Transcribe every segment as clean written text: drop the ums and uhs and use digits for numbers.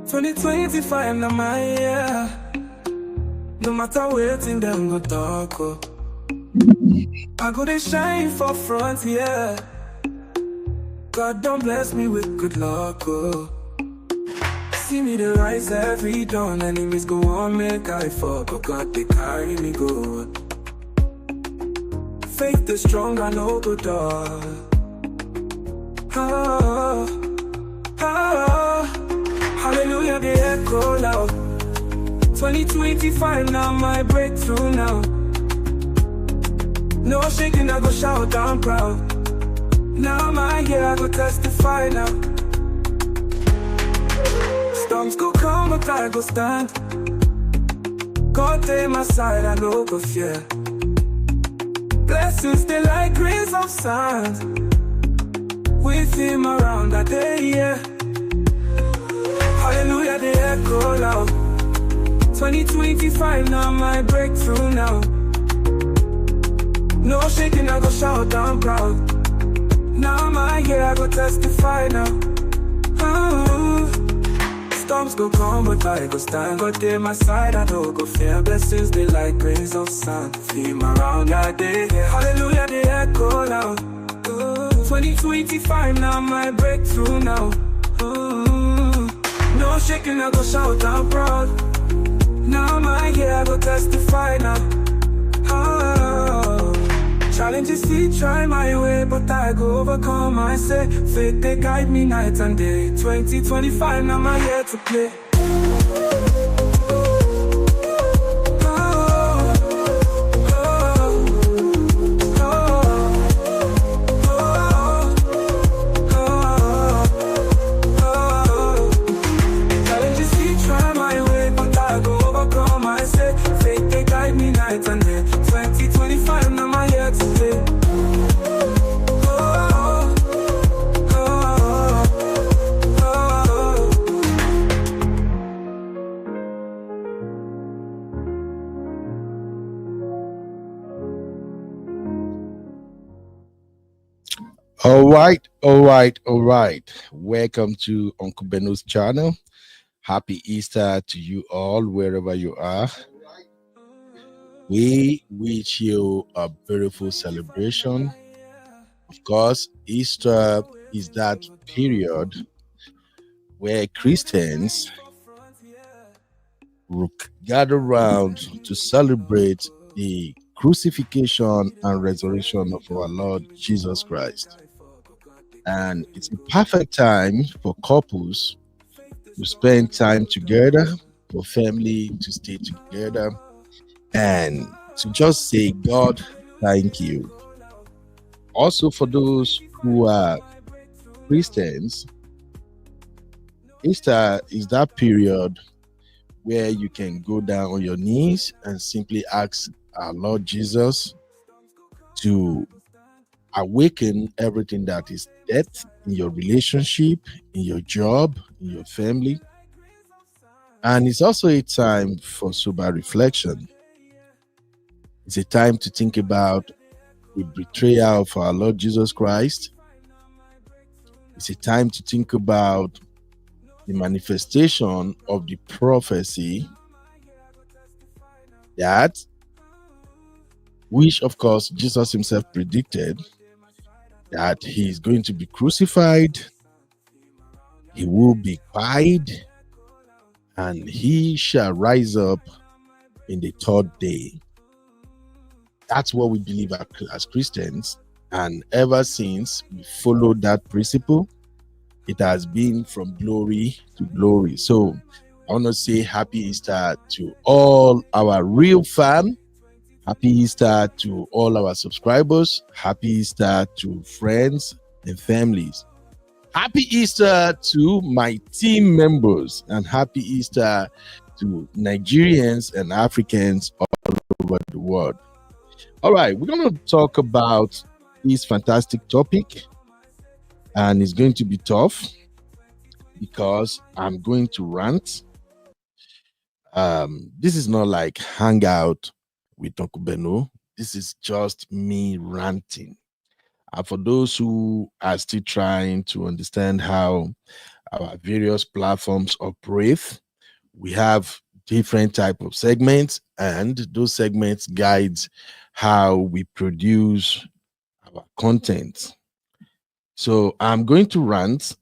2025 na my year. No matter where thing them go talk, oh. I go to shine for front, yeah. God don't bless me with good luck, oh. See me the rise every dawn, enemies go on make I fall, but God they carry me good. Faith is strong, I know good dog. Oh, hallelujah, the echo loud. 2025 now my breakthrough now. No shaking, I go shout, I'm proud. Now my year, I go testify now. Storms go come, but I go stand. God take my side, I no go fear. Blessings, they like grains of sand. With him around that day, yeah. Hallelujah, the echo loud. 2025 now my breakthrough now. No shaking, I go shout, I'm proud. Now my year, I go testify now. Oh. Storms go come, but I go stand. God take my side, I don't go fear. Blessings, they like grains of sand. Feel around that day, yeah. Hallelujah, the echo loud. 2025 now my breakthrough now. No shaking, I go shout, I'm proud. Now my year, I go testify now. Oh. Challenges see try my way, but I go overcome. I say faith they guide me night and day. 2025 now my year to play. Challenges see try my way, but I go overcome. I say faith they guide me night and day. 2025 now my year to play. All right. Welcome to Uncle Beno's channel. Happy Easter to you all, wherever you are. We wish you a beautiful celebration. Of course, Easter is that period where Christians gather around to celebrate the crucifixion and resurrection of our Lord Jesus Christ. And it's a perfect time for couples to spend time together, for family to stay together, and to just say, God, thank you. Also, for those who are Christians, Easter is that period where you can go down on your knees and simply ask our Lord Jesus to awaken everything that is dead in your relationship, in your job, in your family. And it's also a time for sober reflection. It's a time to think about the betrayal of our Lord Jesus Christ. It's a time to think about the manifestation of the prophecy that, which of course Jesus himself predicted, that he is going to be crucified, he will be buried, and he shall rise up in the third day. That's what we believe as Christians, and ever since we followed that principle, it has been from glory to glory. So I want to say happy Easter to all our real fans. Happy Easter to all our subscribers. Happy Easter to friends and families. Happy Easter to my team members, and happy Easter to Nigerians and Africans all over the world. All right, we're going to talk about this fantastic topic, and it's going to be tough because I'm going to rant. This is not like hangout with Uncle Beno. This is just me ranting. For those who are still trying to understand how our various platforms operate. We have different type of segments, and those segments guides how we produce our content. So I'm going to rant,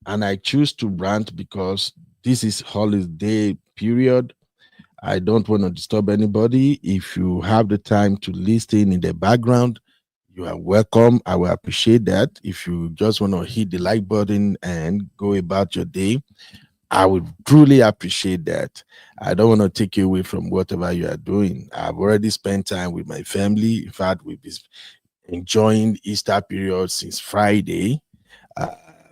and I choose to rant because this is holiday period. I don't want to disturb anybody. If you have the time to listen in the background, you are welcome. I will appreciate that. If you just want to hit the like button and go about your day, I would truly appreciate that. I don't want to take you away from whatever you are doing. I've already spent time with my family. In fact, we've been enjoying Easter period since Friday.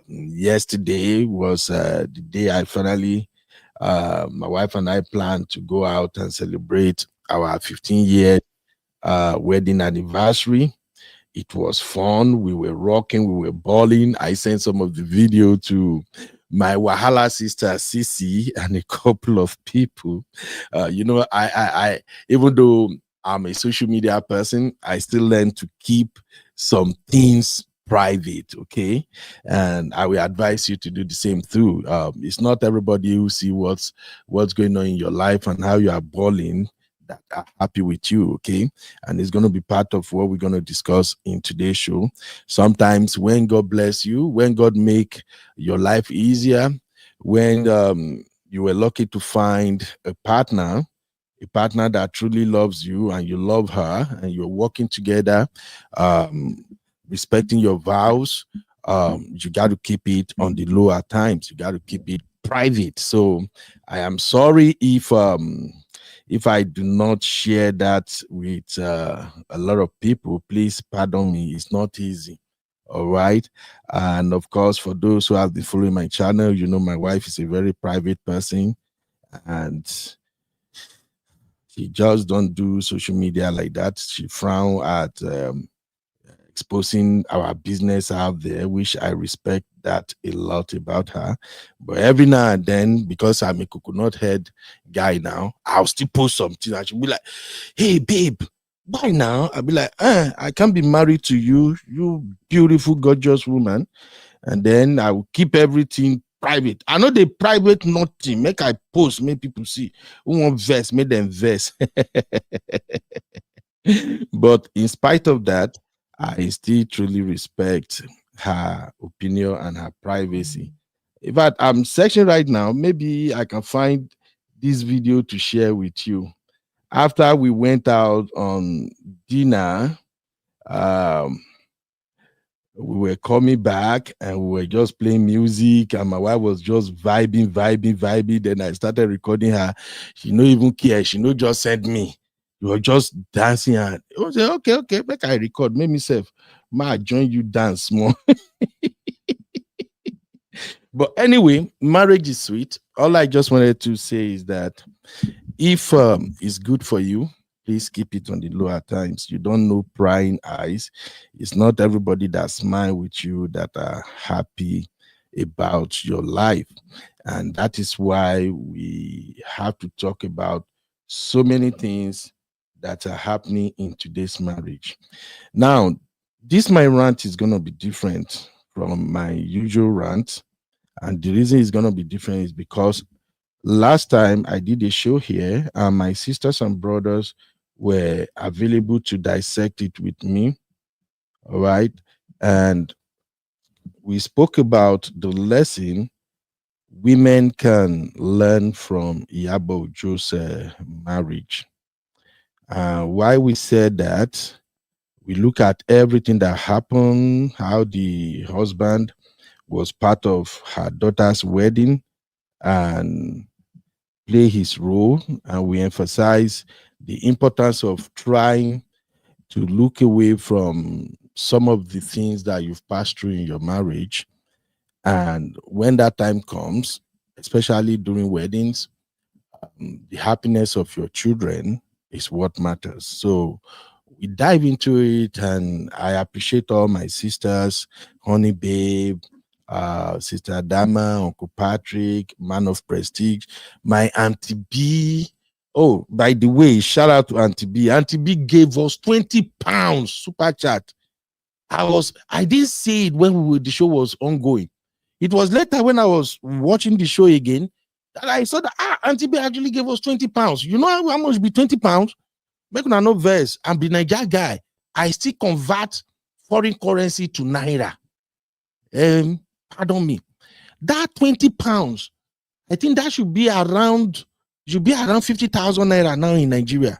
Yesterday was the day I finally, my wife and I planned to go out and celebrate our 15-year wedding anniversary. It was fun. We were rocking, we were balling. I sent some of the video to my Wahala sister Sisi and a couple of people. I even though I'm a social media person, I still learn to keep some things private, okay? And I will advise you to do the same too. It's not everybody who see what's going on in your life and how you are balling that are happy with you, okay? And it's going to be part of what we're going to discuss in today's show. Sometimes when God bless you, when God make your life easier, when you were lucky to find a partner that truly loves you and you love her and you're working together, respecting your vows, you got to keep it on the low at times. You got to keep it private. So I am sorry if I do not share that with a lot of people. Please pardon me. It's not easy. All right. And of course, for those who have been following my channel, you know my wife is a very private person, and she just don't do social media like that. She frown at exposing our business out there, which I respect that a lot about her. But every now and then, because I'm a coconut head guy now, I'll still post something and she'll be like, hey babe, why now? I'll be like, I can't be married to you, you beautiful, gorgeous woman. And then I will keep everything private. I know the private nothing. Make I post, make people see. Who want verse, make them verse. But in spite of that, I still truly respect her opinion and her privacy. In fact, I'm searching right now. Maybe I can find this video to share with you. After we went out on dinner, we were coming back and we were just playing music, and my wife was just vibing. Then I started recording her. She no even care. She no just send me. You were just dancing, and it was like, okay, make I record. Make myself, ma join you dance more. But anyway, marriage is sweet. All I just wanted to say is that if it's good for you, please keep it on the lower times. You don't know prying eyes. It's not everybody that smile with you that are happy about your life. And that is why we have to talk about so many things that are happening in today's marriage. Now, this my rant is going to be different from my usual rant. And the reason it's going to be different is because last time I did a show here, and my sisters and brothers were available to dissect it with me. All right. And we spoke about the lesson women can learn from Iyabo Ojo's marriage. Why we said that, we look at everything that happened, how the husband was part of her daughter's wedding and play his role, and we emphasize the importance of trying to look away from some of the things that you've passed through in your marriage. And when that time comes, especially during weddings, the happiness of your children is what matters. So we dive into it, and I appreciate all my sisters, Honey Babe, Sister Adama, Uncle Patrick, Man of Prestige, my Auntie B. Oh, by the way, shout out to Auntie B. Auntie B gave us 20 pounds super chat. I didn't see it when the show was ongoing. It was later when I was watching the show again that I saw that Auntie B actually gave us 20 pounds. You know how much be 20 pounds? Make una no verse. I'm the Niger guy. I still convert foreign currency to Naira. Pardon me. That 20 pounds, I think that should be around 50,000 Naira now in Nigeria.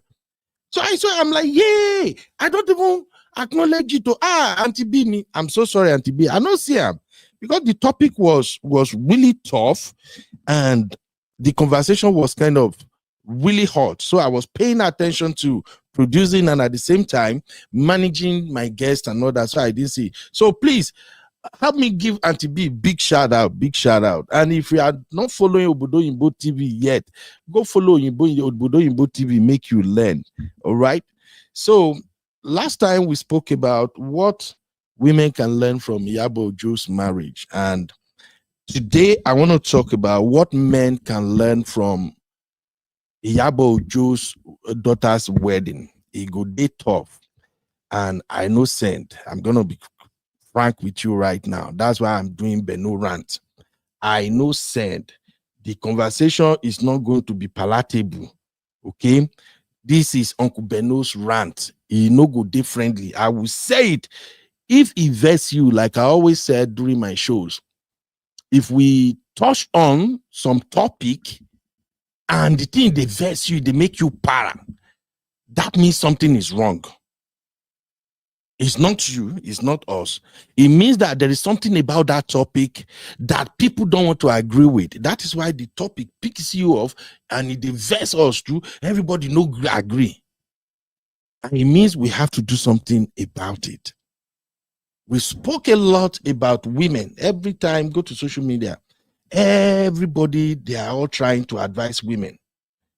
So I'm like, yay! I don't even acknowledge it to Auntie B me. I'm so sorry, Auntie B. I don't see him because the topic was really tough and the conversation was kind of really hot. So I was paying attention to producing and at the same time managing my guests and all that. So I didn't see. So please help me give Auntie B big shout out. And if you are not following Obodo Oyinbo TV yet, go follow Obodo Oyinbo TV, make you learn. All right. So last time we spoke about what women can learn from Iyabo Ojo's marriage. And today I want to talk about what men can learn from Yabo Ojo's daughter's wedding. It go day tough. And I know send. I'm going to be frank with you right now. That's why I'm doing Beno rant. I know send. The conversation is not going to be palatable. Okay? This is Uncle Beno's rant. He no go differently. I will say it. If it vex you, like I always said during my shows, if we touch on some topic and the thing they vex you, they make you para, that means something is wrong. It's not you, it's not us. It means that there is something about that topic that people don't want to agree with. That is why the topic picks you off and it vex us too. Everybody no agree. And it means we have to do something about it. We spoke a lot about women. Every time go to social media, everybody, they are all trying to advise women.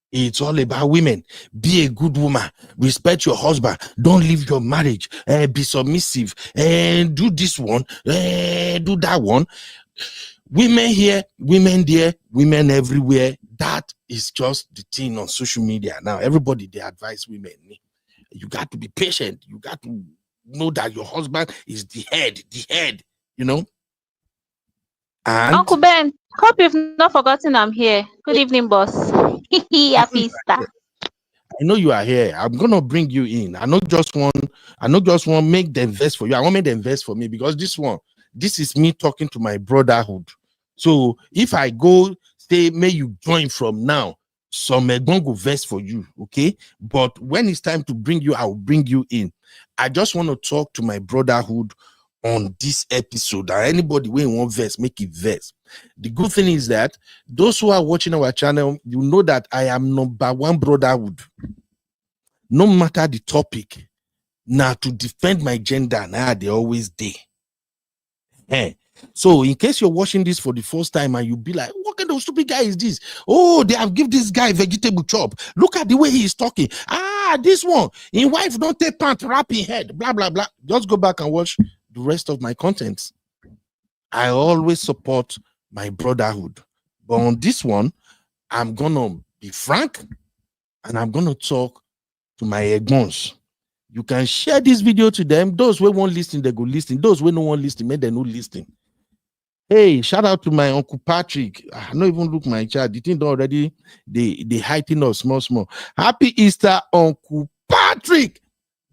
It's all about women. Be a good woman. Respect your husband. Don't leave your marriage. Be submissive. And do this one. Do that one. Women here, women there, women everywhere. That is just the thing on social media. Now, everybody, they advise women. You got to be patient. You got to know that your husband is the head, you know. And Uncle Ben, hope you've not forgotten I'm here. Good evening, boss. Happy Easter. I know you are here. I'm gonna bring you in. I not just want make them invest for you. I want make them invest for me because this is me talking to my brotherhood. So if I go say, may you join from now, some don't go vest for you, okay? But when it's time to bring you, I will bring you in. I just want to talk to my brotherhood on this episode. And anybody when want vest, make it vest. The good thing is that those who are watching our channel, you know that I am #1 brotherhood. No matter the topic, now to defend my gender, now they always there. So in case you're watching this for the first time and you be like, what kind of stupid guy is this? Oh, they have give this guy vegetable chop. Look at the way he is talking. This one, in wife don't take pant, wrap in head, blah, blah, blah. Just go back and watch the rest of my contents. I always support my brotherhood. But on this one, I'm going to be frank and I'm going to talk to my egbons. You can share this video to them. Those who won't listen, they go listen. Those who no one listen, make them no listen. Hey, shout out to my Uncle Patrick. I don't even look my child. The thing already, they heighten us small. Happy Easter, Uncle Patrick.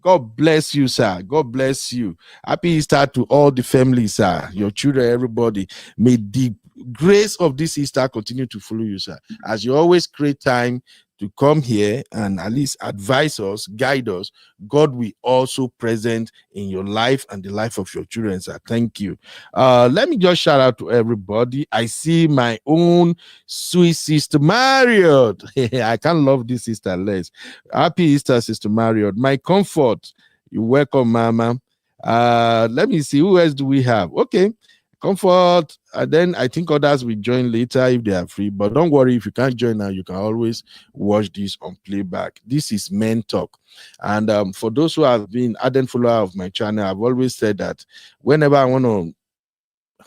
God bless you, sir. God bless you. Happy Easter to all the families, sir. Your children, everybody. May the grace of this Easter continue to follow you, sir. As you always create time to come here and at least advise us, guide us, God will also present in your life and the life of your children, sir. Thank you. Let me just shout out to everybody. I see my own sweet sister Marriott. I can't love this sister less. Happy Easter, Sister Marriott. My comfort. You're welcome, Mama. Let me see. Who else do we have? Okay. Comfort, and then I think others will join later if they are free. But don't worry, if you can't join now, you can always watch this on playback. This is Men Talk, and for those who have been ardent follower of my channel, I've always said that whenever I want to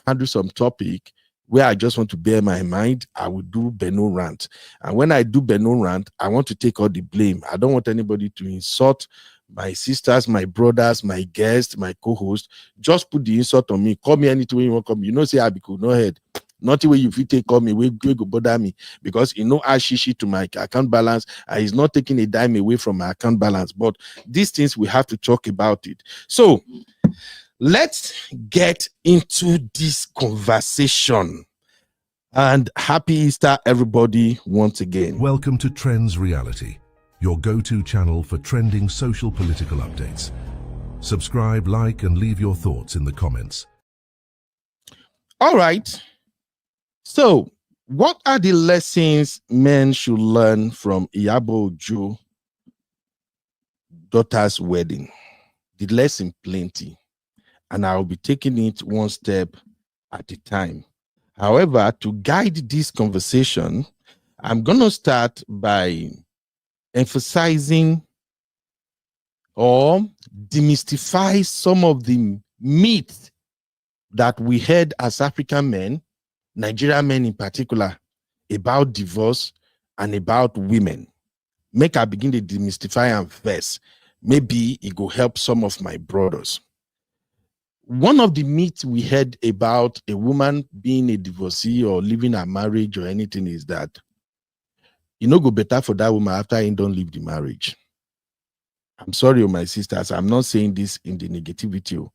handle some topic where I just want to bear my mind, I will do Beno rant. And when I do Beno rant, I want to take all the blame. I don't want anybody to insult my sisters, my brothers, my guests, my co-host, just put the insult on me. Call me anything you want to call me. You know, say I be cool, no head. Nothing way you fit take call me, we go bother me because you know I shishi to my account balance. And he's not taking a dime away from my account balance. But these things we have to talk about it. So let's get into this conversation. And happy Easter, everybody, once again. Welcome to Trends Reality, your go-to channel for trending social political updates. Subscribe, like, and leave your thoughts in the comments. All right. So, what are the lessons men should learn from Iyabo Ojo daughter's wedding? The lesson plenty, and I'll be taking it one step at a time. However, to guide this conversation, I'm going to start by emphasizing or demystify some of the myths that we heard as African men, Nigerian men in particular, about divorce and about women. Make I begin to demystify and first. Maybe it will help some of my brothers. One of the myths we heard about a woman being a divorcee or leaving a marriage or anything is that go better for that woman after he don't leave the marriage. I'm sorry, my sisters. I'm not saying this in the negativity.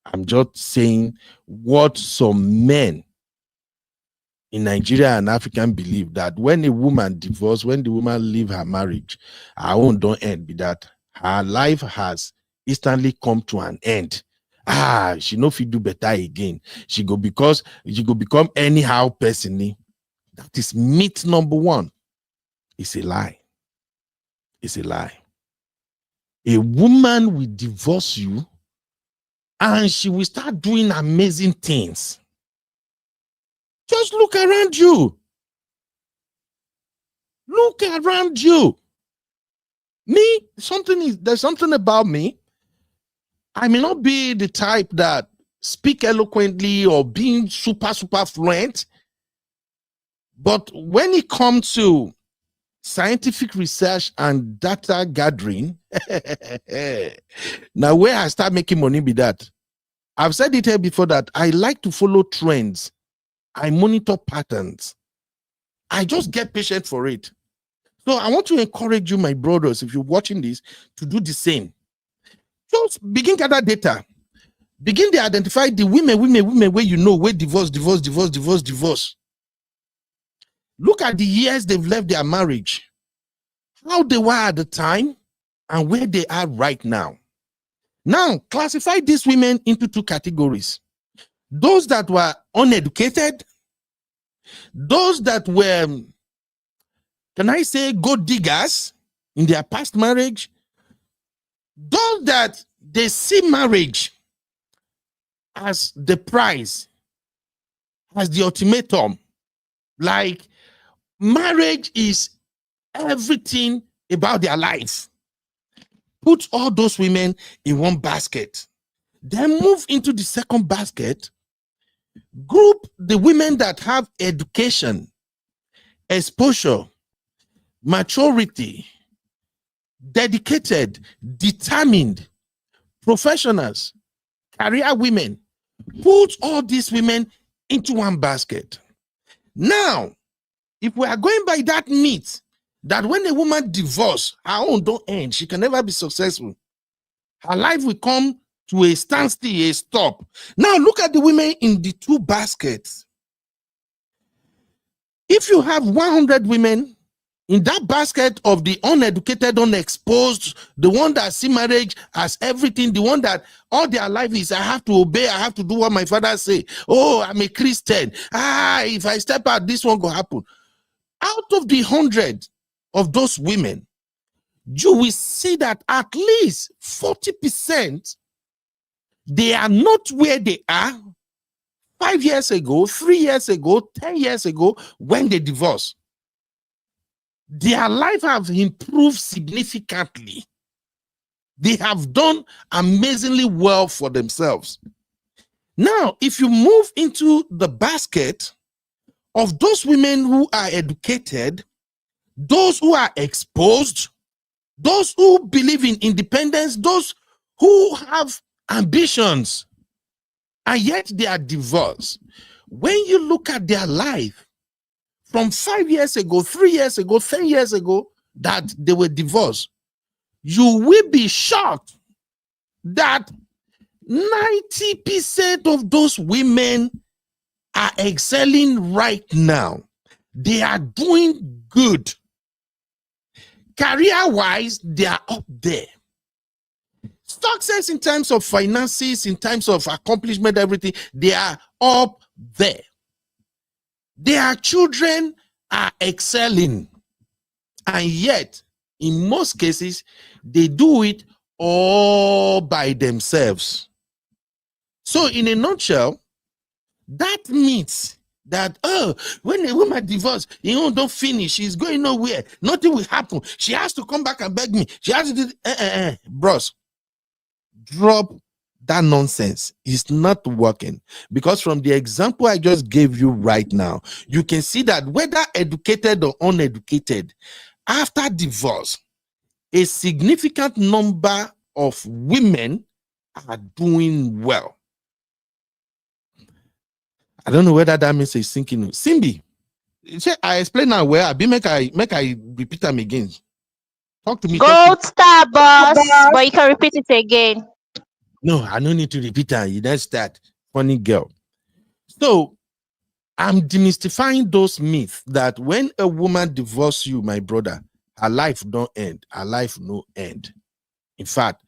I'm just saying what some men in Nigeria and African believe, that when a woman divorces, when the woman leave her marriage, her own don't end, be that her life has instantly come to an end. She no fit do better again. She go become anyhow person. That is myth number one. It's a lie. It's a lie. A woman will divorce you and she will start doing amazing things. Just look around you. Look around you. There's something about me. I may not be the type that speak eloquently or being super fluent, but when it comes to scientific research and data gathering, now where I start making money be that. I've said it here before that I like to follow trends. I monitor patterns. I just get patient for it. So I want to encourage you, my brothers, if you're watching this, to do the same. Just begin gather data. Begin to identify the women where you know where divorce. Look at the years they've left their marriage, how they were at the time, and where they are right now. Now, classify these women into two categories. Those that were uneducated, those that were, can I say, gold diggers in their past marriage, those that they see marriage as the prize, as the ultimatum, like marriage is everything about their life. Put all those women in one basket. Then move into the second basket. Group the women that have education, exposure, maturity, dedicated, determined, professionals, career women. Put all these women into one basket. Now, if we are going by that myth, that when a woman divorces, her own don't end, she can never be successful. Her life will come to a standstill, a stop. Now, look at the women in the two baskets. If you have 100 women in that basket of the uneducated, unexposed, the one that see marriage as everything, the one that all their life is, I have to obey, I have to do what my father say. Oh, I'm a Christian. If I step out, this one will happen. Out of the 100 of those women, you will see that at least 40%, they are not where they are 5 years ago, 3 years ago, 10 years ago, when they divorced. Their life have improved significantly. They have done amazingly well for themselves. Now, if you move into the basket of those women who are educated, those who are exposed, those who believe in independence, those who have ambitions, and yet they are divorced. When you look at their life from 5 years ago, 3 years ago, 10 years ago, that they were divorced, you will be shocked that 90% of those women are excelling right now. They are doing good. Career-wise, they are up there. Success in terms of finances, in terms of accomplishment, everything, they are up there. Their children are excelling. And yet, in most cases, they do it all by themselves. So, in a nutshell, that means that, when a woman divorces, don't finish, she's going nowhere, nothing will happen. She has to come back and beg me. She has to do, bros, drop that nonsense. It's not working, because from the example I just gave you right now, you can see that whether educated or uneducated, after divorce, a significant number of women are doing well. I don't know whether that means it's sinking. Simbi, I explain now where I be, make I repeat them again. Talk to me. Gold star, boss. But you can repeat it again. No, I don't need to repeat that. You don't start. Funny girl. So I'm demystifying those myths that when a woman divorces you, my brother, her life don't end. Her life no end. In fact,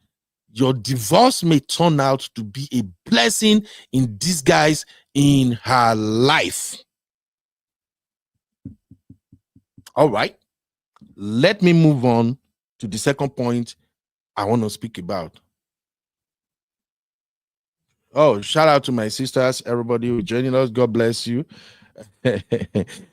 your divorce may turn out to be a blessing in disguise in her life. All right. Let me move on to the second point I want to speak about. Oh, shout out to my sisters, everybody who joining us. God bless you.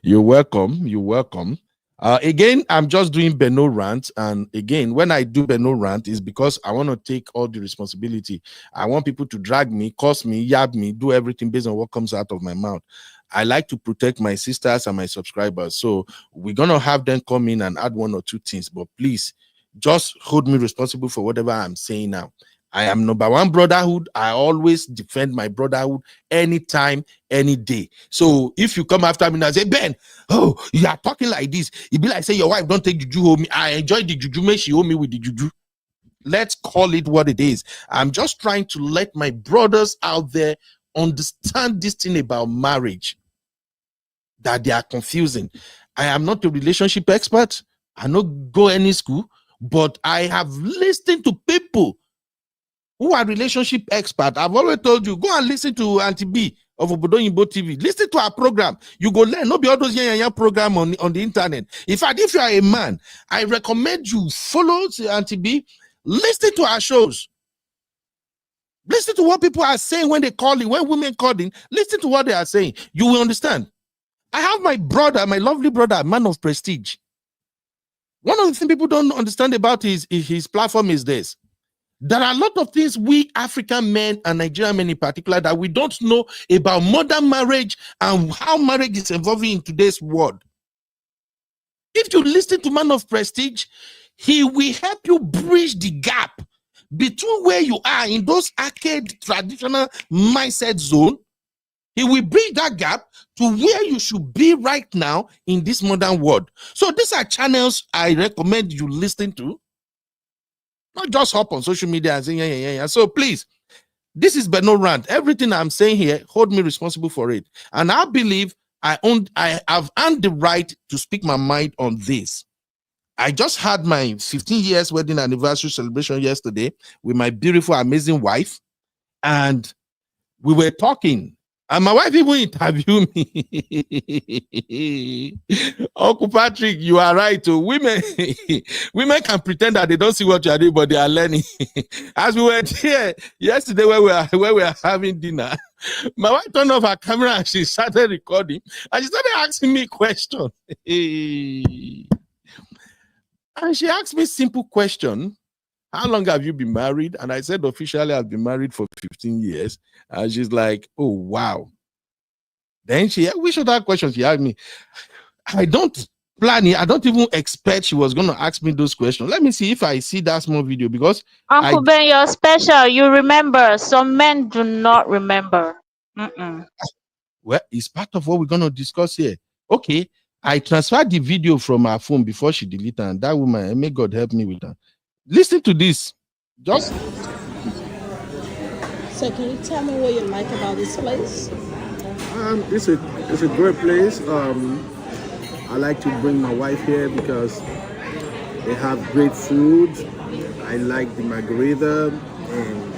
You're welcome. You're welcome. Again, I'm just doing Beno rant, and again, when I do Beno rant, is because I want to take all the responsibility. I want people to drag me, curse me, yab me, do everything based on what comes out of my mouth. I like to protect my sisters and my subscribers, so we're gonna have them come in and add one or two things, but please just hold me responsible for whatever I'm saying now. I am number one brotherhood. I always defend my brotherhood anytime, any day. So if you come after me and say, Ben, oh, you are talking like this, it be like say your wife don't take juju home. I enjoy the juju, make she hold me with the juju. Let's call it what it is. I'm just trying to let my brothers out there understand this thing about marriage that they are confusing. I am not a relationship expert. I don't go any school, but I have listened to people who are relationship experts. I've always told you, go and listen to Auntie B of Obodo Yimbo TV. Listen to our program. You go learn. No be all those young program on the internet. In fact, if you are a man, I recommend you follow Auntie B. Listen to our shows. Listen to what people are saying when they call in, when women call in. Listen to what they are saying. You will understand. I have my brother, my lovely brother, man of prestige. One of the things people don't understand about his platform is this. There are a lot of things we African men and Nigerian men in particular that we don't know about modern marriage and how marriage is evolving in today's world. If you listen to Man of Prestige, he will help you bridge the gap between where you are in those archaic traditional mindset zone. He will bridge that gap to where you should be right now in this modern world. So these are channels I recommend you listen to. Not just hop on social media and say, yeah. So please, this is Beno Rant. Everything I'm saying here, hold me responsible for it. And I believe I have earned the right to speak my mind on this. I just had my 15 years wedding anniversary celebration yesterday with my beautiful, amazing wife. And we were talking. And my wife even interviewed me. Uncle Patrick, you are right. Women can pretend that they don't see what you are doing, but they are learning. As we were here yesterday when we were having dinner, my wife turned off her camera and she started recording. And she started asking me questions. And she asked me a simple question. How long have you been married? And I said, officially, I've been married for 15 years. And she's like, oh, wow. Then which other question she asked me? I don't planning. I don't even expect she was going to ask me those questions. Let me see if I see that small video, because Uncle Ben, you're special. You remember. Some men do not remember. Well, it's part of what we're going to discuss here. Okay, I transferred the video from her phone before she deleted it, and that woman, may God help me with that. Listen to this. Just. So can you tell me what you like about this place? It's a great place. I like to bring my wife here because they have great food. I like the margarita and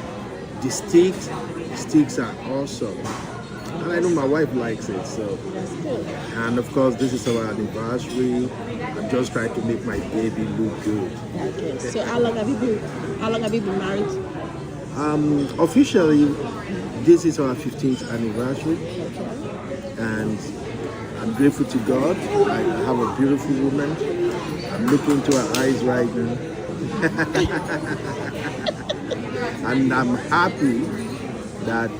the steaks. The steaks are awesome. And I know my wife likes it, so. That's good. And of course, this is our anniversary. I'm just trying to make my baby look good. Okay. So how long have you been married? Officially, this is our 15th anniversary. Okay. And I'm grateful to God. I have a beautiful woman. I'm looking into her eyes right now. And I'm happy that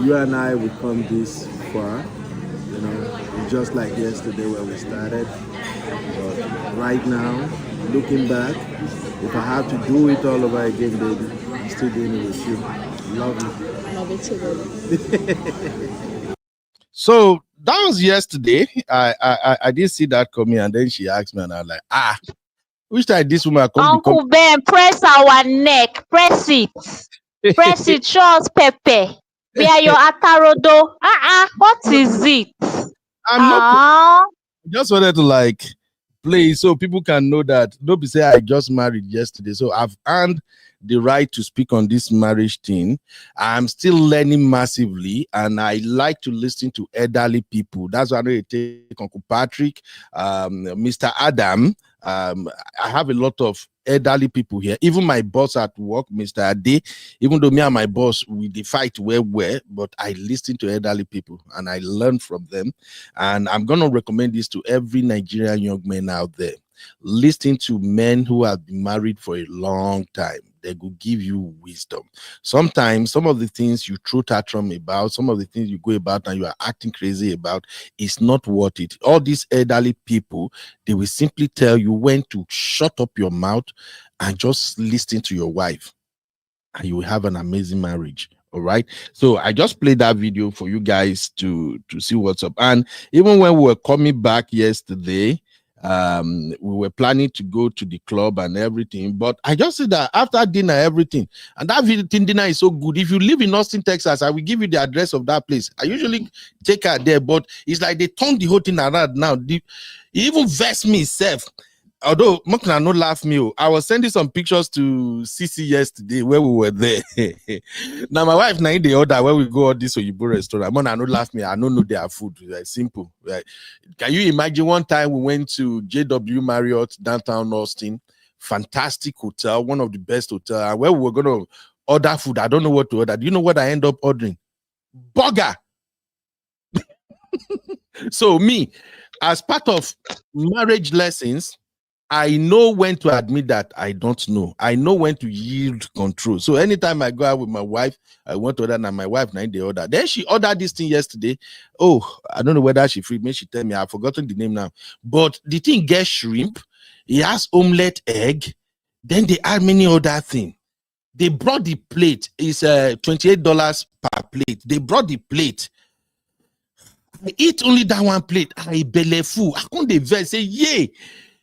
you and I will come this far. You know, just like yesterday where we started. But right now, looking back, if I have to do it all over again, baby, I'm still doing it with you. Love you. Love you too, baby. So that was yesterday. I did see that coming, and then she asked me, and I was like, which time this woman come? Uncle Ben, press our neck. Press it. Press it. Show us Pepe. We are your atarodo. What is it? I'm not. Just wanted to like play so people can know that. Don't be say I just married yesterday, so I've earned the right to speak on this marriage thing. I'm still learning massively, and I like to listen to elderly people. That's why I take Uncle Patrick, Mr. Adam. I have a lot of elderly people here. Even my boss at work, Mr. Ade, even though me and my boss, we fight well, but I listen to elderly people and I learn from them. And I'm going to recommend this to every Nigerian young man out there. Listen to men who have been married for a long time. They will give you wisdom. Sometimes some of the things you throw tantrum about, some of the things you go about and you are acting crazy about, is not worth it. All these elderly people, they will simply tell you when to shut up your mouth and just listen to your wife, and you will have an amazing marriage. All right. So I just played that video for you guys to see what's up. And even when we were coming back yesterday, we were planning to go to the club and everything, but I just said that after dinner, everything, and that dinner is so good. If you live in Austin, Texas, I will give you the address of that place. I usually take her there, but it's like they turned the whole thing around now. Even vex me self. Although Mokna no laugh me, I was sending some pictures to CC yesterday where we were there. Now my wife now in the order where we go all this Oyibo restaurant. Mona no laugh me. I don't know their food. Like simple. Right? Can you imagine one time we went to JW Marriott downtown Austin? Fantastic hotel, one of the best hotels. And where we were gonna order food, I don't know what to order. Do you know what I end up ordering? Burger. So me, as part of marriage lessons, I know when to admit that I don't know. I know when to yield control. So anytime I go out with my wife, I want to order, and my wife now in the order. Then she ordered this thing yesterday. Oh, I don't know whether she free. Maybe she tell me. I've forgotten the name now. But the thing gets shrimp. It has omelette, egg. Then they add many other things. They brought the plate. It's $28 per plate. They brought the plate. I eat only that one plate. I belly full. I can't even say, yay.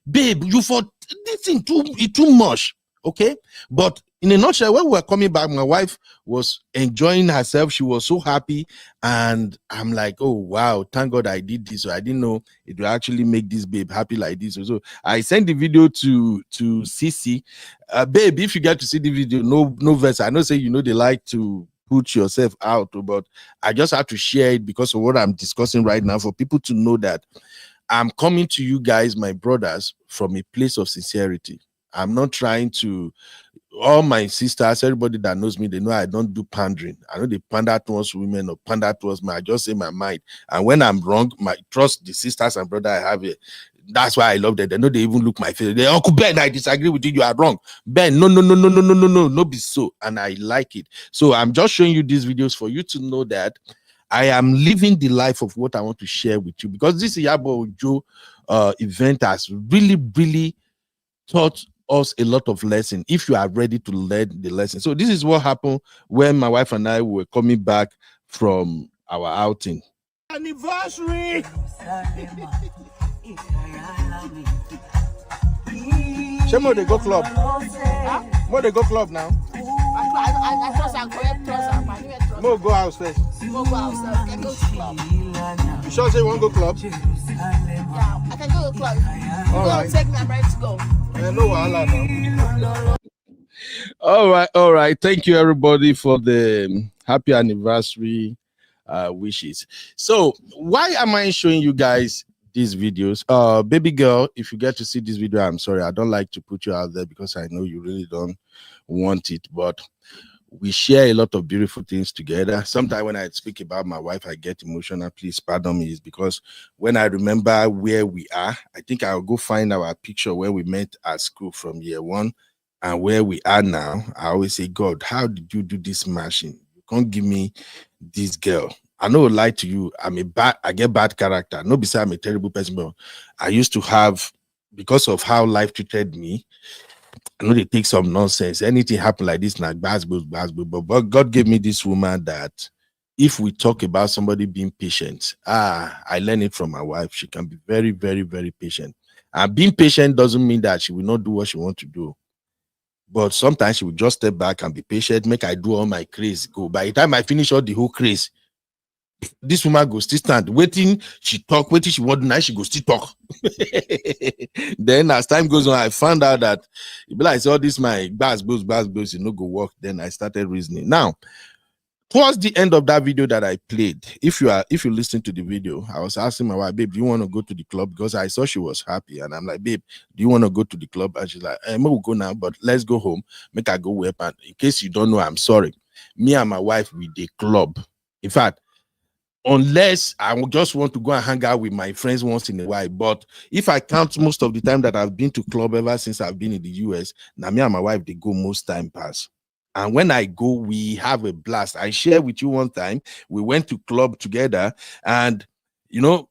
Babe, you for this thing too much, okay? But in a nutshell, when we were coming back, my wife was enjoying herself. She was so happy, and I'm like, oh wow, thank God I did this. So I didn't know it will actually make this babe happy like this. So I sent the video to CC. Babe, if you get to see the video, no verse. I know say you know they like to put yourself out, but I just have to share it because of what I'm discussing right now for people to know that I'm coming to you guys, my brothers, from a place of sincerity. I'm not trying to, all my sisters, everybody that knows me, they know I don't do pandering. I know they pander towards women or pander towards me. I just say my mind. And when I'm wrong, my trust the sisters and brother I have here. That's why I love them. They know they even look my face. They, Uncle Ben, I disagree with you. You are wrong. Ben, no, be so. And I like it. So I'm just showing you these videos for you to know that I am living the life of what I want to share with you, because this Yabo Ojo event has really taught us a lot of lesson if you are ready to learn the lesson. So this is what happened when my wife and I were coming back from our outing. Anniversary. Shemo, they go club. Huh? Mo, they go club now. I trust I'm correct trust. Mo, go house first. Mo go outside. I can go to club. You sure say you want to go club? Yeah, I can go to club. You All go right. take me, I'm ready to go. No wahala now. All right. Thank you, everybody, for the happy anniversary wishes. So why am I showing you guys these videos? Baby girl, if you get to see this video, I'm sorry, I don't like to put you out there because I know you really don't want it, but we share a lot of beautiful things together. Sometimes when I speak about my wife, I get emotional. Please pardon me. It's because when I remember where we are, I think I'll go find our picture where we met at school from year one and where we are now. I always say, God, how did you do this mashing? You can't give me this girl. I know I lie to you. I get bad character. No, besides I'm a terrible person, but I used to have, because of how life treated me, I know they take some nonsense. Anything happen like this, like but God gave me this woman that if we talk about somebody being patient, I learned it from my wife. She can be very patient. And being patient doesn't mean that she will not do what she wants to do. But sometimes she will just step back and be patient, make I do all my craze go. By the time I finish all the whole craze, this woman goes still stand waiting. She talk, waiting. She want now. She goes still talk. Then as time goes on, I found out that like all this my buzz, you know, go work. Then I started reasoning. Now, towards the end of that video that I played, if you listen to the video, I was asking my wife, babe, do you want to go to the club? Because I saw she was happy, and I'm like, babe, do you want to go to the club? And she's like, we'll go now, but let's go home. Make I go whip. And in case you don't know, I'm sorry. Me and my wife, we the club. In fact, unless I just want to go and hang out with my friends once in a while. But if I count most of the time that I've been to club ever since I've been in the US, now me and my wife, they go most time pass. And when I go, we have a blast. I share with you one time, we went to club together and, you know,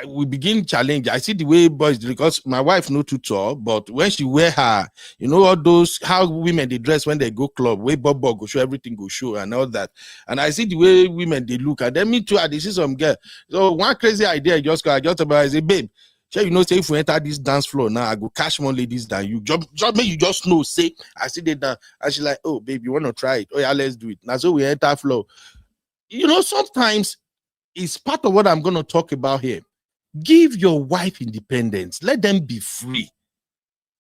we begin challenge. I see the way boys, because my wife not too tall, but when she wear her, you know, all those, how women they dress when they go club, way bob go show, everything go show and all that. And I see the way women they look at them. Me too, I see some girl. So one crazy idea I just about, I say, babe, sure, you know, say if we enter this dance floor now, I go catch more ladies than you. Just make you just know, say, I see they dance. And she's like, oh, babe, you want to try it? Oh, yeah, let's do it. Now, so we enter floor. You know, sometimes it's part of what I'm going to talk about here. Give your wife independence. Let them be free.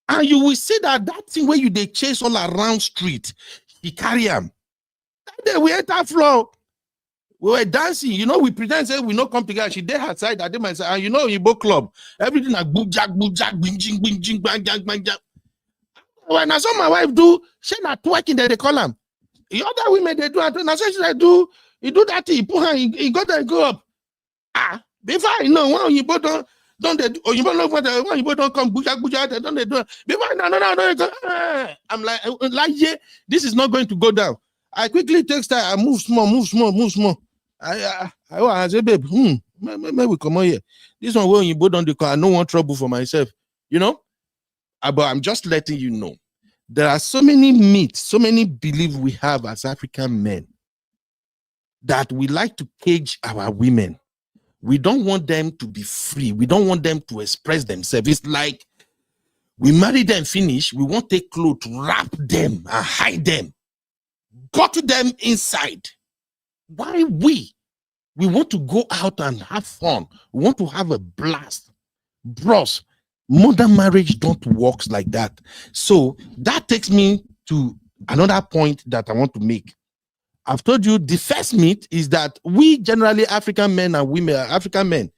And you will see that thing where they chase all around street, he carry them. That day we enter floor. We were dancing, you know, we pretend say we not come together. She did her side, I did my side, and you know, in both club, everything like boom jack, bing jing, bang jang. When I saw my wife do, she not twerking there, they call him. The other women they do, and I said she like do, he do that thing, he put her, he got there, go up. Before I know, when you both don't they, or you don't when you both don't come, buja, don't they do? Before no, I'm like, yeah, this is not going to go down. I quickly text her, I move small. I say, babe, maybe we come on here. This one when you both on the car, I don't want trouble for myself, you know. But I'm just letting you know, there are so many myths, so many beliefs we have as African men that we like to cage our women. We don't want them to be free. We don't want them to express themselves. It's like we marry them, finish. We want to take clothes, wrap them and hide them. Got them inside. Why we want to go out and have fun. We want to have a blast. Bros, modern marriage don't work like that. So that takes me to another point that I want to make. I've told you the first myth is that we generally African men and women, African men,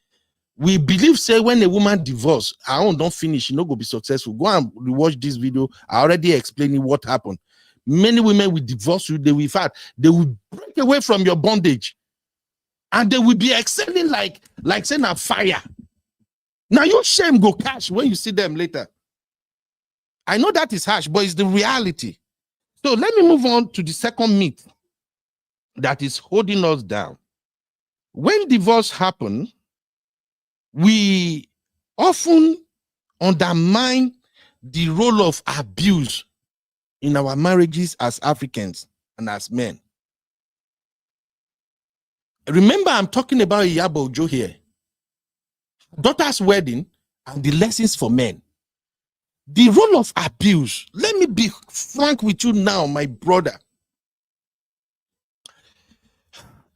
we believe say when a woman divorce, her own don't finish, she not go be successful. Go and watch this video. I already explained what happened. Many women will divorce you. They will break away from your bondage, and they will be excelling like saying a fire. Now your shame go catch when you see them later. I know that is harsh, but it's the reality. So let me move on to the second myth that is holding us down. when divorce happen, we often undermine the role of abuse in our marriages as Africans and as men. Remember, I'm talking about Iyabo Ojo here. Daughter's wedding and the lessons for men. The role of abuse. Let me be frank with you now, my brother.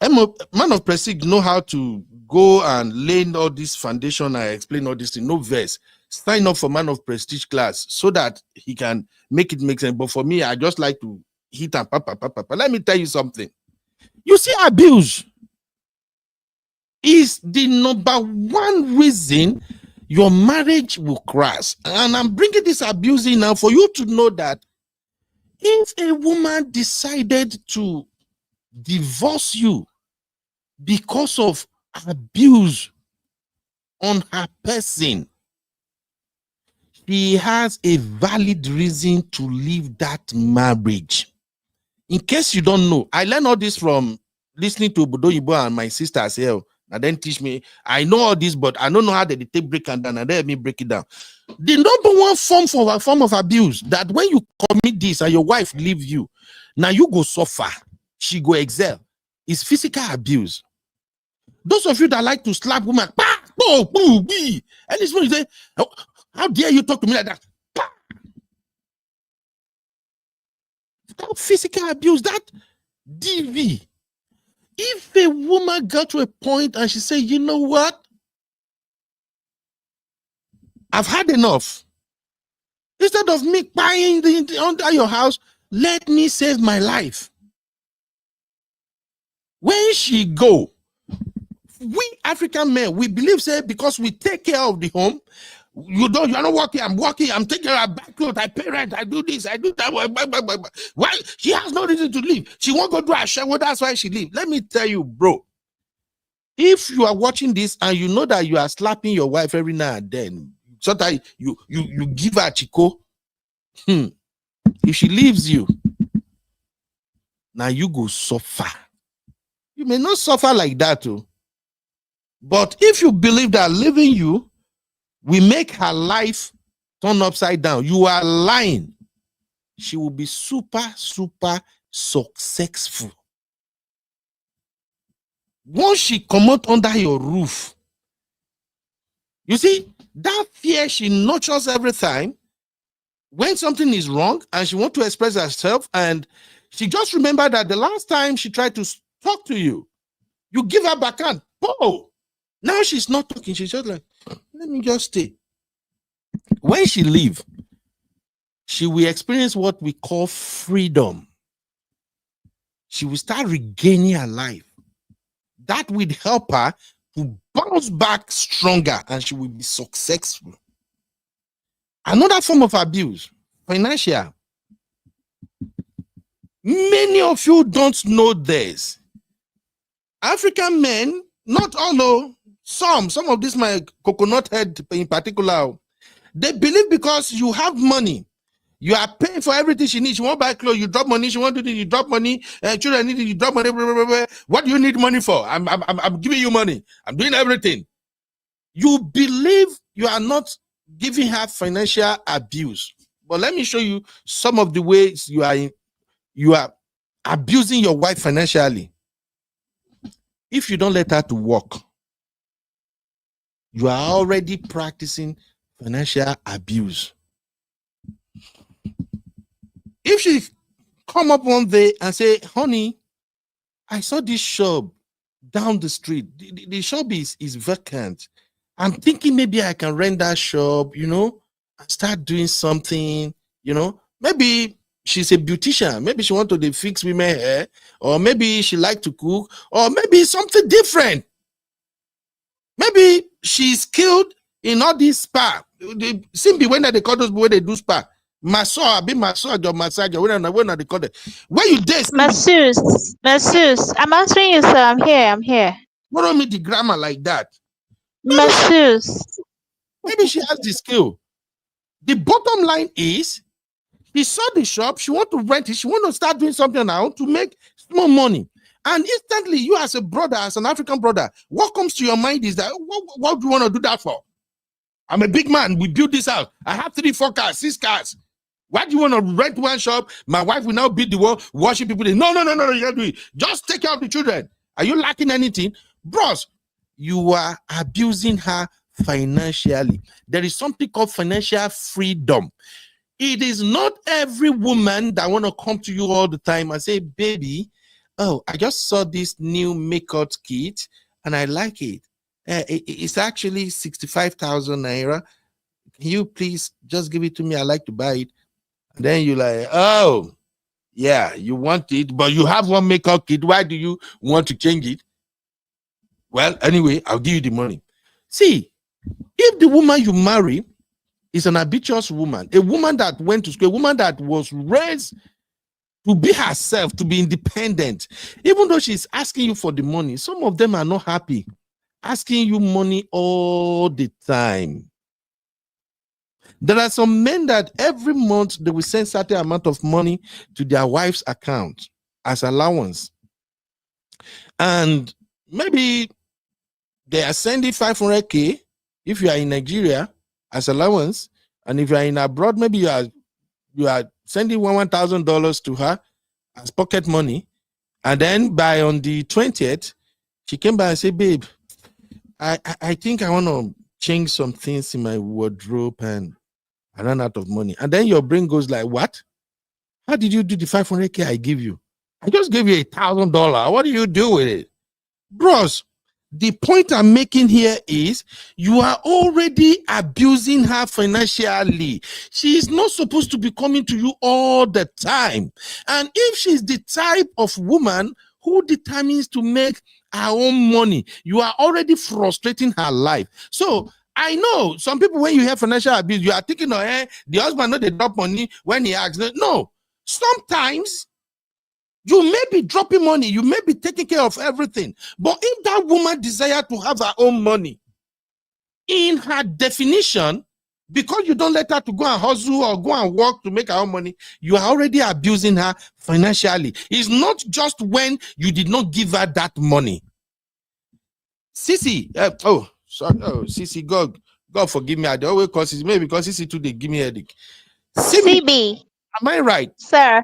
I'm a man of prestige, know how to go and lay all this foundation. I explain all this in no verse. Sign up for man of prestige class so that he can make it make sense. But for me, I just like to hit and papa. Let me tell you something. You see, abuse is the number one reason your marriage will crash. And I'm bringing this abuse in now for you to know that if a woman decided to divorce you because of abuse on her person, she has a valid reason to leave that marriage. In case you don't know, I learned all this from listening to Obodo Yibo and my sisters here. And then teach me. I know all this, but I don't know how they take break and down. And let me break it down. The number one form of abuse that when you commit this and your wife leave you, now you go suffer, she go excel, is physical abuse. Those of you that like to slap women, and this one you say, how dare you talk to me like that? That physical abuse, that DV. If a woman got to a point and she said, you know what? I've had enough. Instead of me buying under your house, let me save my life. When she go, we African men, we believe, say, because we take care of the home, you're not working, I'm working, I'm taking care of back clothes, I pay rent, I do this, I do that. Why? She has no reason to leave. She won't go do a shower, that's why she leave. Let me tell you, bro, if you are watching this and you know that you are slapping your wife every now and then, sometimes you give her a chico, if she leaves you, now you go suffer. You may not suffer like that too. But if you believe that leaving you we make her life turn upside down, you are lying. She will be super successful. Once she come out under your roof, you see, that fear she nurtures every time when something is wrong and she wants to express herself, and she just remember that the last time she tried to talk to you, you give her backhand. Oh, now she's not talking. She's just like, let me just stay. When she leave, she will experience what we call freedom. She will start regaining her life. That will help her to bounce back stronger and she will be successful. Another form of abuse, financial. Many of you don't know this. African men, not all, some of this, my coconut head in particular, they believe because you have money, you are paying for everything she needs. She won't buy clothes, you drop money. She won't do this, you drop money. Children need it, you drop money. Blah, blah, blah, blah. What do you need money for? I'm giving you money. I'm doing everything. You believe you are not giving her financial abuse. But let me show you some of the ways you are abusing your wife financially. If you don't let her to work, you are already practicing financial abuse. If she come up one day and say, honey, I saw this shop down the street. The shop is vacant. I'm thinking maybe I can rent that shop, and start doing something, Maybe she's a beautician. Maybe she wants to fix women hair, or maybe she like to cook, or maybe something different. Maybe she's skilled in all this spa. Simply when they call those where they do spa. Massage, when they call it. Where you date? Masseuse. I'm answering you, sir. I'm here. What don't mean the grammar like that? Masseuse. Maybe she has the skill. The bottom line is, she saw the shop, she want to rent it, she want to start doing something now to make small money. And instantly, you as a brother, as an African brother, what comes to your mind is that, what do you want to do that for? I'm a big man. We built this house. I have 3, 4 cars, 6 cars. Why do you want to rent one shop? My wife will now beat the wall, washing people. No, you can't do it. Just take care of the children. Are you lacking anything? Bros, you are abusing her financially. There is something called financial freedom. It is not every woman that want to come to you all the time and say, baby, oh, I just saw this new makeup kit and I like it. It's actually 65,000 naira. Can you please just give it to me? I like to buy it. And then you're like, oh, yeah, you want it, but you have one makeup kit. Why do you want to change it? Well, anyway, I'll give you the money. See, if the woman you marry is an ambitious woman, a woman that went to school, a woman that was raised to be herself, to be independent, even though she's asking you for the money, some of them are not happy asking you money all the time. There are some men that every month they will send certain amount of money to their wife's account as allowance. And maybe they are sending 500K if you are in Nigeria as allowance. And if you are in abroad, maybe you are sending $1,000 to her as pocket money. And then by on the 20th, she came by and said, babe, I think I want to change some things in my wardrobe and I ran out of money. And then your brain goes like, what? How did you do the 500K I give you? I just gave you $1,000. What do you do with it? Bros, the point I'm making here is you are already abusing her financially. She is not supposed to be coming to you all the time. And if she's the type of woman who determines to make her own money, you are already frustrating her life. So I know some people, when you hear financial abuse, you are thinking, oh, the husband not they drop money when he asks. No, sometimes you may be dropping money, you may be taking care of everything, but if that woman desires to have her own money, in her definition, because you don't let her to go and hustle or go and work to make her own money, you are already abusing her financially. It's not just when you did not give her that money. Sissy, Sissy, God forgive me. I always call Sissy, maybe because Sissy too, they give me a headache. CB. Am I right? Sir,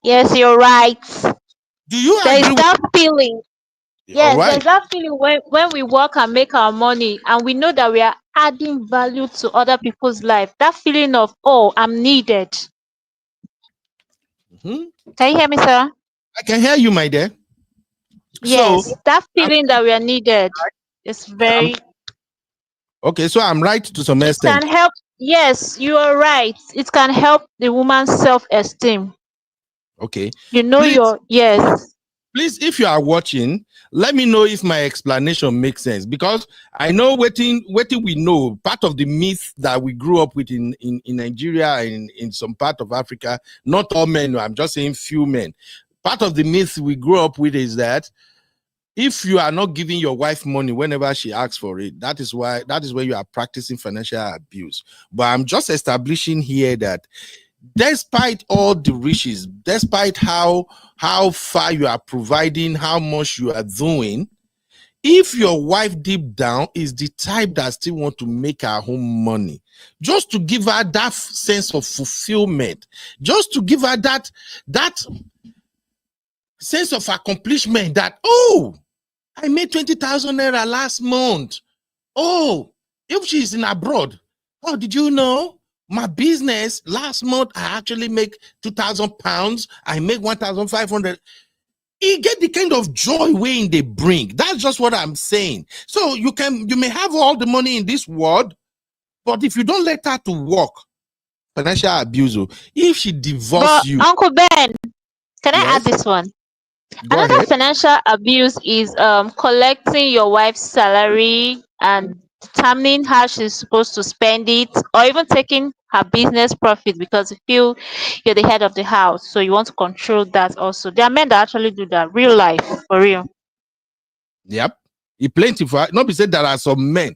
yes, you're right. Do you There agree is that feeling. Yes, right. there's that feeling when we work and make our money and we know that we are adding value to other people's life. That feeling of, oh, I'm needed. Can you hear me, sir? I can hear you, my dear. Yes, so, that feeling that we are needed is very... okay, so I'm right to some extent. It can help. Yes, you are right. It can help the woman's self-esteem. Okay. You know, please, yes. Please, if you are watching, let me know if my explanation makes sense, because I know what we know, part of the myth that we grew up with in Nigeria and in some part of Africa, not all men, I'm just saying few men. Part of the myth we grew up with is that if you are not giving your wife money whenever she asks for it, that is where you are practicing financial abuse. But I'm just establishing here that despite all the riches, despite how far you are providing, how much you are doing, if your wife deep down is the type that still want to make her own money, just to give her that sense of fulfillment, just to give her that sense of accomplishment, that, oh, I made 20,000 naira last month. Oh, if she's in abroad, oh, did you know? My business last month, I actually make 2,000 pounds. I make 1,500. You get the kind of joy when they bring. That's just what I'm saying. So you may have all the money in this world, but if you don't let her to work, financial abuse. If she divorces you, Uncle Ben, can I add this one? Another financial abuse is collecting your wife's salary and determining how she's supposed to spend it, or even taking her business profit because you feel you're the head of the house, so you want to control that also. There are men that actually do that, real life, for real. Yep. It plenty for not be said there are some men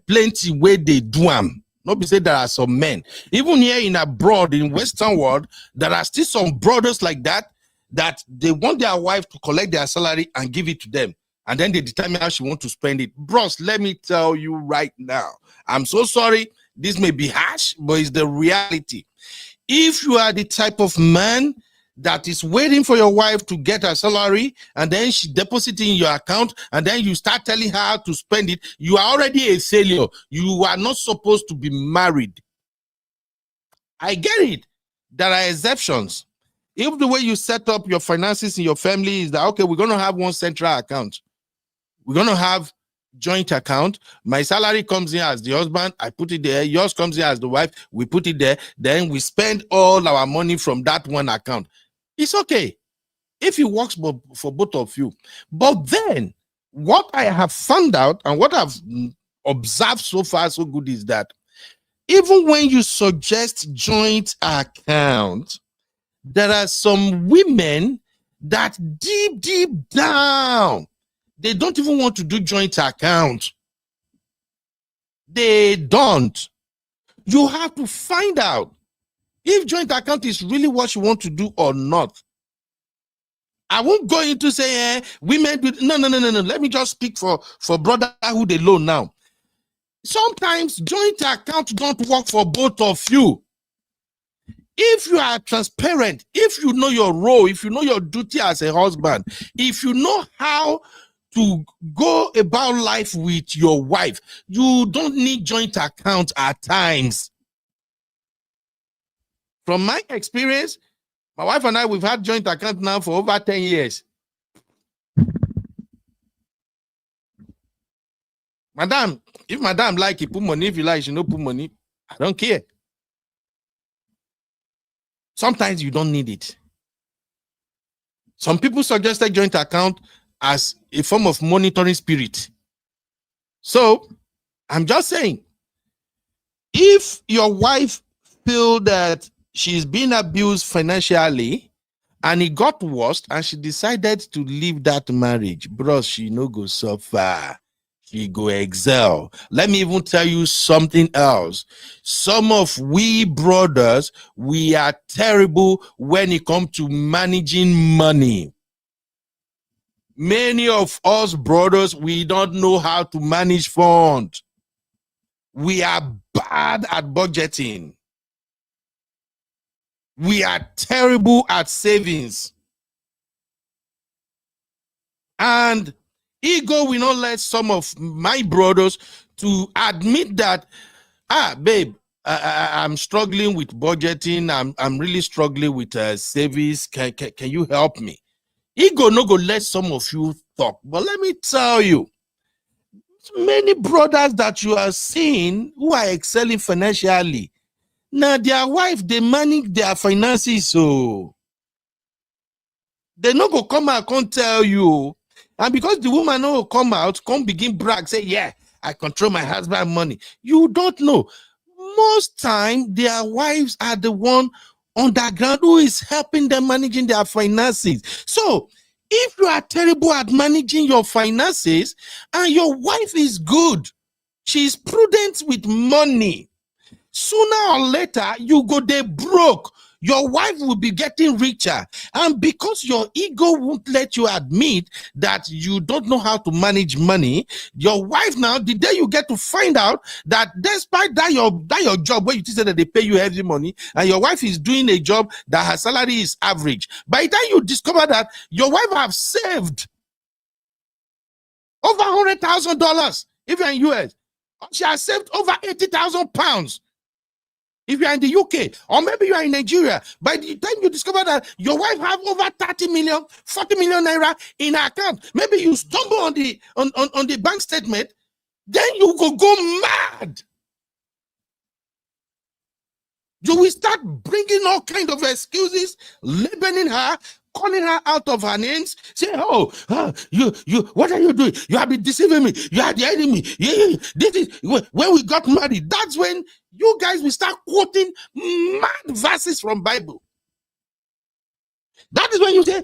plenty where they do them. Not be said there are some men. Even here in abroad, in Western world, there are still some brothers like that. that they want their wife to collect their salary and give it to them, and then they determine how she wants to spend it. Bros, let me tell you right now, I'm so sorry, this may be harsh, but it's the reality. If you are the type of man that is waiting for your wife to get her salary and then she deposits it in your account and then you start telling her how to spend it, you are already a failure. You are not supposed to be married. I get it. There are exceptions. If the way you set up your finances in your family is that, okay, we're going to have one central account. We're going to have joint account. My salary comes in as the husband, I put it there. Yours comes in as the wife, we put it there. Then we spend all our money from that one account. It's okay if it works for both of you. But then what I have found out and what I've observed so far so good is that even when you suggest joint account, there are some women that deep down, they don't even want to do joint account. They don't. You have to find out if joint account is really what you want to do or not. I won't go into say women do. No. Let me just speak for brotherhood alone now. Sometimes joint account don't work for both of you. If you are transparent, if you know your role, if you know your duty as a husband, if you know how to go about life with your wife, you don't need joint account at times. From my experience, my wife and I, we've had joint account now for over 10 years. Madam, if madam like, you put money. If you like, she no put money. I don't care. Sometimes you don't need it. Some people suggested joint account as a form of monitoring spirit. So, I'm just saying, if your wife feel that she's being abused financially and it got worse and she decided to leave that marriage, bros, she no go suffer. She go excel. Let me even tell you something else. Some of we brothers, we are terrible when it comes to managing money. Many of us brothers, we don't know how to manage funds. We are bad at budgeting. We are terrible at savings. And ego will not let some of my brothers to admit that, babe, I'm struggling with budgeting. I'm really struggling with savings. Can you help me? Ego no go let some of you talk. But let me tell you, many brothers that you are seeing who are excelling financially, now their wife, they manage their finances, so they no go come out, can't tell you. And because the woman no come out, come begin brag, say, yeah, I control my husband's money. You don't know. Most time, their wives are the one underground who is helping them managing their finances. So, if you are terrible at managing your finances and your wife is good, she's prudent with money, sooner or later, you go there broke. Your wife will be getting richer. And because your ego won't let you admit that you don't know how to manage money, your wife now, the day you get to find out that despite that your job where you say that they pay you heavy money, and your wife is doing a job that her salary is average, by the time you discover that your wife have saved over $100,000 if you're in US, she has saved over 80,000 pounds. If you're in the UK, or maybe you're in Nigeria, by the time you discover that your wife have over 30 million, 40 million naira in her account, maybe you stumble on the bank statement, then you go mad. You will start bringing all kinds of excuses, labeling her, calling her out of her names, saying, you, what are you doing? You have been deceiving me. You are the enemy. Yeah, this is when we got married. That's when you guys will start quoting mad verses from Bible. That is when you say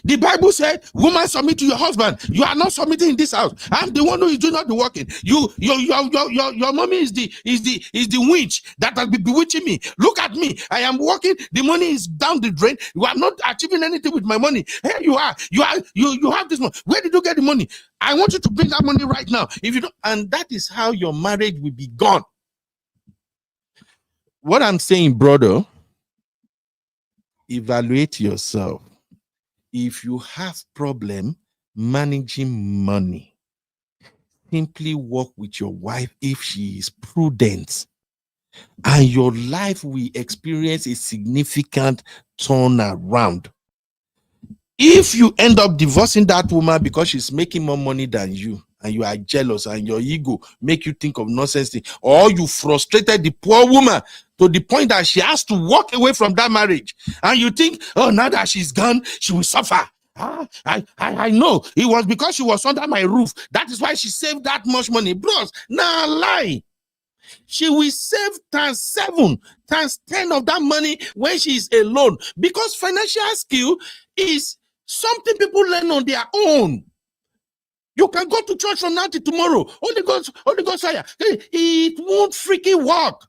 the Bible said, "Woman, submit to your husband." You are not submitting in this house. I'm the one who is doing all the working. Your mommy is the witch that has been bewitching me. Look at me. I am working. The money is down the drain. You are not achieving anything with my money. Here you are. You have this money. Where did you get the money? I want you to bring that money right now. If you don't, and that is how your marriage will be gone. What I'm saying, brother, evaluate yourself. If you have problem managing money, simply work with your wife if she is prudent, and your life will experience a significant turnaround. If you end up divorcing that woman because she's making more money than you, and you are jealous and your ego make you think of nonsense thing, or you frustrated the poor woman to the point that she has to walk away from that marriage, and you think, oh, now that she's gone, she will suffer. I know it was because she was under my roof. That is why she saved that much money. Bros, nah, lie. She will save times 7, times 10 of that money when she is alone, because financial skill is something people learn on their own. You can go to church from now to tomorrow. Holy Ghost fire. It won't freaking work.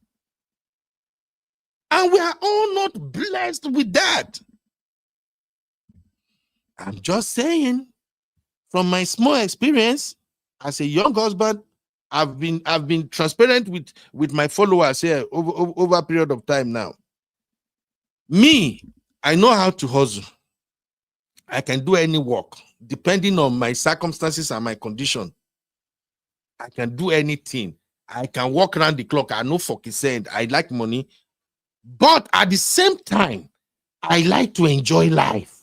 And we are all not blessed with that. I'm just saying, from my small experience as a young husband, I've been transparent with my followers here over a period of time now. Me, I know how to hustle. I can do any work depending on my circumstances and my condition. I can do anything. I can walk around the clock. I know fucking said I like money, but at the same time, I like to enjoy life,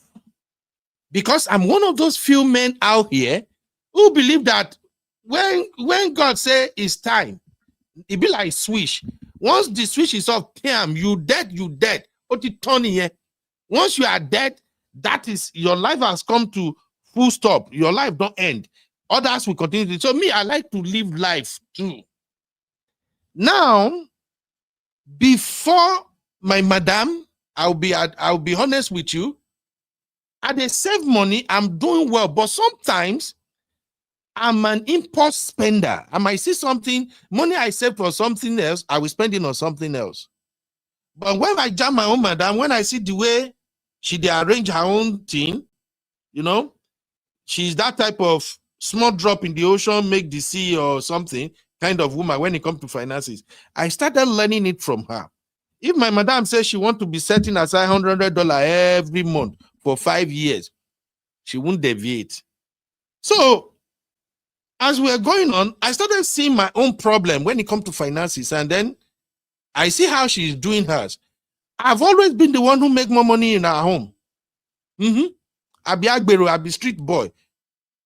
because I'm one of those few men out here who believe that when God say it's time, it be like switch. Once the switch is off, damn, you dead. But it turn here. Once you are dead, that is, your life has come to full stop. Your life don't end. Others will continue. So me, I like to live life too. Now, before my madam, I'll be honest with you. I dey save money. I'm doing well, but sometimes I'm an impulse spender. I might see something, money I save for something else, I will spend it on something else. But when I jam my own madam, when I see the way she dey arrange her own thing, you know, she's that type of small drop in the ocean, make the sea or something kind of woman when it comes to finances. I started learning it from her. If my madam says she wants to be setting aside $100 every month for 5 years, she won't deviate. So as we're going on, I started seeing my own problem when it comes to finances, and then I see how she's doing hers. I've always been the one who make more money in our home. I be agbero, I be street boy.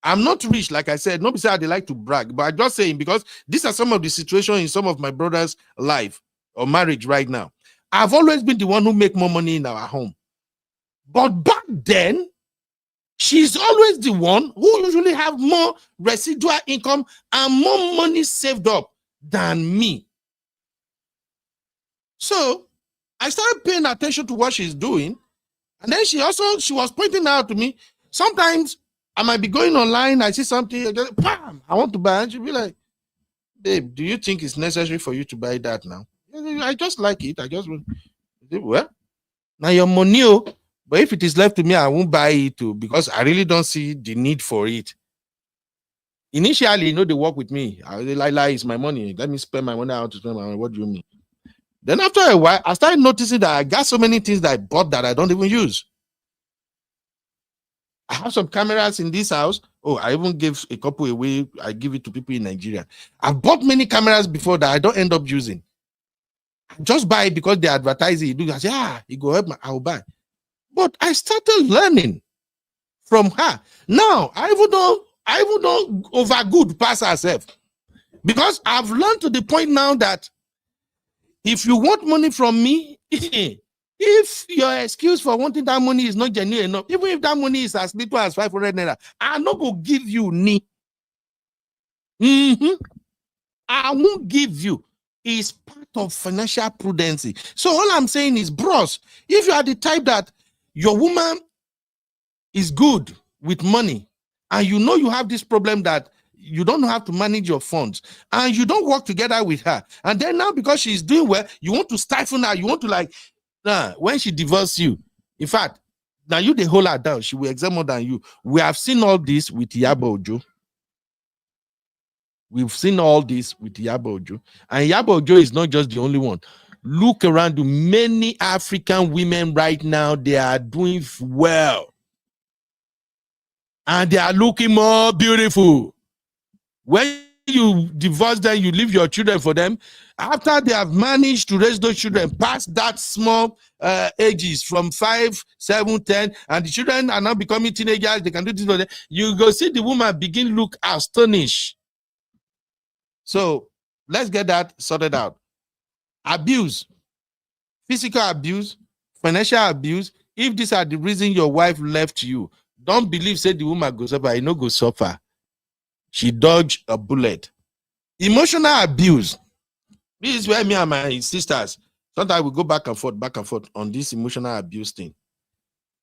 I'm not rich, like I said. Nobody said they like to brag, but I'm just saying, because these are some of the situations in some of my brother's life or marriage right now. I've always been the one who make more money in our home. But back then, she's always the one who usually have more residual income and more money saved up than me. So I started paying attention to what she's doing. And then she was pointing out to me, sometimes I might be going online, I see something, bam, I want to buy, and she'll be like, babe, do you think it's necessary for you to buy that now? I just like it. I just want, well, now your money, but if it is left to me, I won't buy it too, because I really don't see the need for it. Initially, you know, they work with me. I was like, it's my money. Let me spend my money out to spend my money. What do you mean? Then after a while, I started noticing that I got so many things that I bought that I don't even use. I have some cameras in this house. Oh, I even gave a couple away. I give it to people in Nigeria. I've bought many cameras before that I don't end up using. I just buy it because they advertise it. I say, it go help me, I'll buy. But I started learning from her. Now, I even don't over good pass herself. Because I've learned to the point now that if you want money from me, if your excuse for wanting that money is not genuine enough, even if that money is as little as 500 naira, I'm not going to give you ni. I won't give you. It's part of financial prudence. So all I'm saying is, bros, if you are the type that your woman is good with money, and you know you have this problem that you don't have to manage your funds, and you don't work together with her, and then now because she's doing well, you want to stifle her, you want to like, when she divorces you, in fact, now you they hold her down, she will exert more than you. We have seen all this with Yabo Ojo. We've seen all this with Yabo Ojo, and Yabo Ojo is not just the only one. Look around you, many African women right now, they are doing well, and they are looking more beautiful. When you divorce them, you leave your children for them. After they have managed to raise those children past that small ages from 5, 7, 10, and the children are now becoming teenagers, they can do this for them. You go see the woman begin look astonished. So let's get that sorted out. Abuse, physical abuse, financial abuse. If these are the reason your wife left you, don't believe say the woman goes suffer. You know go suffer. She dodged a bullet. Emotional abuse. This is where me and my sisters sometimes we go back and forth on this emotional abuse thing.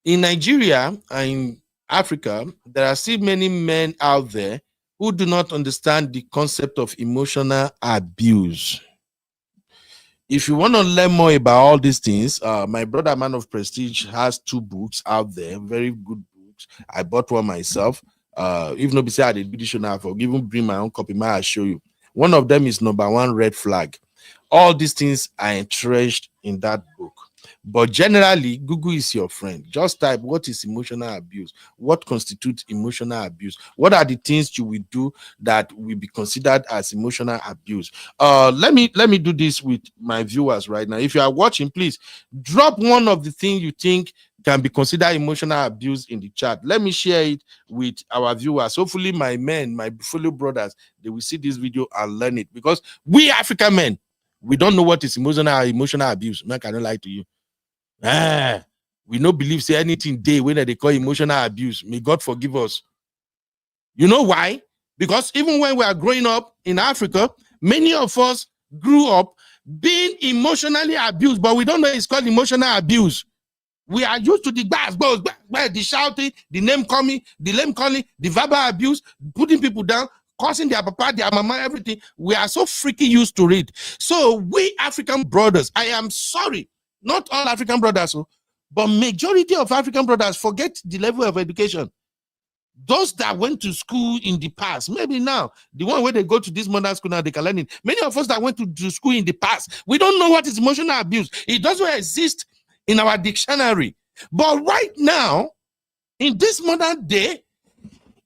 In Nigeria and in Africa, there are still many men out there who do not understand the concept of emotional abuse. If you want to learn more about all these things, my brother Man of Prestige has 2 books out there, very good books. I bought one myself. If not beside the edition, I'll even bring my own copy. I'll show you. One of them is number 1 red flag. All these things are entrenched in that book. But generally, Google is your friend. Just type what is emotional abuse, what constitutes emotional abuse, what are the things you will do that will be considered as emotional abuse. Let me do this with my viewers right now. If you are watching, please drop one of the things you think can be considered emotional abuse in the chat. Let me share it with our viewers. Hopefully my men, my fellow brothers, they will see this video and learn it, because we African men, we don't know what is emotional abuse. Man, I cannot lie to you. We no believe say anything day when they call emotional abuse. May God forgive us. You know why? Because even when we are growing up in Africa, many of us grew up being emotionally abused, but we don't know it's called emotional abuse. We are used to the the shouting, the name calling, the verbal abuse, putting people down, cursing their papa, their mama, everything. We are so freaking used to it. So we African brothers, I am sorry, not all African brothers, but majority of African brothers forget the level of education. Those that went to school in the past, maybe now, the one where they go to this modern school now, they can learn it. Many of us that went to school in the past, we don't know what is emotional abuse. It doesn't exist in our dictionary. But right now, in this modern day,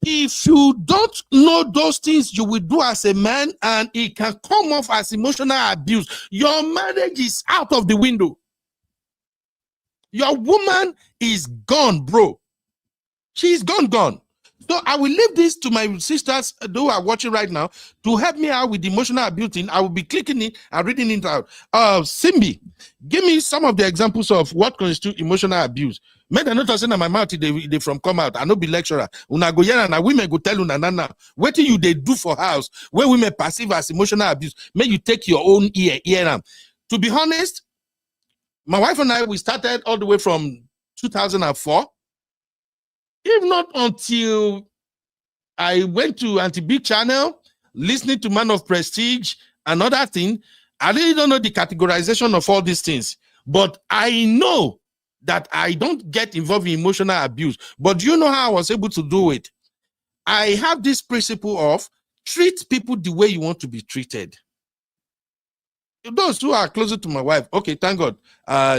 if you don't know those things you will do as a man, and it can come off as emotional abuse, your marriage is out of the window. Your woman is gone, bro. She's gone. So I will leave this to my sisters who are watching right now to help me out with the emotional abuse thing. I will be clicking it and reading it out. Simbi, give me some of the examples of what constitutes emotional abuse. Make the notice in my mouth they from come out. I no be lecturer. Una go here and women go tell una nana. What do you they do for house where women perceive as emotional abuse? May you take your own ear. To be honest, my wife and I, we started all the way from 2004. If not until I went to Anti-B channel, listening to Man of Prestige, another thing, I really don't know the categorization of all these things. But I know that I don't get involved in emotional abuse. But do you know how I was able to do it? I have this principle of treat people the way you want to be treated. Those who are closer to my wife, okay, thank God.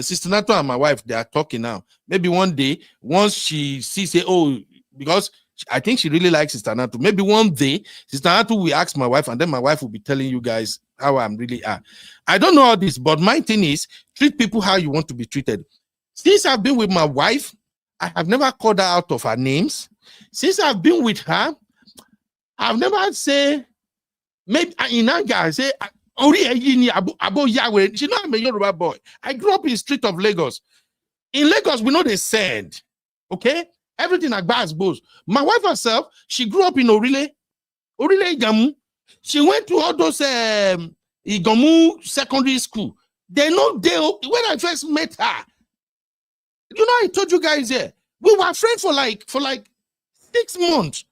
Sister Nato and my wife, they are talking now. Maybe one day, once she sees, say, oh, because I think she really likes Sister Nato. Maybe one day, Sister Nato will ask my wife, and then my wife will be telling you guys how I'm really at. I don't know all this, but my thing is, treat people how you want to be treated. Since I've been with my wife, I have never called her out of her names. Since I've been with her, I've never said, maybe in anger, I say, she know I'm a Yoruba boy. I grew up in the street of Lagos. In Lagos, we know they said, okay, everything like bars bows. My wife herself, she grew up in Orile Igamu. She went to all those Igamu secondary school. They know when I first met her. You know, I told you guys here, We were friends for like 6 months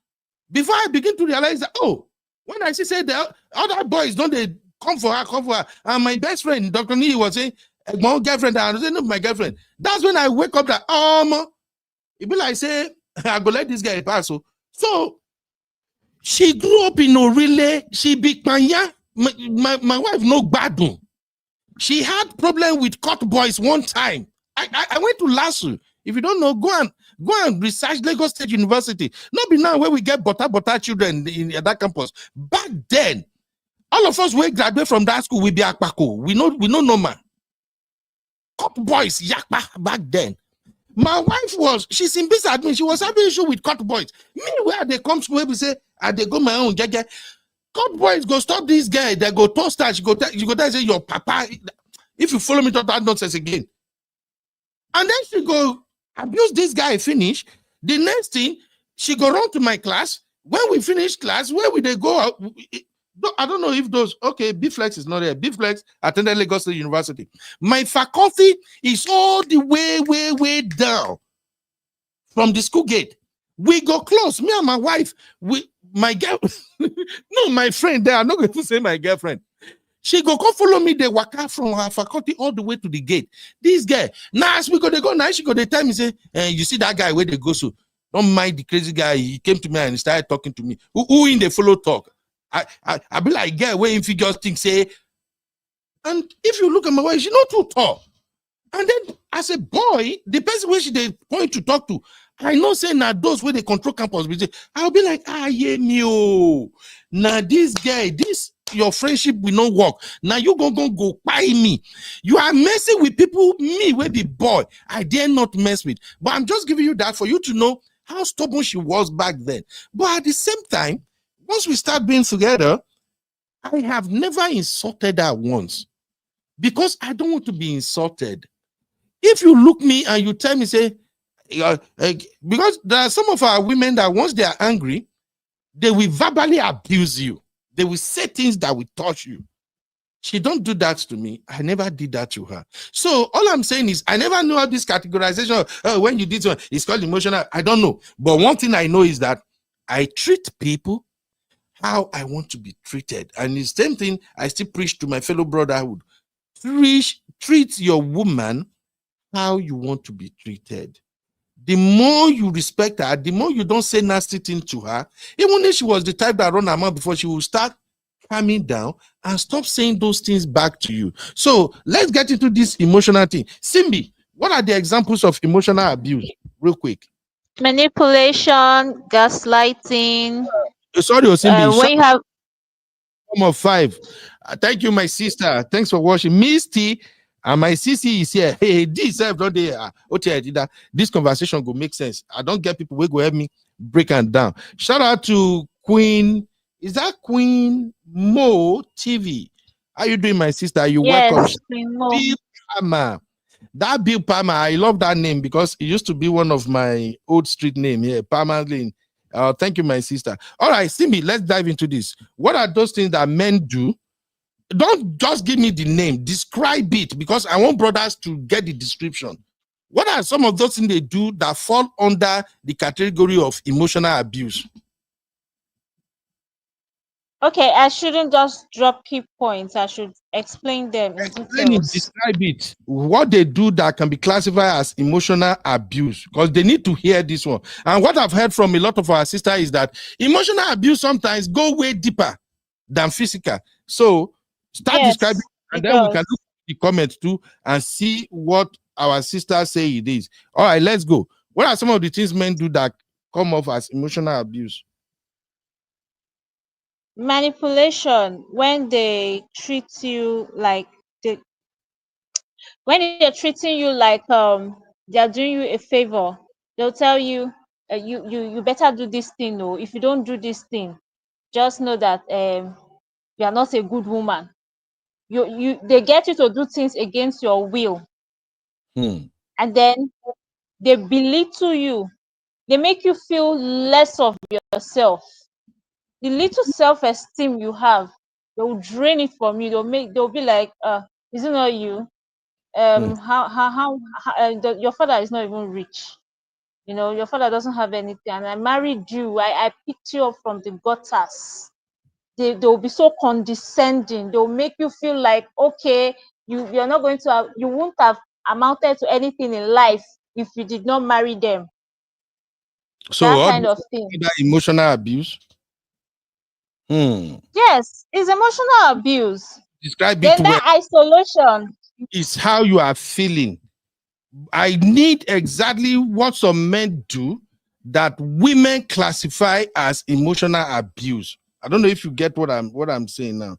before I begin to realize that, oh, when I say the other boys don't they come for her, and my best friend, Dr. Nee, was saying, my own girlfriend, I was saying, no, my girlfriend. That's when I wake up that, it be like, say, I go let this guy pass. So she grew up in Orile. She be my wife no gbadun. She had problem with court boys one time. I went to LASU. If you don't know, go and research Lagos State University. Not be now where we get butter children in that campus. Back then, all of us we graduate from that school, we be akpako. We know normal. Court boys yakpa back then. My wife she's in business admin. She was having issue with court boys. Me, where they come to where we say, they go my own jaga. Court boys go stop this guy. They go toast her. You go tell say your papa. If you follow me to that nonsense again. And then she go abuse this guy, finish. The next thing, she go run to my class. When we finish class, where will they go out? I don't know if those, okay, B-Flex is not there. B-Flex attended Lagos State University. My faculty is all the way down from the school gate. We go close, me and my wife, my girl, no, my friend there, I'm not going to say my girlfriend. She go come follow me, they walk out from her faculty all the way to the gate. This guy, now as we go, they go, now she go, they tell me, say, you see that guy where they go, so don't mind the crazy guy. He came to me and started talking to me. Who in the follow talk? I be like, girl, where if you just think, say, and if you look at my wife, she's not too tall. And then as a boy, the person where she they point to talk to, I know say now those where they control campus, I'll be like, yeah, me, now this guy, your friendship will not work. Now you go buy me. You are messing with people, me will be boy. I dare not mess with. But I'm just giving you that for you to know how stubborn she was back then. But at the same time, once we start being together, I have never insulted her once because I don't want to be insulted. If you look me and you tell me, say, because there are some of our women that once they are angry, they will verbally abuse you. They will say things that will touch you. She don't do that to me. I never did that to her. So all I'm saying is I never knew how this categorization when you did one, it's called emotional. I don't know. But one thing I know is that I treat people how I want to be treated. And the same thing I still preach to my fellow brotherhood. Treat your woman how you want to be treated. The more you respect her, the more you don't say nasty things to her. Even if she was the type that run her mouth before, she will start calming down and stop saying those things back to you. So let's get into this emotional thing. Simbi, what are the examples of emotional abuse? Real quick. Manipulation, gaslighting. Sorry, Simbi. When you have of 5. Thank you, my sister. Thanks for watching. Misty and my CC is here. Hey, this don't they? This conversation will make sense. I don't get people who go help me break and down. Shout out to Queen. Is that Queen Mo TV? How you doing, my sister? You welcome. Bill Palmer. That Bill Palmer, I love that name because it used to be one of my old street name here, Palmer Lane. Thank you, my sister. All right, Simbi, let's dive into this. What are those things that men do? Don't just give me the name. Describe it because I want brothers to get the description. What are some of those things they do that fall under the category of emotional abuse? Okay, I shouldn't just drop key points. I should explain them in details. Describe it. What they do that can be classified as emotional abuse, because they need to hear this one. And what I've heard from a lot of our sisters is that emotional abuse sometimes go way deeper than physical. So start describing, and then we can look at the comments too and see what our sisters say it is. All right, let's go. What are some of the things men do that come off as emotional abuse? Manipulation, when they treat you like when they're treating you like they're doing you a favor. They'll tell you you better do this thing. No, if you don't do this thing, just know that you are not a good woman. They get you to do things against your will, and then they belittle you. They make you feel less of yourself. The little self-esteem you have, they will drain it from you. They'll be like, is it not you? Your father is not even rich. You know, your father doesn't have anything, and I married you. I picked you up from the gutters. They'll be so condescending. They'll make you feel like, okay, you're not going to have, you won't have amounted to anything in life if you did not marry them. So that kind of thing. That emotional abuse. Yes, it's emotional abuse. Describe then it that well. isolation Is how you are feeling. I need exactly what some men do that women classify as emotional abuse. I don't know if you get what I'm saying now.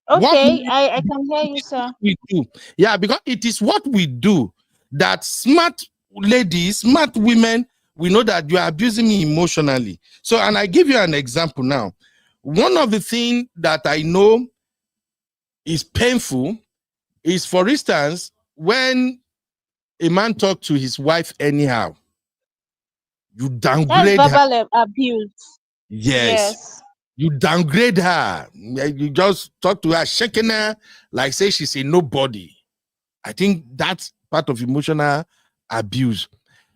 Okay, I can hear you, sir. We do. Yeah, because it is what we do that smart ladies, smart women, we know that you are abusing me emotionally. So, and I give you an example now. One of the things that I know is painful is, for instance, when a man talks to his wife anyhow, you downgrade That's her. verbal abuse. Yes. You downgrade her. You just talk to her, shaking her, like say she's a nobody. I think that's part of emotional abuse.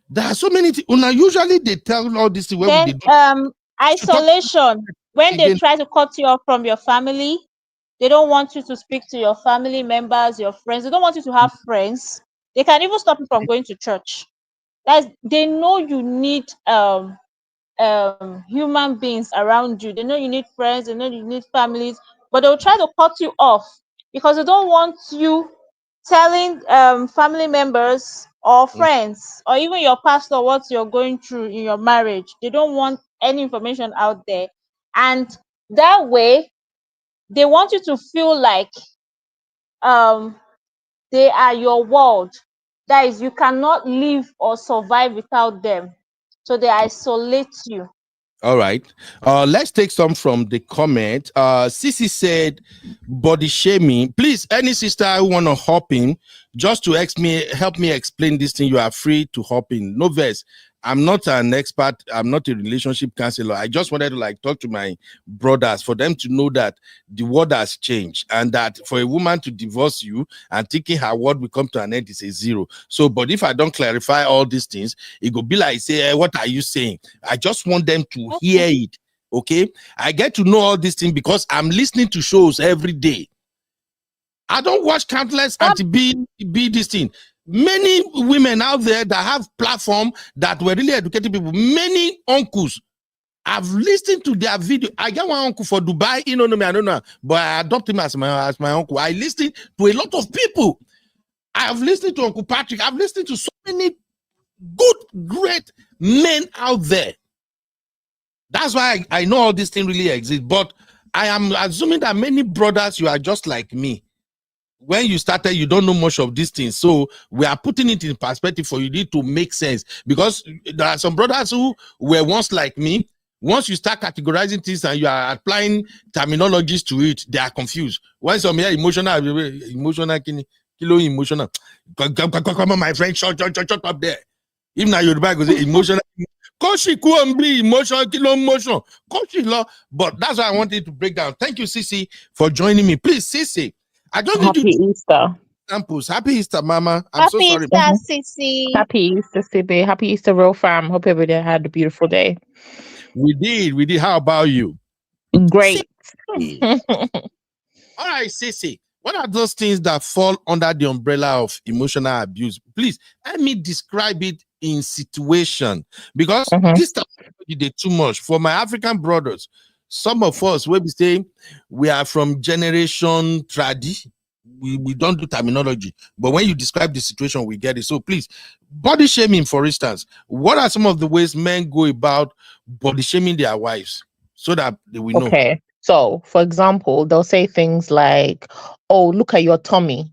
There are so many things. Usually they tell all this thing when then isolation. When they try to cut you off from your family, they don't want you to speak to your family members, your friends. They don't want you to have friends. They can even stop you from going to church. They know you need human beings around you. They know you need friends, they know you need families, but they'll try to cut you off because they don't want you telling family members or friends or even your pastor what you're going through in your marriage. They don't want any information out there, and that way they want you to feel like they are your world. That is, you cannot live or survive without them, so they isolate you. All right. Let's take some from the comment. Sissy said, body shaming. Please, any sister who want to hop in, just to help me explain this thing, you are free to hop in. No verse. I'm not an expert. I'm not a relationship counselor. I just wanted to talk to my brothers for them to know that the world has changed and that for a woman to divorce you and thinking her word will come to an end is a zero. So, but if I don't clarify all these things, it will be like, say, what are you saying? I just want them to hear it. Okay. I get to know all these things because I'm listening to shows every day. I don't watch countless anti-B this thing. Many women out there that have platform that were really educated people, many uncles, I've listened to their video. I got one uncle for Dubai, I don't know, but I adopt him as my uncle. I listen to a lot of people. I've listened to Uncle Patrick. I've listened to so many good, great men out there. That's why I know all these things really exist. But I am assuming that many brothers, you are just like me. When you started, you don't know much of these things. So we are putting it in perspective for you to make sense. Because there are some brothers who were once like me. Once you start categorizing things and you are applying terminologies to it, they are confused. When some here emotional, kilo emotional. Come on, my friend, shut up there. Even now you're back with emotional. Koshi be emotion, kilo emotion. Koshi law. But that's why I wanted to break down. Thank you, Sissy, for joining me. Please, Sissy. I don't Happy Easter. Examples. Happy Easter, Mama. I'm so sorry. Happy Easter, Sissy. Happy Easter, Sibby. Happy Easter, real fam. Hope everybody had a beautiful day. We did. How about you? Great. All right, Sissy. What are those things that fall under the umbrella of emotional abuse? Please let me describe it in situation, because this stuff is too much for my African brothers. Some of us will be saying we are from generation tradi. We don't do terminology, but when you describe the situation, we get it. So please, body shaming, for instance, what are some of the ways men go about body shaming their wives so that they will know? Okay. So, for example, they'll say things like, oh, look at your tummy,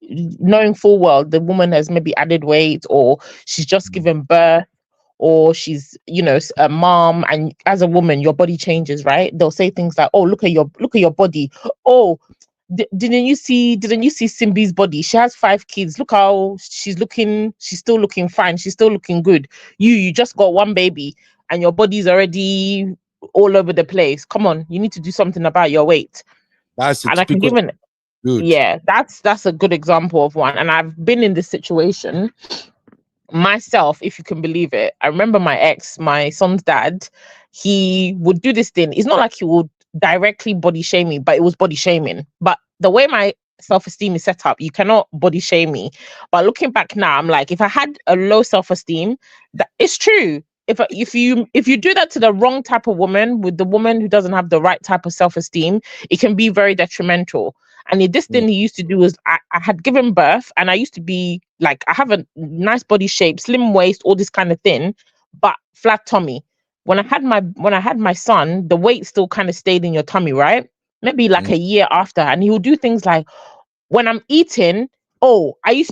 knowing full well the woman has maybe added weight, or she's just given birth, or she's, a mom, and as a woman your body changes, right? They'll say things like, oh, look at your body. Oh, didn't you see Simbi's body? She has 5 kids. Look how she's looking. She's still looking fine. She's still looking good. You just got 1 baby and your body's already all over the place. Come on, you need to do something about your weight. That's and I can give an good. Yeah, that's a good example of one. And I've been in this situation myself, if you can believe it, I remember my ex, my son's dad, he would do this thing. It's not like he would directly body shame me, but it was body shaming. But the way my self-esteem is set up, you cannot body shame me. But looking back now, I'm like, if I had a low self-esteem, that it's true. If you do that to the wrong type of woman, with the woman who doesn't have the right type of self-esteem, it can be very detrimental. And this thing he used to do was I had given birth, and I used to be like, I have a nice body shape, slim waist, all this kind of thing, but flat tummy. When I had my son, the weight still kind of stayed in your tummy, right? Maybe like a year after, and he will do things like, when I'm eating, oh, are you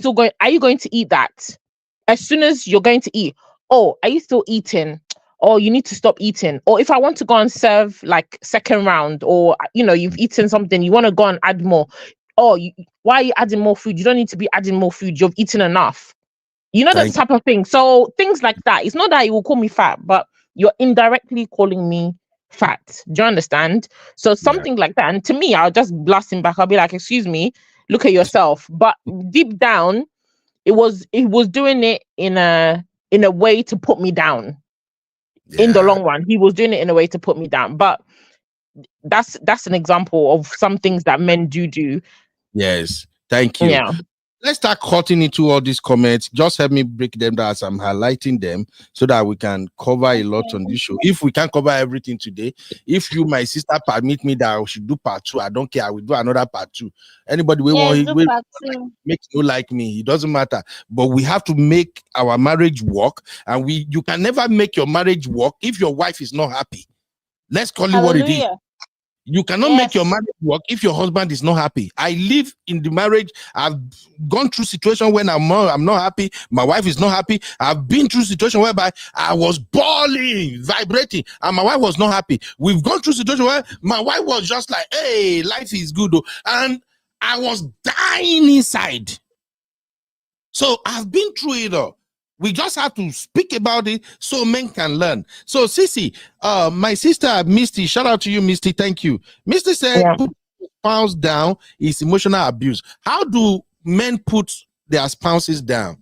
going to eat that? As soon as you're going to eat, oh, are you still eating? Or you need to stop eating. Or if I want to go and serve like second round, or you've eaten something, you want to go and add more. Oh, why are you adding more food? You don't need to be adding more food. You've eaten enough. That type of thing. So things like that. It's not that you will call me fat, but you're indirectly calling me fat. Do you understand? So something like that. And to me, I'll just blast him back. I'll be like, excuse me, look at yourself. But deep down, it was doing it in a way to put me down. In the long run, he was doing it in a way to put me down. But that's an example of some things that men do. Yes, thank you. Yeah. Let's start cutting into all these comments. Just help me break them down as I'm highlighting them, so that we can cover a lot on this show. If we can't cover everything today, if you, my sister, permit me that I should do part 2, I don't care. I will do another part 2. Anybody makes no like me, it doesn't matter. But we have to make our marriage work, and you can never make your marriage work if your wife is not happy. Let's call it what it is. You cannot make your marriage work if your husband is not happy. I live in the marriage. I've gone through situations when I'm not happy. My wife is not happy. I've been through situations whereby I was bawling, vibrating, and my wife was not happy. We've gone through situations where my wife was just like, hey, life is good, though. And I was dying inside. So I've been through it all. We just have to speak about it so men can learn. So, Sissy, my sister Misty, shout out to you, Misty. Thank you. Misty said, put spouse down is emotional abuse. How do men put their spouses down?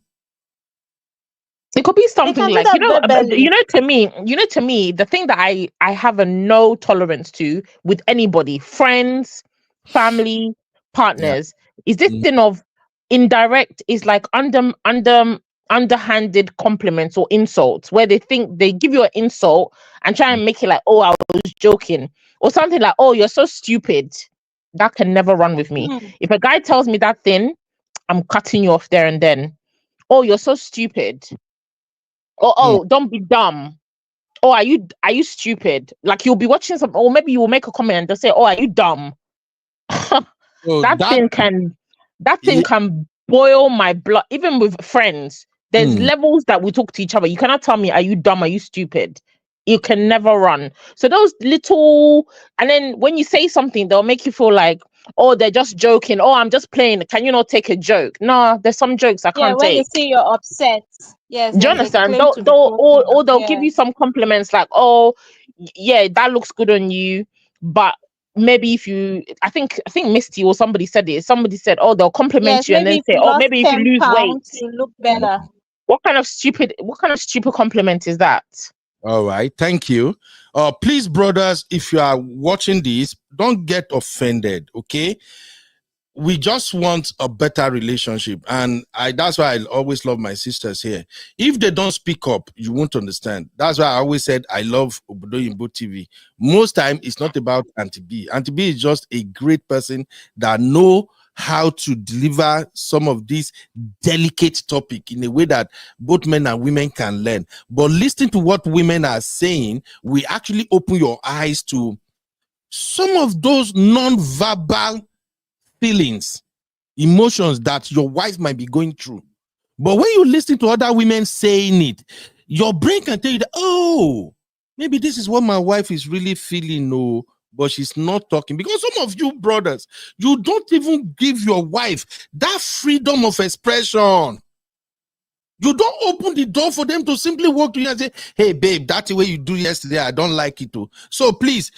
It could be something like, to me, the thing that I have a no tolerance to with anybody, friends, family, partners, is this thing of indirect, is like underhanded compliments or insults, where they think they give you an insult and try and make it like, oh, I was joking, or something like, oh, you're so stupid. That can never run with me. If a guy tells me that thing, I'm cutting you off there and then. Oh, you're so stupid. Oh, don't be dumb. Oh, are you stupid? Like, you'll be watching something, or maybe you will make a comment and they'll say, oh, are you dumb? That thing can boil my blood. Even with friends, there's levels that we talk to each other. You cannot tell me, are you dumb? Are you stupid? You can never run. So those little, and then when you say something, they'll make you feel like, oh, they're just joking. Oh, I'm just playing. Can you not take a joke? No, there's some jokes I can't take. When they see you're upset. Yes. Do you understand? They'll give you some compliments like, oh, yeah, that looks good on you. But maybe if you, I think Misty or somebody said it. Somebody said, oh, they'll compliment you and then say, oh, maybe if you lose weight, you look better. What kind of stupid compliment is that? All right, thank you. Please, brothers, if you are watching this, don't get offended, okay? We just want a better relationship, and that's why I always love my sisters here. If they don't speak up, you won't understand. That's why I always said I love Obodo Yimbo TV. Most time, it's not about Auntie B. Auntie B is just a great person that know how to deliver some of these delicate topic in a way that both men and women can learn. But listening to what women are saying, we actually open your eyes to some of those non-verbal feelings, emotions that your wife might be going through. But when you listen to other women saying it, your brain can tell you that, oh, maybe this is what my wife is really feeling, no, but she's not talking. Because some of you brothers, you don't even give your wife that freedom of expression. You don't open the door for them to simply walk to you and say, hey, babe, that's the way you do yesterday. I don't like it too. So please,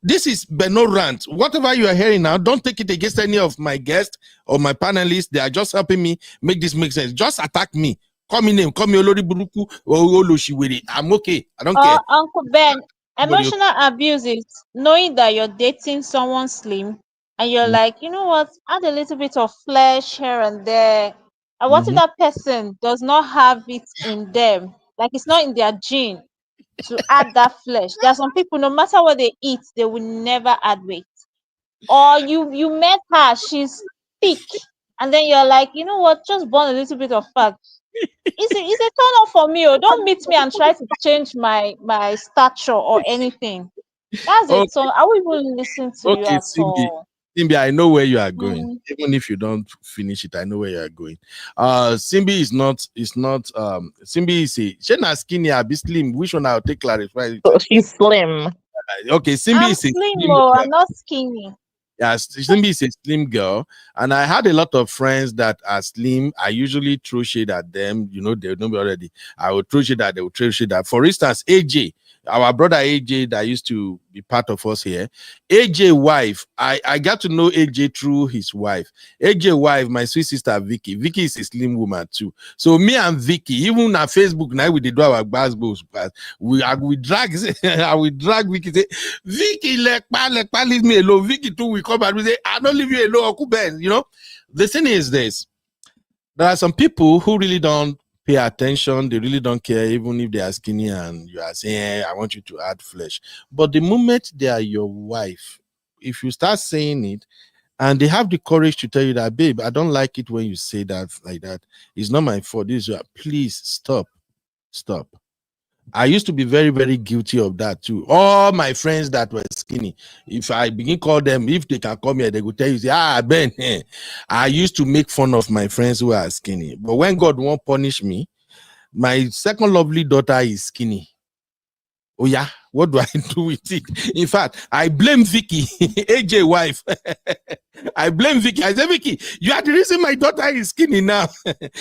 this is Beno Rant. Whatever you are hearing now, don't take it against any of my guests or my panelists. They are just helping me make this make sense. Just attack me. Call me name, call me Olori Buruku or Oloshiwere. I'm okay. I don't care. Uncle Ben, Everybody emotional abuse is knowing that you're dating someone slim and you're like, you know what, add a little bit of flesh here and there. And what if that person does not have it in them? Like it's not in their gene to add that flesh. There are some people, no matter what they eat, they will never add weight. Or you met her, she's thick, and then you're like, you know what, just burn a little bit of fat. It's a turn off for me. Oh, don't meet me and try to change my stature or anything. That's it. okay, So I will even listen to you okay, at all. Simbi, I know where you are going. Mm. Even if you don't finish it, I know where you are going. Simbi is not Simbi is a she not skinny, I be slim. Which one I'll take clarify? So she's slim. Okay, Simbi I'm is a slim, slim oh, girl. I'm not skinny. Yeah, Simbi is a slim girl, and I had a lot of friends that are slim. I usually throw shade at them. You know, they know me already. I would throw shade at, they would throw shade at. For instance, AJ, our brother AJ that used to be part of us here. AJ wife, I got to know AJ through his wife. AJ wife, my sweet sister Vicky. Vicky is a slim woman too. So me and Vicky, even on Facebook now we did do our basketballs. We drag I will drag Vicky. Say, Vicky, leave me alone. Vicky too, we come and we say, I don't leave you alone, Uncle Ben. You know, the thing is this. There are some people who really don't pay attention. They really don't care, even if they are skinny and you are saying, I want you to add flesh. But the moment they are your wife, if you start saying it and they have the courage to tell you that, babe, I don't like it when you say that like that. It's not my fault. This is your, please stop. I used to be very, very guilty of that too. All my friends that were skinny, if I begin call them, if they can come here, they will tell you, say, Ben, I used to make fun of my friends who are skinny. But when God won't punish me, my second lovely daughter is skinny. Oh yeah, what do I do with it? In fact, I blame Vicky, AJ wife. I blame Vicky. I say, Vicky, you are the reason my daughter is skinny now.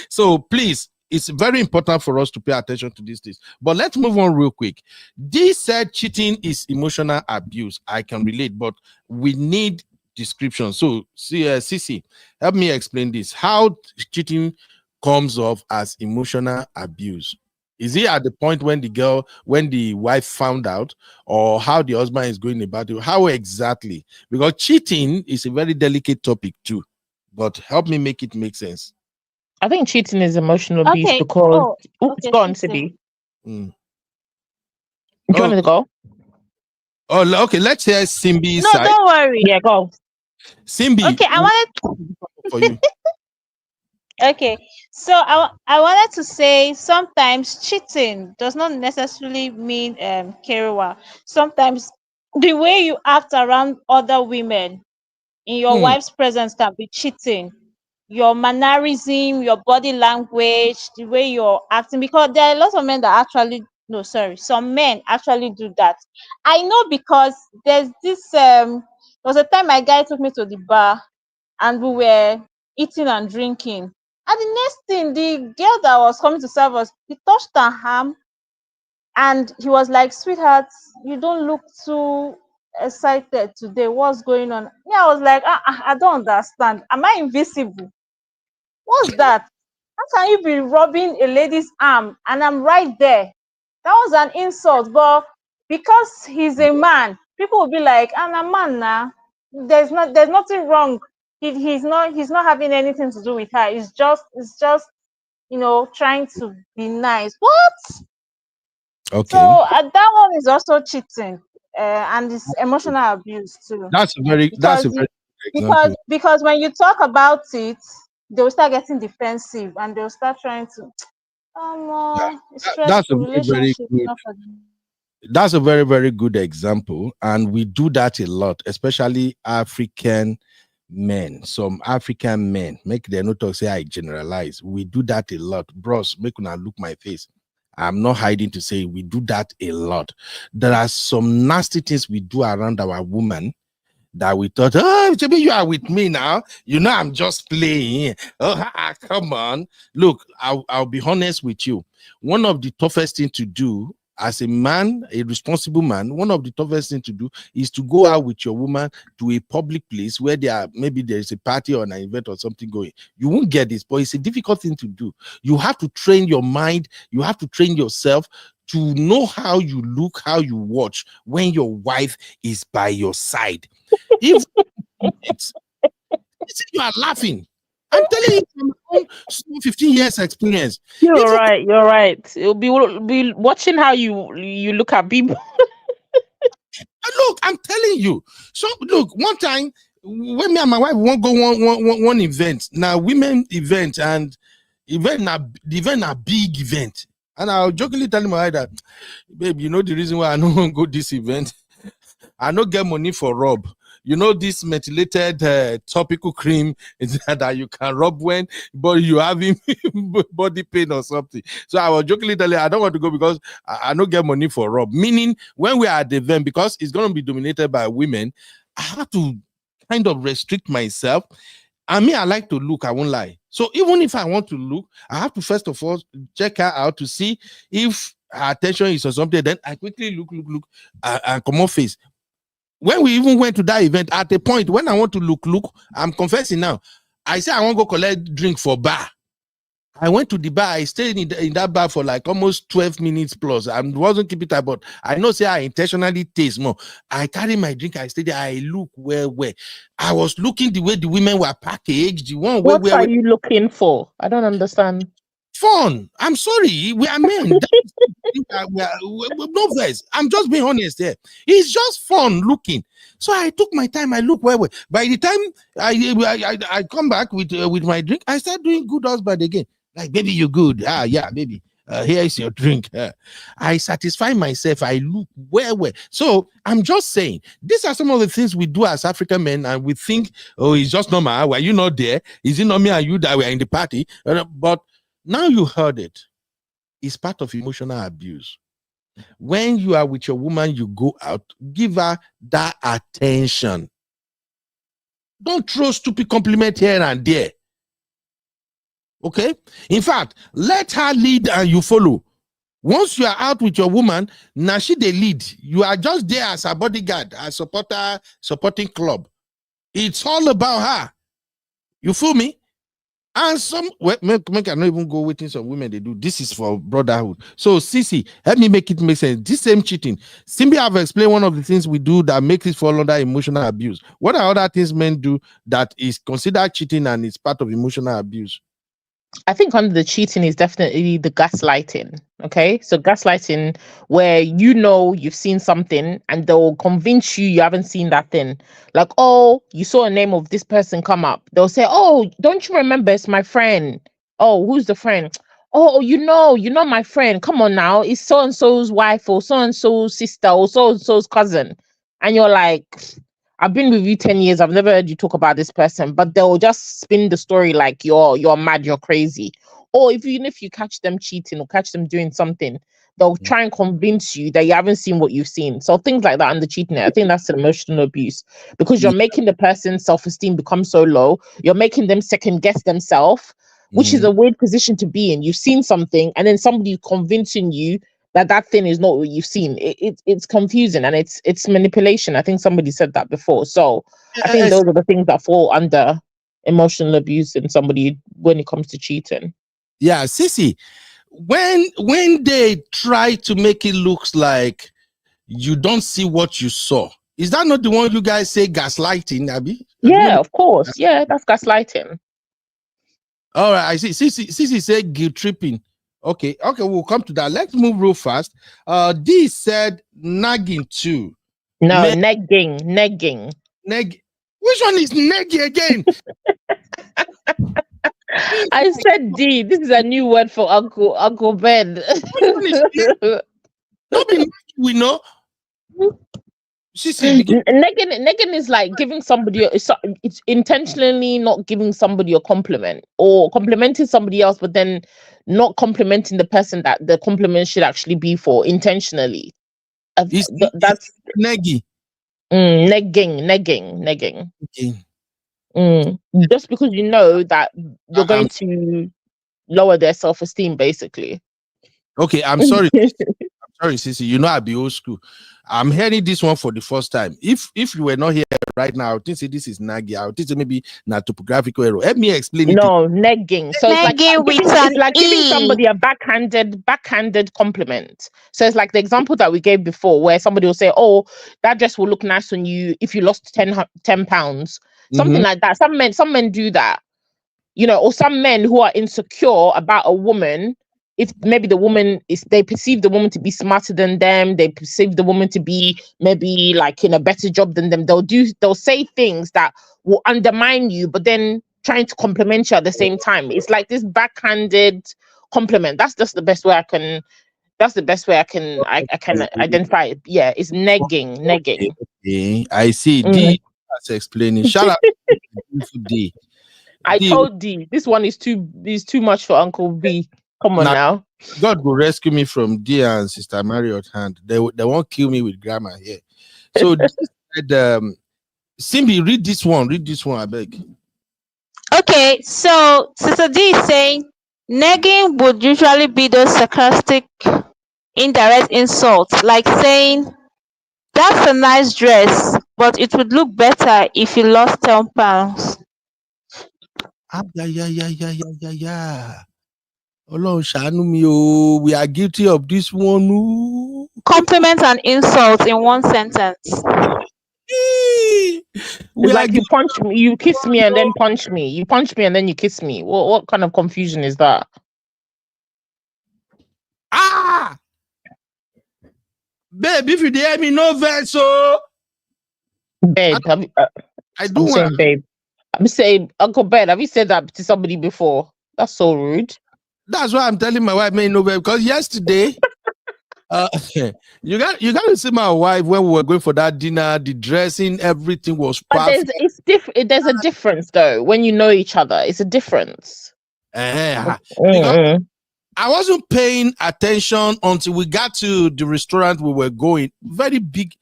So please, it's very important for us to pay attention to these things. But let's move on real quick. This said cheating is emotional abuse. I can relate, but we need description. So, Sisi, help me explain this. How cheating comes off as emotional abuse? Is it at the point when the wife found out, or how the husband is going about it? How exactly? Because cheating is a very delicate topic too. But help me make it make sense. I think cheating is emotional abuse because it's gone to be. Do you want me to go? Oh, okay. Let's hear Simbi's No, side. don't worry. Yeah, go. Simbi. Okay, I wanted for you. Okay, so I wanted to say sometimes cheating does not necessarily mean kerewa. Sometimes the way you act around other women in your wife's presence can be cheating. Your mannerism, your body language, the way you're acting, because there are lots of men that some men actually do that. I know because there's this there was a time my guy took me to the bar and we were eating and drinking. And the next thing, the girl that was coming to serve us, he touched her arm and he was like, sweetheart, you don't look too excited today. What's going on? Yeah, I was like, I don't understand. Am I invisible? What's that? How can you be rubbing a lady's arm and I'm right there? That was an insult. But because he's a man, people will be like, I'm a man now. There's nothing wrong. He's not having anything to do with her. It's just trying to be nice. What? Okay. So that one is also cheating, and it's emotional abuse too. That's a very because when you talk about it, they will start getting defensive and they'll start trying to that's a very, very good example, and we do that a lot, especially African men. Some African men, make their no talk say I generalize. We do that a lot. Bros, make una look my face. I'm not hiding to say we do that a lot. There are some nasty things we do around our woman that we thought, maybe you are with me now. You know, I'm just playing. Come on. Look, I'll be honest with you. One of the toughest things to do as a man, a responsible man, one of the toughest things to do is to go out with your woman to a public place where maybe there's a party or an event or something going. You won't get this, but it's a difficult thing to do. You have to train your mind. You have to train yourself to know how you look, how you watch when your wife is by your side. If you are laughing, I'm telling you from my own 15 years experience. You're right. You'll be watching how you look at people. Look, I'm telling you. So look, one time when me and my wife won't go one event. Now women event, and the event a big event. And I was jokingly telling my wife that, babe, you know the reason why I don't go this event? I don't get money for rub. You know this methylated topical cream that you can rub but you having body pain or something. So I was jokingly telling her, I don't want to go because I don't get money for rub. Meaning when we are at the event, because it's going to be dominated by women, I have to kind of restrict myself. I mean, I like to look, I won't lie. So even if I want to look, I have to first of all check her out to see if her attention is or something. Then I quickly look, and come off face. When we even went to that event, at a point when I want to look, I'm confessing now. I said I want to go collect drink for bar. I went to the bar. I stayed in that bar for like almost 12 minutes plus. I wasn't keeping it, but I know say I intentionally taste more. I carry my drink. I stayed there. I look where. I was looking the way the women were packaged. The one what are you looking for? I don't understand. Fun. I'm sorry. We are men. No verse. I'm just being honest there. It's just fun looking. So I took my time. I look where. By the time I come back with my drink, I start doing good husband again. Like, baby, you're good. Yeah, baby. Here is your drink. I satisfy myself. I look where. So I'm just saying, these are some of the things we do as African men, and we think, oh, it's just normal. Were you not there? Is it not me and you that were in the party? But now you heard it. It's part of emotional abuse. When you are with your woman, you go out, give her that attention. Don't throw stupid compliment here and there. Okay? In fact, let her lead and you follow. Once you are out with your woman, now she the lead. You are just there as a bodyguard, a supporting club. It's all about her. You feel me? And some make I not even go waiting some women they do. This is for brotherhood. So Sisi, help me make it make sense. This same cheating. Simply have explained one of the things we do that makes it fall under emotional abuse. What are other things men do that is considered cheating and is part of emotional abuse? I think under the cheating is definitely the gaslighting. Okay, so gaslighting, where you know you've seen something and they'll convince you haven't seen that thing. Like, oh, you saw a name of this person come up. They'll say, oh, don't you remember? It's my friend. Oh, who's the friend? Oh, you know my friend. Come on now, it's so and so's wife or so and so's sister or so and so's cousin, and you're like, I've been with you 10 years. I've never heard you talk about this person, but they'll just spin the story like you're mad, you're crazy. Or even if you catch them cheating or catch them doing something, they'll try and convince you that you haven't seen what you've seen. So things like that under cheating, I think that's an emotional abuse, because you're making the person's self-esteem become so low. You're making them second guess themselves, which is a weird position to be in. You've seen something and then somebody convincing you that thing is not what you've seen. It's confusing and it's manipulation. I think somebody said that before. So I think those are the things that fall under emotional abuse in somebody when it comes to cheating. Yeah, Sisi, when they try to make it look like you don't see what you saw, is that not the one you guys say gaslighting, Abby? Yeah, of course. Yeah, that's gaslighting. All right, I see. Sisi said guilt tripping. Okay, we'll come to that. Let's move real fast. D said nagging too. No, negging. Which one is negging again? I said D. This is a new word for Uncle Ben. We know. Negging is like giving somebody. It's intentionally not giving somebody a compliment or complimenting somebody else, but then not complimenting the person that the compliment should actually be for intentionally. That's negging. Negging. Just because you know that you're going to lower their self-esteem, basically. Okay, I'm sorry. sorry, Sissy, you know I'll be old school. I'm hearing this one for the first time. If you were not here right now, I would think this is nagi. I would think maybe not topographical error. Let me explain it. No, negging. So Negging it's like giving somebody a backhanded compliment. So it's like the example that we gave before, where somebody will say, "Oh, that dress will look nice on you if you lost 10 pounds." Something like that. Some men do that, you know, or some men who are insecure about a woman. If maybe the woman they perceive the woman to be smarter than them, they perceive the woman to be maybe like in a better job than them, they'll say things that will undermine you, but then trying to compliment you at the same time. It's like this backhanded compliment. That's just the best way I can identify it. Yeah, it's negging. Okay. I see. D that's explaining. Shout out to D. I told D this one is too much for Uncle B. Come on now. God will rescue me from D and Sister Marriott hand. They won't kill me with grammar here. So Simbi, read this one, I beg. Okay, so Sister D is saying negging would usually be those sarcastic, indirect insults, like saying, "That's a nice dress, but it would look better if you lost 10 pounds." Yeah. Ọlọ́run ṣàánú mi o, we are guilty of this one. Ooh. Compliment and insult in one sentence. It's like you punch me, you kiss me and then punch me. You punch me and then you kiss me. What kind of confusion is that? Babe, if you hear me, no verse, so. Babe, I do want. Babe. I'm saying, Uncle Ben, have you said that to somebody before? That's so rude. That's why I'm telling my wife, man, no, because yesterday, you got to see my wife when we were going for that dinner. The dressing, everything was perfect. But it's different. There's a difference, though. When you know each other, it's a difference. I wasn't paying attention until we got to the restaurant we were going. Very big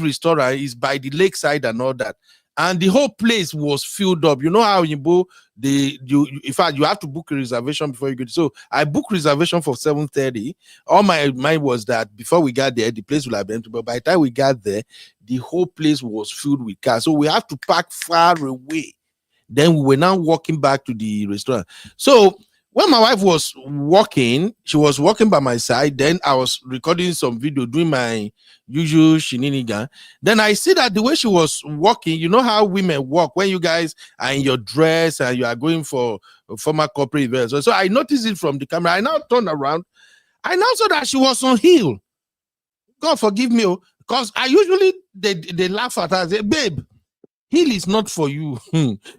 restaurant. Is by the lakeside and all that. And the whole place was filled up. You know how in fact, you have to book a reservation before you go. So I booked reservation for 7:30. All my mind was that before we got there, the place will have been empty. But by the time we got there, the whole place was filled with cars. So we have to park far away. Then we were now walking back to the restaurant. So when my wife was walking, she was walking by my side. Then I was recording some video, doing my usual shenanigan. Then I see that the way she was walking, you know how women walk when you guys are in your dress and you are going for formal corporate events. So I noticed it from the camera. I now turned around. I now saw that she was on heel. God forgive me, because I usually they laugh at her and say, "Babe, heel is not for you."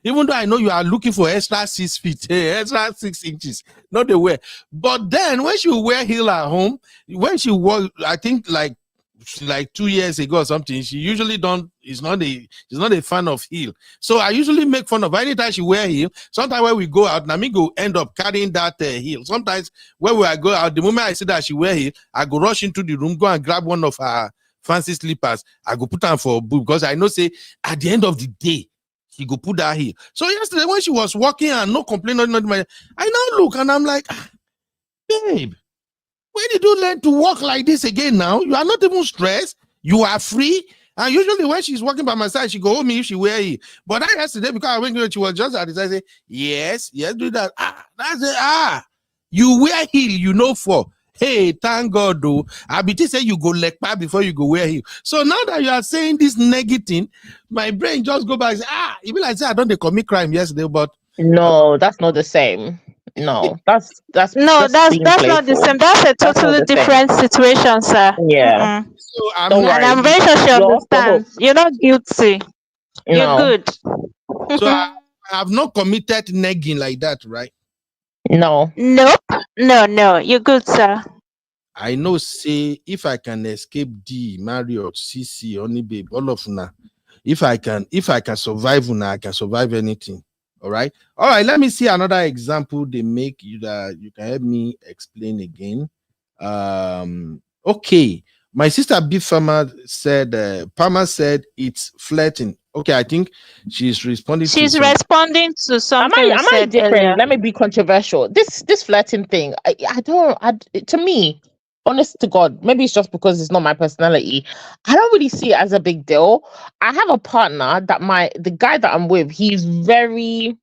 Even though I know you are looking for extra 6 feet, extra 6 inches, not the way. But then when she will wear heel at home, when she wore, I think like 2 years ago or something, she usually she's not a fan of heel. So I usually make fun of her anytime she wear heel. Sometimes when we go out, Nami go end up carrying that heel. Sometimes when we go out, the moment I see that she wear heel, I go rush into the room, go and grab one of her fancy slippers. I go put on for a boot, because I know say at the end of the day she go put that heel. So yesterday when she was walking and no complaint, I now look and I'm like, babe, when did you learn to walk like this again now? You are not even stressed. You are free. And usually when she's walking by my side, she go, "Oh, me if she wear heel." But I yesterday, because I went, she was just at the side, say, yes, do that. That's it. You wear heel, you know for. Hey, thank God, though. I be say you go leg back before you go wear heel. So now that you are saying this negative, my brain just go back and say, it be like say I don't commit crime yesterday, but no, that's not the same. No, that's not the same. That's a totally different situation, sir. Yeah. So I'm very sure she understands. You're not guilty. You're good. So I have not committed negging like that, right? No. Nope. No. You're good, sir. I know, say, if I can escape D, Marriott, CC, Honey Babe, all of una, if I can survive una, I can survive anything. All right. Let me see another example they make you that you can help me explain again. Okay. My sister B Farmer said, Palmer said it's flirting. Okay, I think she's responding. She's responding to something. Am I different? Earlier. Let me be controversial. This flirting thing, to me, honest to God, maybe it's just because it's not my personality. I don't really see it as a big deal. I have a partner that the guy that I'm with, he's very,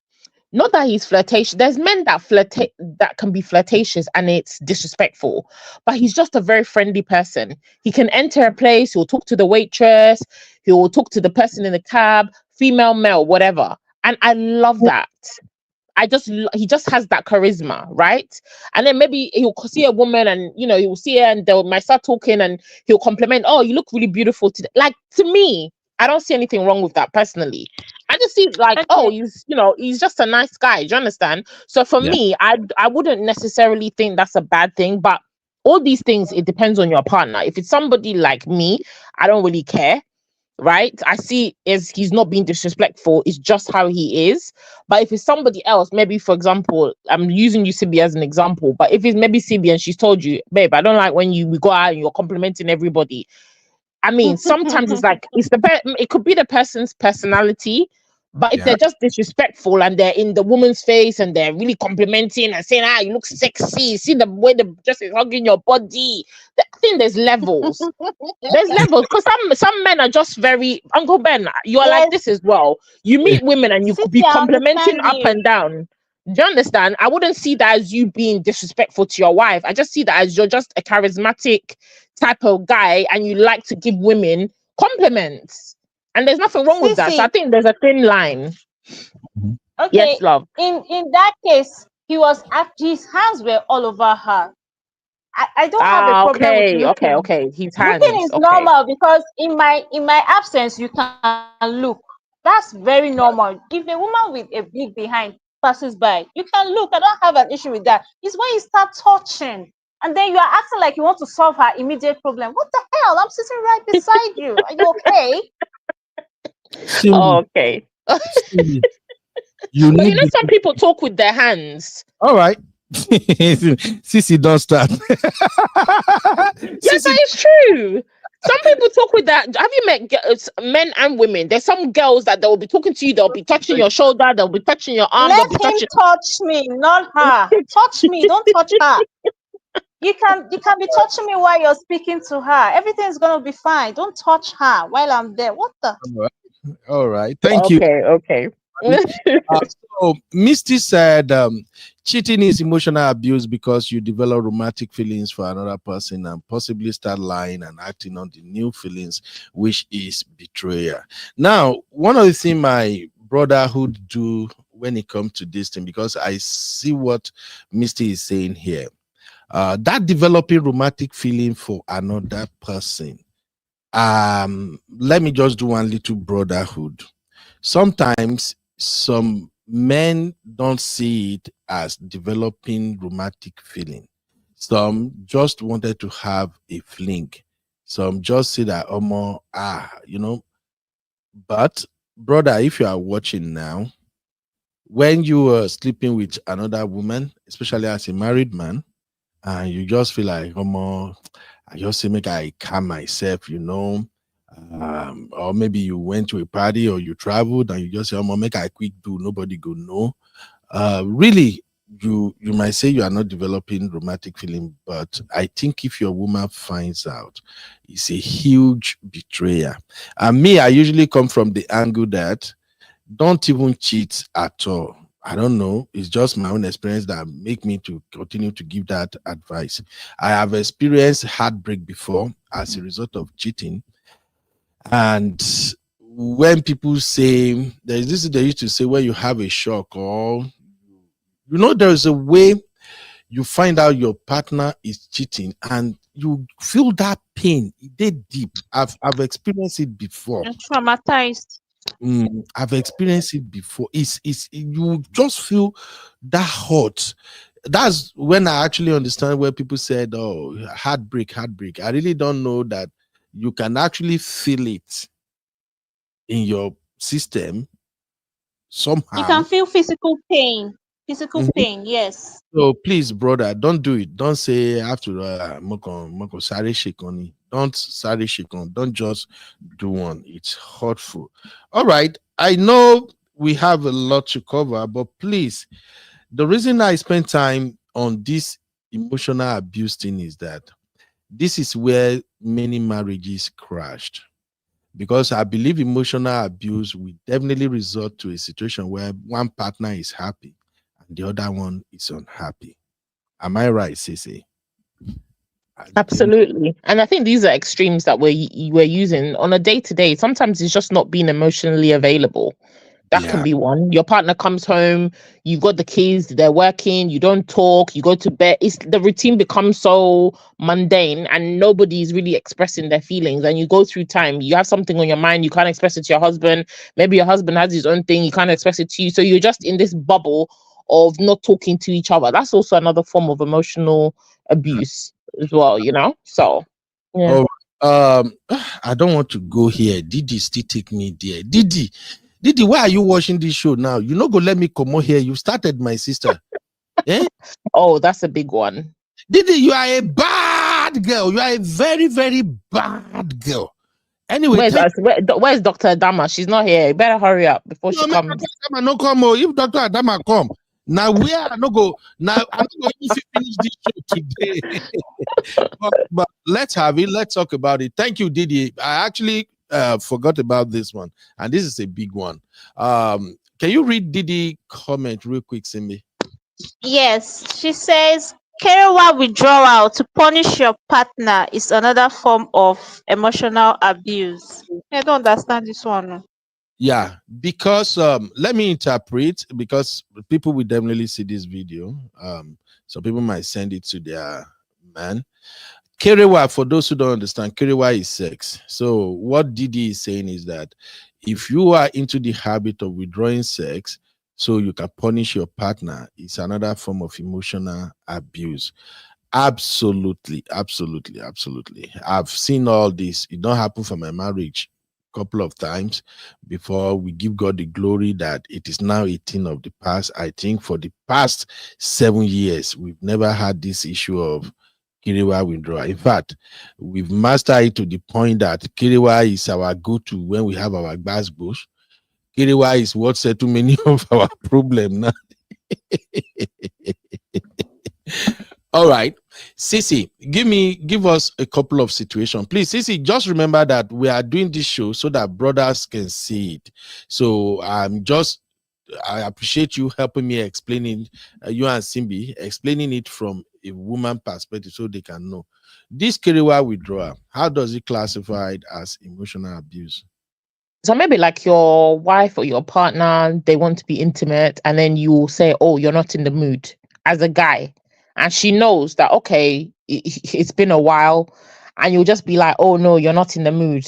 not that he's flirtatious. There's men that can be flirtatious and it's disrespectful, but he's just a very friendly person. He can enter a place, he'll talk to the waitress, he will talk to the person in the cab, female, male, whatever. And I love that. He just has that charisma, right? And then maybe he'll see a woman and he'll see her and they might start talking and he'll compliment, oh, you look really beautiful today. Like, to me, I don't see anything wrong with that personally. I just see like, oh, he's just a nice guy. Do you understand? So for me, I wouldn't necessarily think that's a bad thing, but all these things, it depends on your partner. If it's somebody like me, I don't really care. Right, I see is he's not being disrespectful, it's just how he is. But if it's somebody else, maybe for example, I'm using you, Sibi, as an example, but if it's maybe Sibi and she's told you, babe, I don't like when we go out and you're complimenting everybody. I mean, sometimes it's like it could be the person's personality, but if they're just disrespectful and they're in the woman's face and they're really complimenting and saying, you look sexy, see the way the dress is hugging your body, I think there's levels. There's levels, because some men are just very, Uncle Ben, you are like this as well. You meet women and you could be complimenting up and down. Do you understand? I wouldn't see that as you being disrespectful to your wife. I just see that as you're just a charismatic type of guy and you like to give women compliments. And there's nothing wrong with that. So I think there's a thin line. Okay. Yes, love. In that case, his hands were all over her. I don't have a problem with looking. Okay. His hands. Looking is normal, because in my absence, you can look. That's very normal. If a woman with a big behind passes by, you can look. I don't have an issue with that. It's when you start touching and then you are acting like you want to solve her immediate problem. What the hell? I'm sitting right beside you. Are you okay? Okay. Some people talk with their hands. All right. Sissy, don't start. Yes, that is true. Some people talk with that. Have you met men and women? There's some girls that they'll be talking to you, they'll be touching your shoulder, they'll be touching your arm. Let him touch me, not her. Touch me, don't touch her. You can be touching me while you're speaking to her. Everything's gonna be fine. Don't touch her while I'm there. What the? All right. Thank you. Okay. So Misty said cheating is emotional abuse because you develop romantic feelings for another person and possibly start lying and acting on the new feelings, which is betrayal. Now, one of the things my brotherhood do when it comes to this thing, because I see what Misty is saying here, that developing romantic feeling for another person, let me just do one little brotherhood. Sometimes some men don't see it as developing romantic feeling. Some just wanted to have a fling. Some just see that, But brother, if you are watching now, when you are sleeping with another woman, especially as a married man, and you just feel like, I just say make I calm myself, or maybe you went to a party or you traveled and you just say, make I quick do, nobody go know. Really, you might say you are not developing romantic feeling, but I think if your woman finds out, it's a huge betrayal. And me, I usually come from the angle that don't even cheat at all. I don't know. It's just my own experience that make me to continue to give that advice. I have experienced heartbreak before as a result of cheating. And when people say, there's this, they used to say, when you have a shock, or there's a way you find out your partner is cheating and you feel that pain. They deep. I've experienced it before. I'm traumatized. I've experienced it before. It's you just feel that hurt. That's when I actually understand where people said, oh, heartbreak. I really don't know that you can actually feel it in your system somehow. You can feel physical pain. Pain, yes. So please, brother, don't do it. Don't say after sare shikoni. Don't sare shikon. Don't just do one. It's hurtful. All right. I know we have a lot to cover, but please, the reason I spend time on this emotional abuse thing is that This is where many marriages crashed. Because I believe emotional abuse will definitely result to a situation where one partner is happy and the other one is unhappy. Am I right, Sissy? Absolutely. And I think these are extremes that we're using on a day-to-day. Sometimes it's just not being emotionally available. That can be one. Your partner comes home, you've got the kids, they're working, you don't talk, you go to bed. The routine becomes so mundane and nobody's really expressing their feelings. And you go through time, you have something on your mind, you can't express it to your husband. Maybe your husband has his own thing, you can't express it to you. So you're just in this bubble of not talking to each other. That's also another form of emotional abuse as well, you know? So, yeah. Oh, I don't want to go here. Didi still take me there. Didi, why are you watching this show now? You not go let me come on here. You started, my sister. Eh? Oh, that's a big one. Didi, you are a bad girl. You are a very, very bad girl. Anyway, where's Dr. Adama? She's not here. You better hurry up before she comes. Dr. Adama no come. If Dr. Adama come, now we are not go. Now I'm not going to finish this show today. but let's have it. Let's talk about it. Thank you, Didi. I actually forgot about this one, and this is a big one. Can you read Didi comment real quick, Simbi? Yes, she says Kerewa withdrawal to punish your partner is another form of emotional abuse. I don't understand this one. Yeah, because let me interpret, because people will definitely see this video. So people might send it to their man. Kerewa, for those who don't understand, Kerewa is sex. So what Didi is saying is that if you are into the habit of withdrawing sex so you can punish your partner, it's another form of emotional abuse. Absolutely. I've seen all this. It don't happen for my marriage a couple of times before we give God the glory that it is now a thing of the past. I think for the past 7 years, we've never had this issue of Kerewa withdrawal. In fact, we've mastered it to the point that Kerewa is our go-to when we have our bass bush. Kerewa is what settled many of our problems now. All right, Sissy, give us a couple of situations, please. Sissy, just remember that we are doing this show so that brothers can see it. So I appreciate you helping me explaining, you and Simbi explaining it from a woman perspective so they can know. This Kerewa withdrawal, how does it classify as emotional abuse? So maybe like your wife or your partner, they want to be intimate, and then you say, oh, you're not in the mood as a guy. And she knows that, okay, it's been a while, and you'll just be like, oh no, you're not in the mood.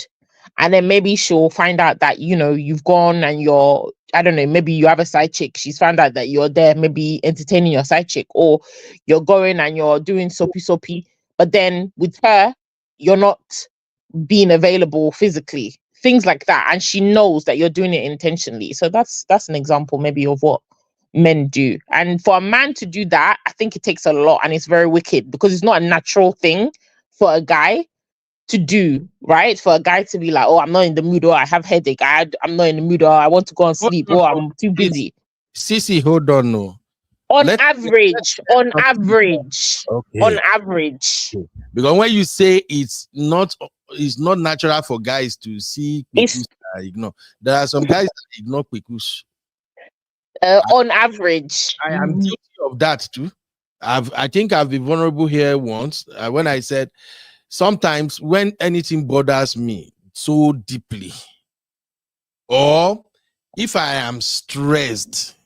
And then maybe she'll find out that, you know, you've gone and you're, I don't know, maybe you have a side chick. She's found out that you're there, maybe entertaining your side chick, or you're going and you're doing soapy. But then with her, you're not being available physically, things like that. And she knows that you're doing it intentionally. So that's an example maybe of what men do. And for a man to do that, I think it takes a lot, and it's very wicked because it's not a natural thing for a guy to do, right? For a guy to be like, oh, I'm not in the mood, or I have headache, I'm not in the mood, or I want to go and sleep, or I'm too busy. Sissy, hold on, no. On average. Okay. On average. Because when you say it's not natural for guys to see quikus, ignore. There are some guys that ignore quikus. On average. I am guilty of that too. I think I've been vulnerable here once when I said sometimes when anything bothers me so deeply, or if I am stressed,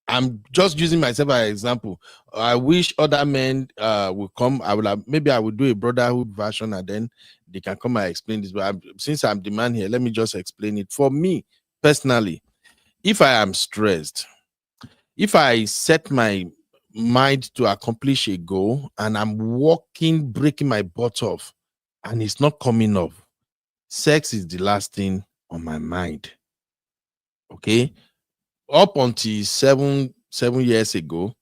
I'm just using myself as an example. I wish other men would come. Maybe I would do a brotherhood version, and then they can come and explain this. But since I'm the man here, let me just explain it. For me personally, if I am stressed, if I set my mind to accomplish a goal and I'm breaking my butt off, and it's not coming off, sex is the last thing on my mind. Okay? Up until seven years ago,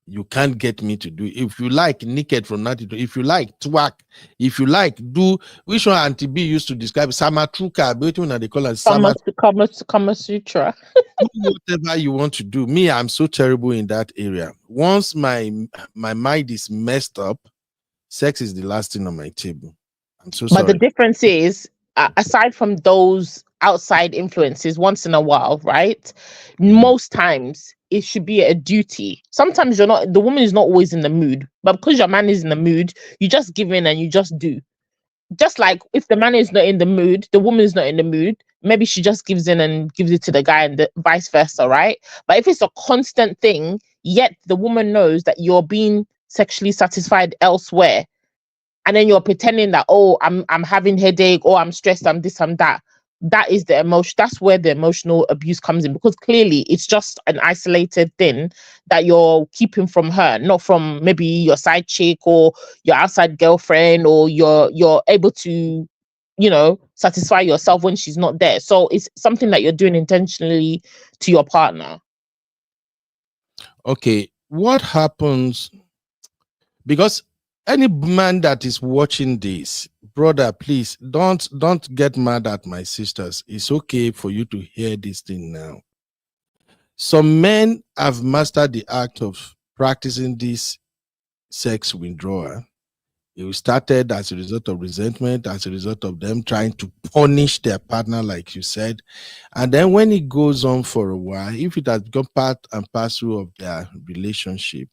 you can't get me to do it. If you like naked from 92, if you like twerk, if you like do, which one Auntie B used to describe Samatruka, but they call it Kama Sutra. Do whatever you want to do. Me, I'm so terrible in that area. Once my mind is messed up, sex is the last thing on my table. I'm so But the sorry. difference is, aside from those outside influences, once in a while, right? Most times it should be a duty. Sometimes the woman is not always in the mood, but because your man is in the mood, you just give in and you just do. Just like if the man is not in the mood, the woman is not in the mood, maybe she just gives in and gives it to the guy, and vice versa, right? But if it's a constant thing, yet the woman knows that you're being sexually satisfied elsewhere, and then you're pretending that, oh, I'm having headache, or I'm stressed, I'm this, I'm that. That is the emotion. That's where the emotional abuse comes in, because clearly it's just an isolated thing that you're keeping from her, not from maybe your side chick or your outside girlfriend, or you're able to, satisfy yourself when she's not there. So it's something that you're doing intentionally to your partner. Okay, what happens? Because any man that is watching this, brother, please don't get mad at my sisters. It's okay for you to hear this thing now. Some men have mastered the act of practicing this sex withdrawal. It started as a result of resentment, as a result of them trying to punish their partner, like you said. And then when it goes on for a while, if it has become part and parcel of their relationship,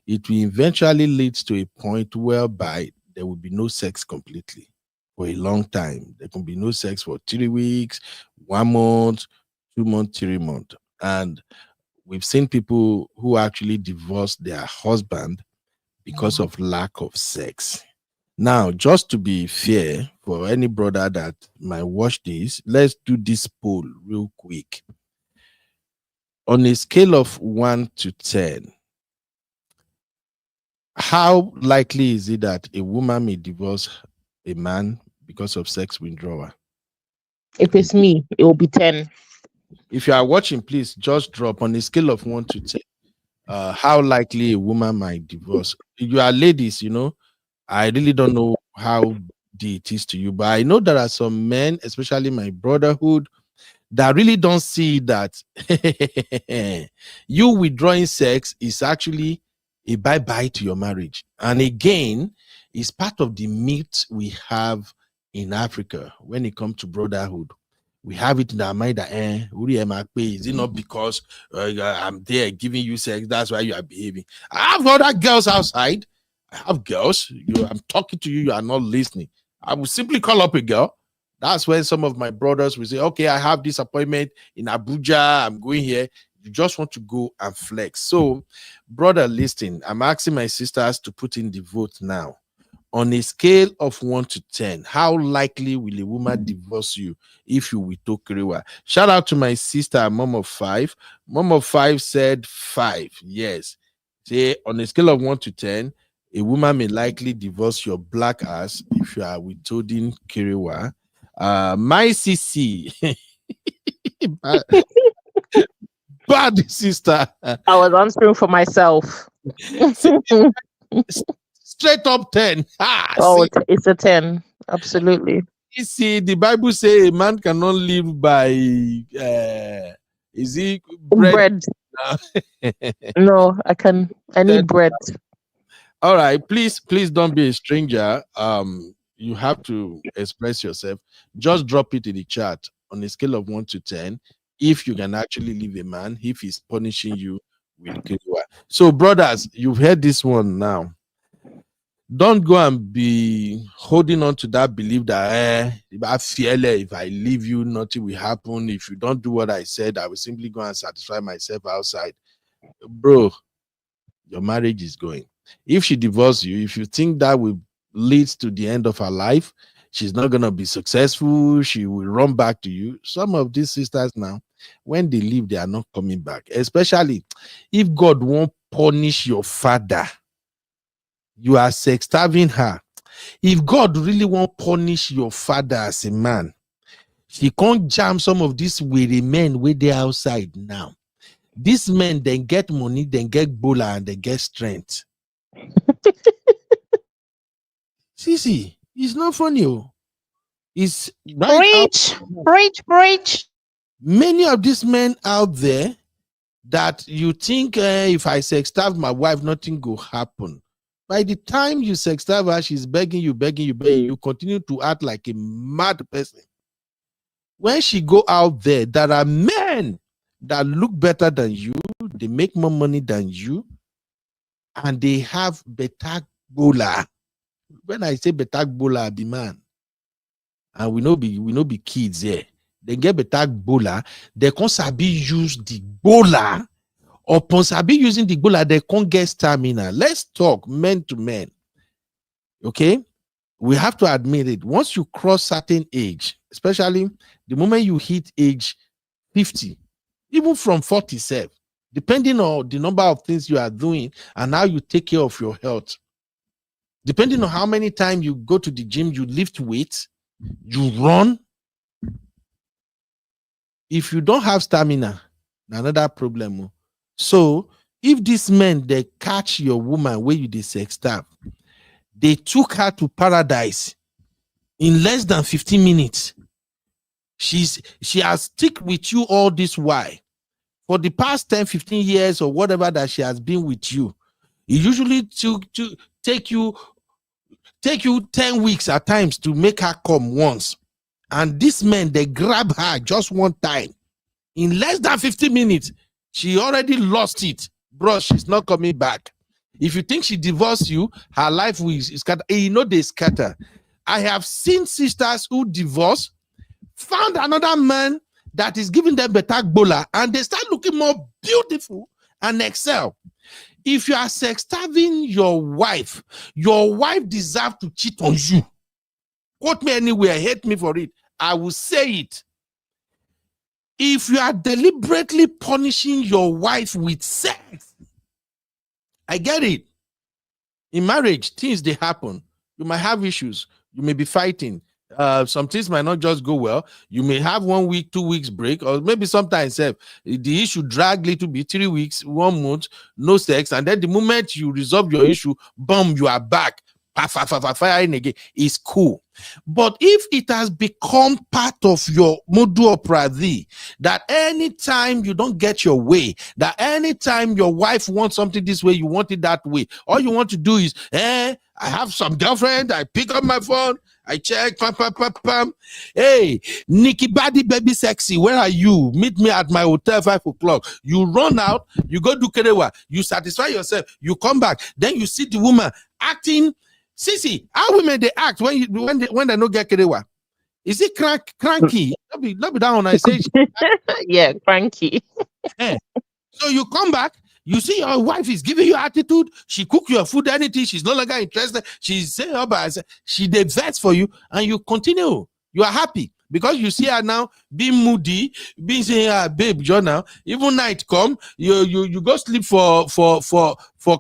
it will eventually lead to a point whereby there will be no sex completely for a long time. There can be no sex for 3 weeks, 1 month, 2 months, 3 months. And we've seen people who actually divorced their husband because of lack of sex. Now, just to be fair for any brother that might watch this, let's do this poll real quick. On a scale of 1 to 10, how likely is it that a woman may divorce a man because of sex withdrawal? If it's me, it will be 10. If you are watching, please just drop on a scale of 1 to 10. How likely a woman might divorce? You are ladies, I really don't know how it is to you, but I know there are some men, especially my brotherhood, that really don't see that you withdrawing sex is actually a bye-bye to your marriage. And again, it's part of the myth we have in Africa when it comes to brotherhood. We have it in our mind that, is it not because I'm there giving you sex, that's why you are behaving? I have other girls outside. I have girls. I'm talking to you, you are not listening. I will simply call up a girl. That's when some of my brothers will say, okay, I have this appointment in Abuja, I'm going here. You just want to go and flex. So, brother, listen, I'm asking my sisters to put in the vote now. On a scale of 1 to 10, how likely will a woman divorce you if you withdraw Kerewa? Shout out to my sister, Mom of 5. Mom of 5 said 5. Yes. Say on a scale of 1 to 10, a woman may likely divorce your black ass if you are withholding Kerewa. My CC. Bad sister. I was answering for myself. Straight up 10. Oh, it's a 10. Absolutely. You see, the Bible says a man cannot live by is it bread? No, I need bread. All right, please don't be a stranger. You have to express yourself. Just drop it in the chat on a scale of 1 to 10 if you can actually leave a man if he's punishing you with Kerewa. So, brothers, you've heard this one now. Don't go and be holding on to that belief that if I leave you, nothing will happen. If you don't do what I said, I will simply go and satisfy myself outside. Bro, your marriage is going. If she divorces you, if you think that will lead to the end of her life, she's not going to be successful, she will run back to you. Some of these sisters now, when they leave, they are not coming back. Especially if God won't punish your father, you are sex starving her. If God really won't punish your father as a man, he can't jam some of these weary men where they outside now. These men then get money, then get bola, and they get strength. See, it's not funny. It's right. Preach. Many of these men out there that you think if I sex starve my wife, nothing will happen. By the time you sextive her, she's begging you, you continue to act like a mad person. When she go out there, there are men that look better than you, they make more money than you, and they have better bola. When I say better bola, I be man. And we no be kids here. They get better bola, they can't sabi use the bola. Upon sabi using the bola, they can't get stamina. Let's talk men to men. Okay? We have to admit it. Once you cross certain age, especially the moment you hit age 50, even from 47, depending on the number of things you are doing and how you take care of your health, depending on how many times you go to the gym, you lift weights, you run. If you don't have stamina, another problem. So if these men, they catch your woman where you the sex staff, they took her to paradise in less than 15 minutes. She has stick with you all this while. For the past 10, 15 years or whatever that she has been with you, it usually take you 10 weeks at times to make her come once. And these men, they grab her just one time. In less than 15 minutes, she already lost it. Bro, she's not coming back. If you think she divorced you, her life will scatter. You know they scatter. I have seen sisters who divorce, found another man that is giving them better bola, and they start looking more beautiful and excel. If you are sex-starving your wife deserves to cheat on you. Quote me anywhere, hate me for it. I will say it. If you are deliberately punishing your wife with sex, I get it. In marriage, things they happen. You might have issues. You may be fighting. Some things might not just go well. You may have 1 week, 2 weeks break, or maybe sometimes the issue drag little bit, 3 weeks, 1 month, no sex, and then the moment you resolve your issue, boom, you are back. Firing again. Is cool. But if it has become part of your modus operandi, that anytime you don't get your way, that anytime your wife wants something this way, you want it that way, all you want to do is, I have some girlfriend, I pick up my phone, I check, pam. Hey, Nikki Body Baby Sexy, where are you? Meet me at my hotel 5 o'clock. You run out, you go do kerewa, you satisfy yourself, you come back, then you see the woman acting. See, how women they act when they don't get kerewa? Is it cranky? Not be down. I say, yeah, cranky. So you come back, you see your wife is giving you attitude. She cook your food, anything. She's no longer interested. She's saying, she did vex for you, and you continue. You are happy because you see her now being moody, being saying, babe, Jonah. Even night come, you go sleep for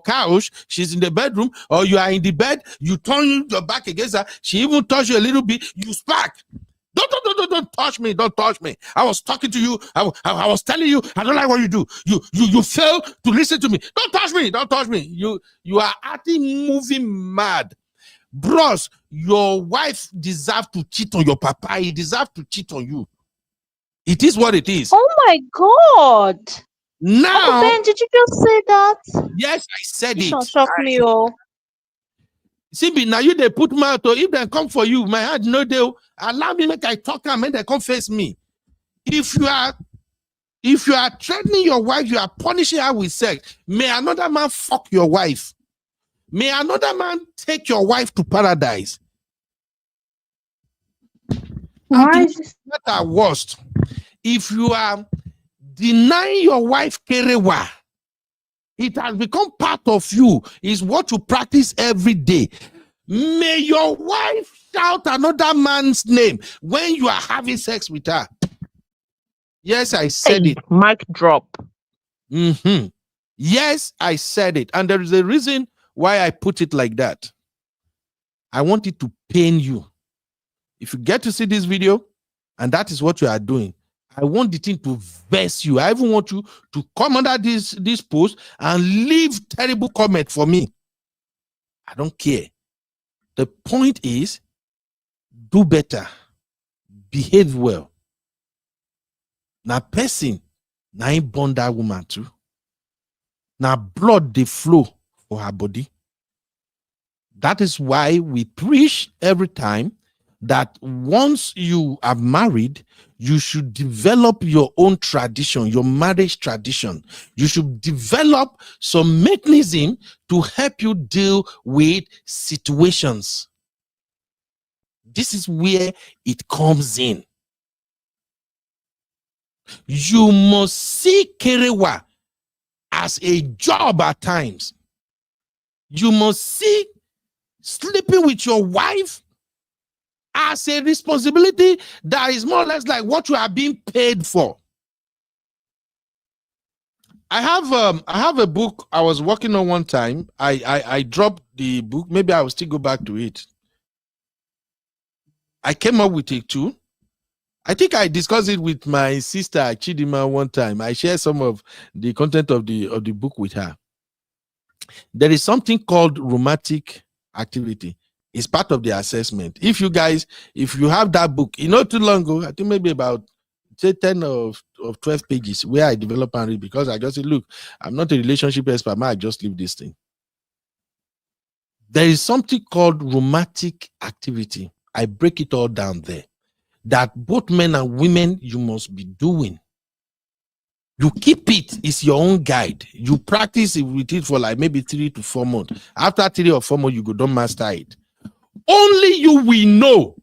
couch. She's in the bedroom, or you are in the bed. You turn your back against her. She even touch you a little bit. You spark. Don't touch me. Don't touch me. I was talking to you. I was telling you, I don't like what you do. You fail to listen to me. Don't touch me. Don't touch me. You are acting moving mad. Bros, your wife deserves to cheat on your papa. He deserves to cheat on you. It is what it is. Oh my God. Now, Ben, did you just say that? Yes, I said You it. shock me, oh. See, now you they put mouth, or if they come for you, my heart no deal. Allow me make I talk and make they come face me. If you are threatening your wife, you are punishing her with sex. May another man fuck your wife. May another man take your wife to paradise. Why is this? At worst, if you are denying your wife kerewa, it has become part of you. Is what you practice every day. May your wife shout another man's name when you are having sex with her. Yes, I said it. Mic drop. Yes, I said it. And there is a reason why I put it like that. I want it to pain you. If you get to see this video, and that is what you are doing, I want the thing to vex you. I even want you to come under this post and leave terrible comment for me. I don't care. The point is, do better. Behave well. Now, person, now ain't born that woman too. Now, blood they flow for her body. That is why we preach every time that once you are married, you should develop your own tradition, your marriage tradition. You should develop some mechanism to help you deal with situations. This is where it comes in. You must see kerewa as a job at times. You must see sleeping with your wife as a responsibility that is more or less like what you are being paid for. I have a book I was working on one time. I dropped the book. Maybe I will still go back to it. I came up with it too. I think I discussed it with my sister Chidima one time. I shared some of the content of the book with her. There is something called romantic activity. It's part of the assessment. If you have that book, too long ago, I think maybe about 10 of 12 pages where I develop and read, because I just say, look, I'm not a relationship expert, I just leave this thing. There is something called romantic activity. I break it all down there, that both men and women, you must be doing. You keep it, it's your own guide. You practice it with it for like maybe 3 to 4 months. After 3 or 4 months, you go don't master it. Only you will know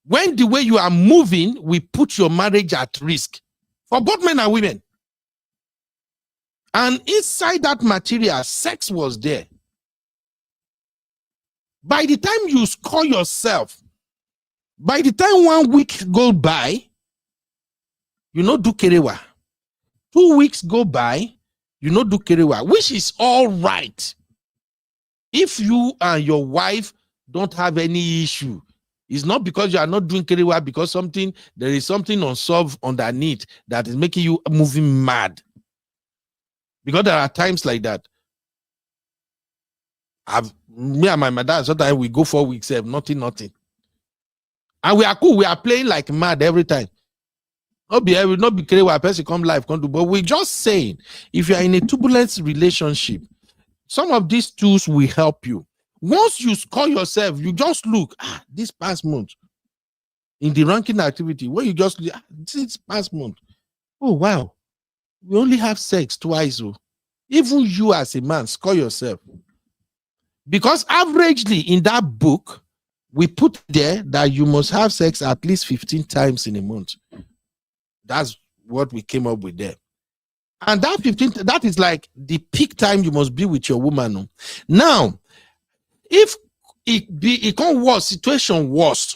when the way you are moving will put your marriage at risk for both men and women. And inside that material, sex was there. By the time you score yourself, by the time 1 week go by, do kerewa. 2 weeks go by, do kerewa, which is all right. If you and your wife don't have any issue, it's not because you are not doing kerewa, because there is something unsolved underneath that is making you moving mad. Because there are times like that. Me and my mother, sometimes we go 4 weeks, nothing. And we are cool. We are playing like mad every time. Not be kerewa, person come live, come do. But we're just saying, if you are in a turbulent relationship, some of these tools will help you. Once you score yourself, you just look, this past month, in the ranking activity, where you just look, this past month, oh wow, we only have sex twice. Oh. Even you as a man, score yourself. Because averagely in that book, we put there that you must have sex at least 15 times in a month. That's what we came up with there. And that 15, that is like the peak time you must be with your woman. Now, if it can't worse, situation worse,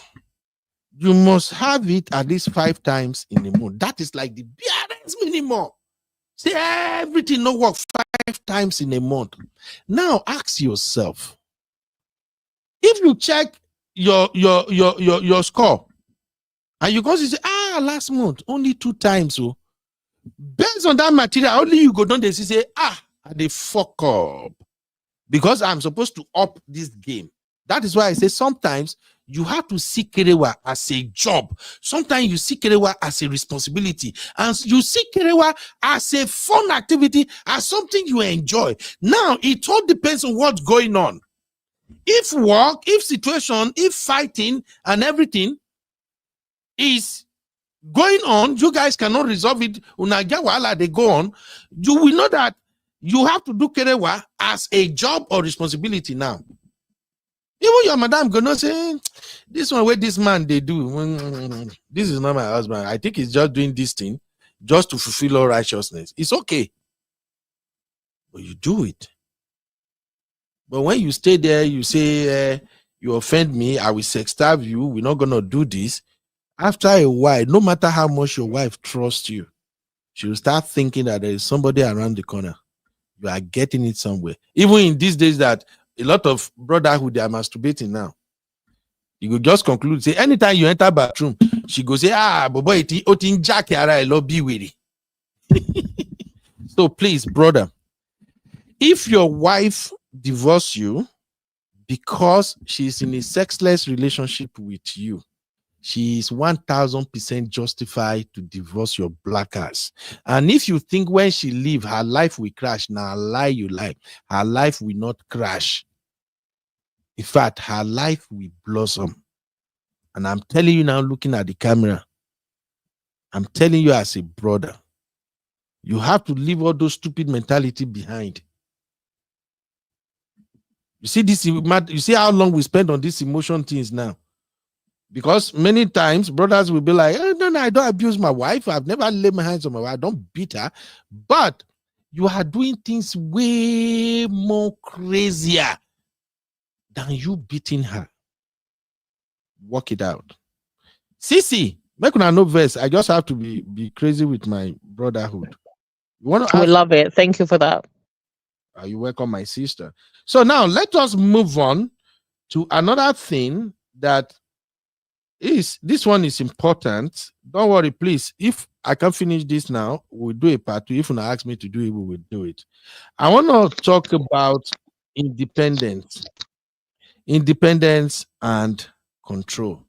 you must have it at least 5 times in a month. That is like the barest minimum. Say everything no work 5 times in a month. Now ask yourself, if you check your score and you go to say, last month only 2 times, so based on that material, only you go down there and say, they fuck up, because I'm supposed to up this game. That is why I say sometimes you have to see kerewa as a job. Sometimes you see kerewa as a responsibility, and you see kerewa as a fun activity, as something you enjoy. Now it all depends on what's going on. If work, if situation, if fighting and everything is going on, you guys cannot resolve it, they go on, you will know that you have to do kerewa as a job or responsibility now. Even your madam gonna say, this one where this man they do, this is not my husband. I think he's just doing this thing just to fulfill all righteousness. It's okay. But you do it. But when you stay there, you say, you offend me, I will sextarve you, we're not gonna do this. After a while, no matter how much your wife trusts you, she will start thinking that there is somebody around the corner. You are getting it somewhere. Even in these days that a lot of brotherhood, they are masturbating now. You could just conclude, say, anytime you enter bathroom, she go say, boy, otin jack I love be with it. So please, brother, if your wife divorce you because she's in a sexless relationship with you, she is 1000% justified to divorce your black ass. And if you think when she leave, her life will crash, now lie you lie. Her life will not crash. In fact, her life will blossom. And I'm telling you now, looking at the camera, I'm telling you as a brother, you have to leave all those stupid mentality behind. You see this, you see how long we spend on these emotion things now. Because many times brothers will be like, oh, no, I don't abuse my wife. I've never laid my hands on my wife. I don't beat her. But you are doing things way more crazier than you beating her. Work it out. Sisi, make una no verse. I just have to be crazy with my brotherhood. You want to We love it. Thank you for that. You welcome, my sister. So now let us move on to another thing that is, this one is important. Don't worry, please. If I can finish this now, we'll do a part 2. If you ask me to do it, we will do it. I want to talk about independence and control.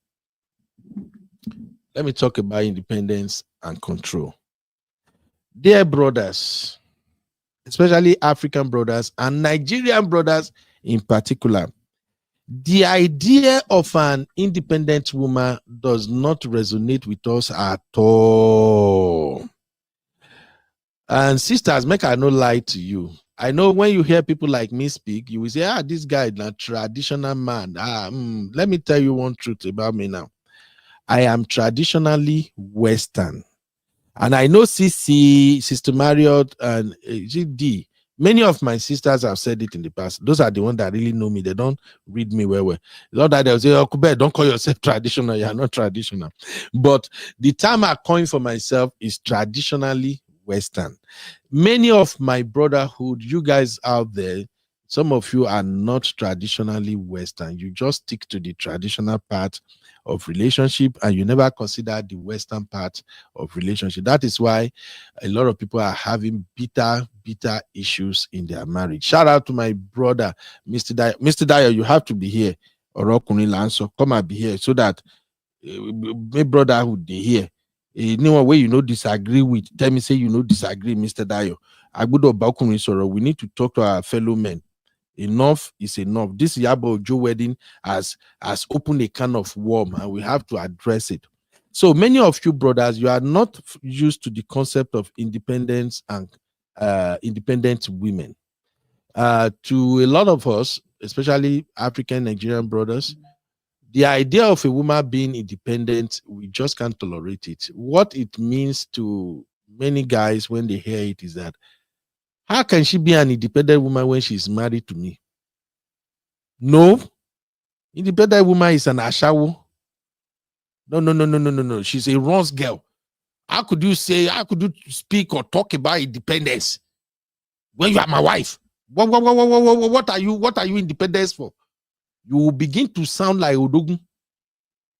Let me talk about independence and control. Dear brothers, especially African brothers and Nigerian brothers in particular, the idea of an independent woman does not resonate with us at all. And sisters, make I no lie to you. I know when you hear people like me speak, you will say, this guy is a traditional man. Let me tell you one truth about me now. I am traditionally Western. And I know CC, Sister Marriott, and GD. Many of my sisters have said it in the past. Those are the ones that really know me. They don't read me well. It's not that they'll say, oh, Kubet, don't call yourself traditional. You're not traditional. But the term I coin for myself is traditionally Western. Many of my brotherhood, you guys out there, some of you are not traditionally Western. You just stick to the traditional part of relationship and you never consider the Western part of relationship. That is why a lot of people are having bitter issues in their marriage. Shout out to my brother, Mr. Dio. Mr. Dio, you have to be here. Or come and be here so that my brotherhood they here. Anyone where you disagree with, tell me say you disagree, Mr. Dio. We need to talk to our fellow men. Enough is enough. This Yabo Ojo wedding has opened a can of worm and we have to address it. So many of you brothers, you are not used to the concept of independence and independent women. To a lot of us, especially African Nigerian brothers, the idea of a woman being independent, we just can't tolerate it. What it means to many guys when they hear it is that, how can she be an independent woman when she's married to me? No. Independent woman is an ashawo. No. She's a runs girl. How could you speak or talk about independence when you are my wife? What are you independence for? You will begin to sound like Odogun.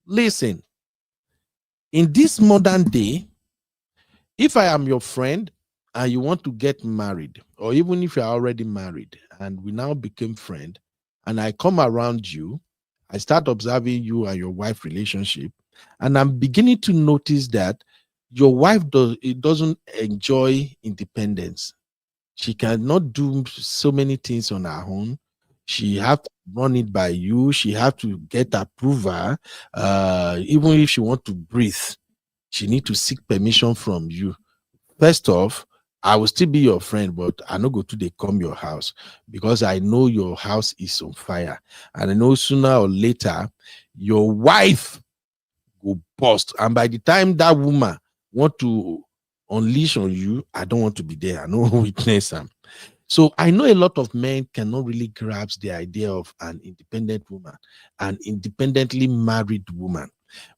Listen, in this modern day, if I am your friend and you want to get married, or even if you're already married and we now became friends, and I come around you, I start observing you and your wife relationship, and I'm beginning to notice that your wife doesn't enjoy independence. She cannot do so many things on her own. She have to run it by you. She have to get approval. Even if she want to breathe, she need to seek permission from you. First off, I will still be your friend, but I no go to they come your house because I know your house is on fire. And I know sooner or later, your wife will burst. And by the time that woman want to unleash on you, I don't want to be there. I know witness them. So I know a lot of men cannot really grasp the idea of an independent woman, an independently married woman.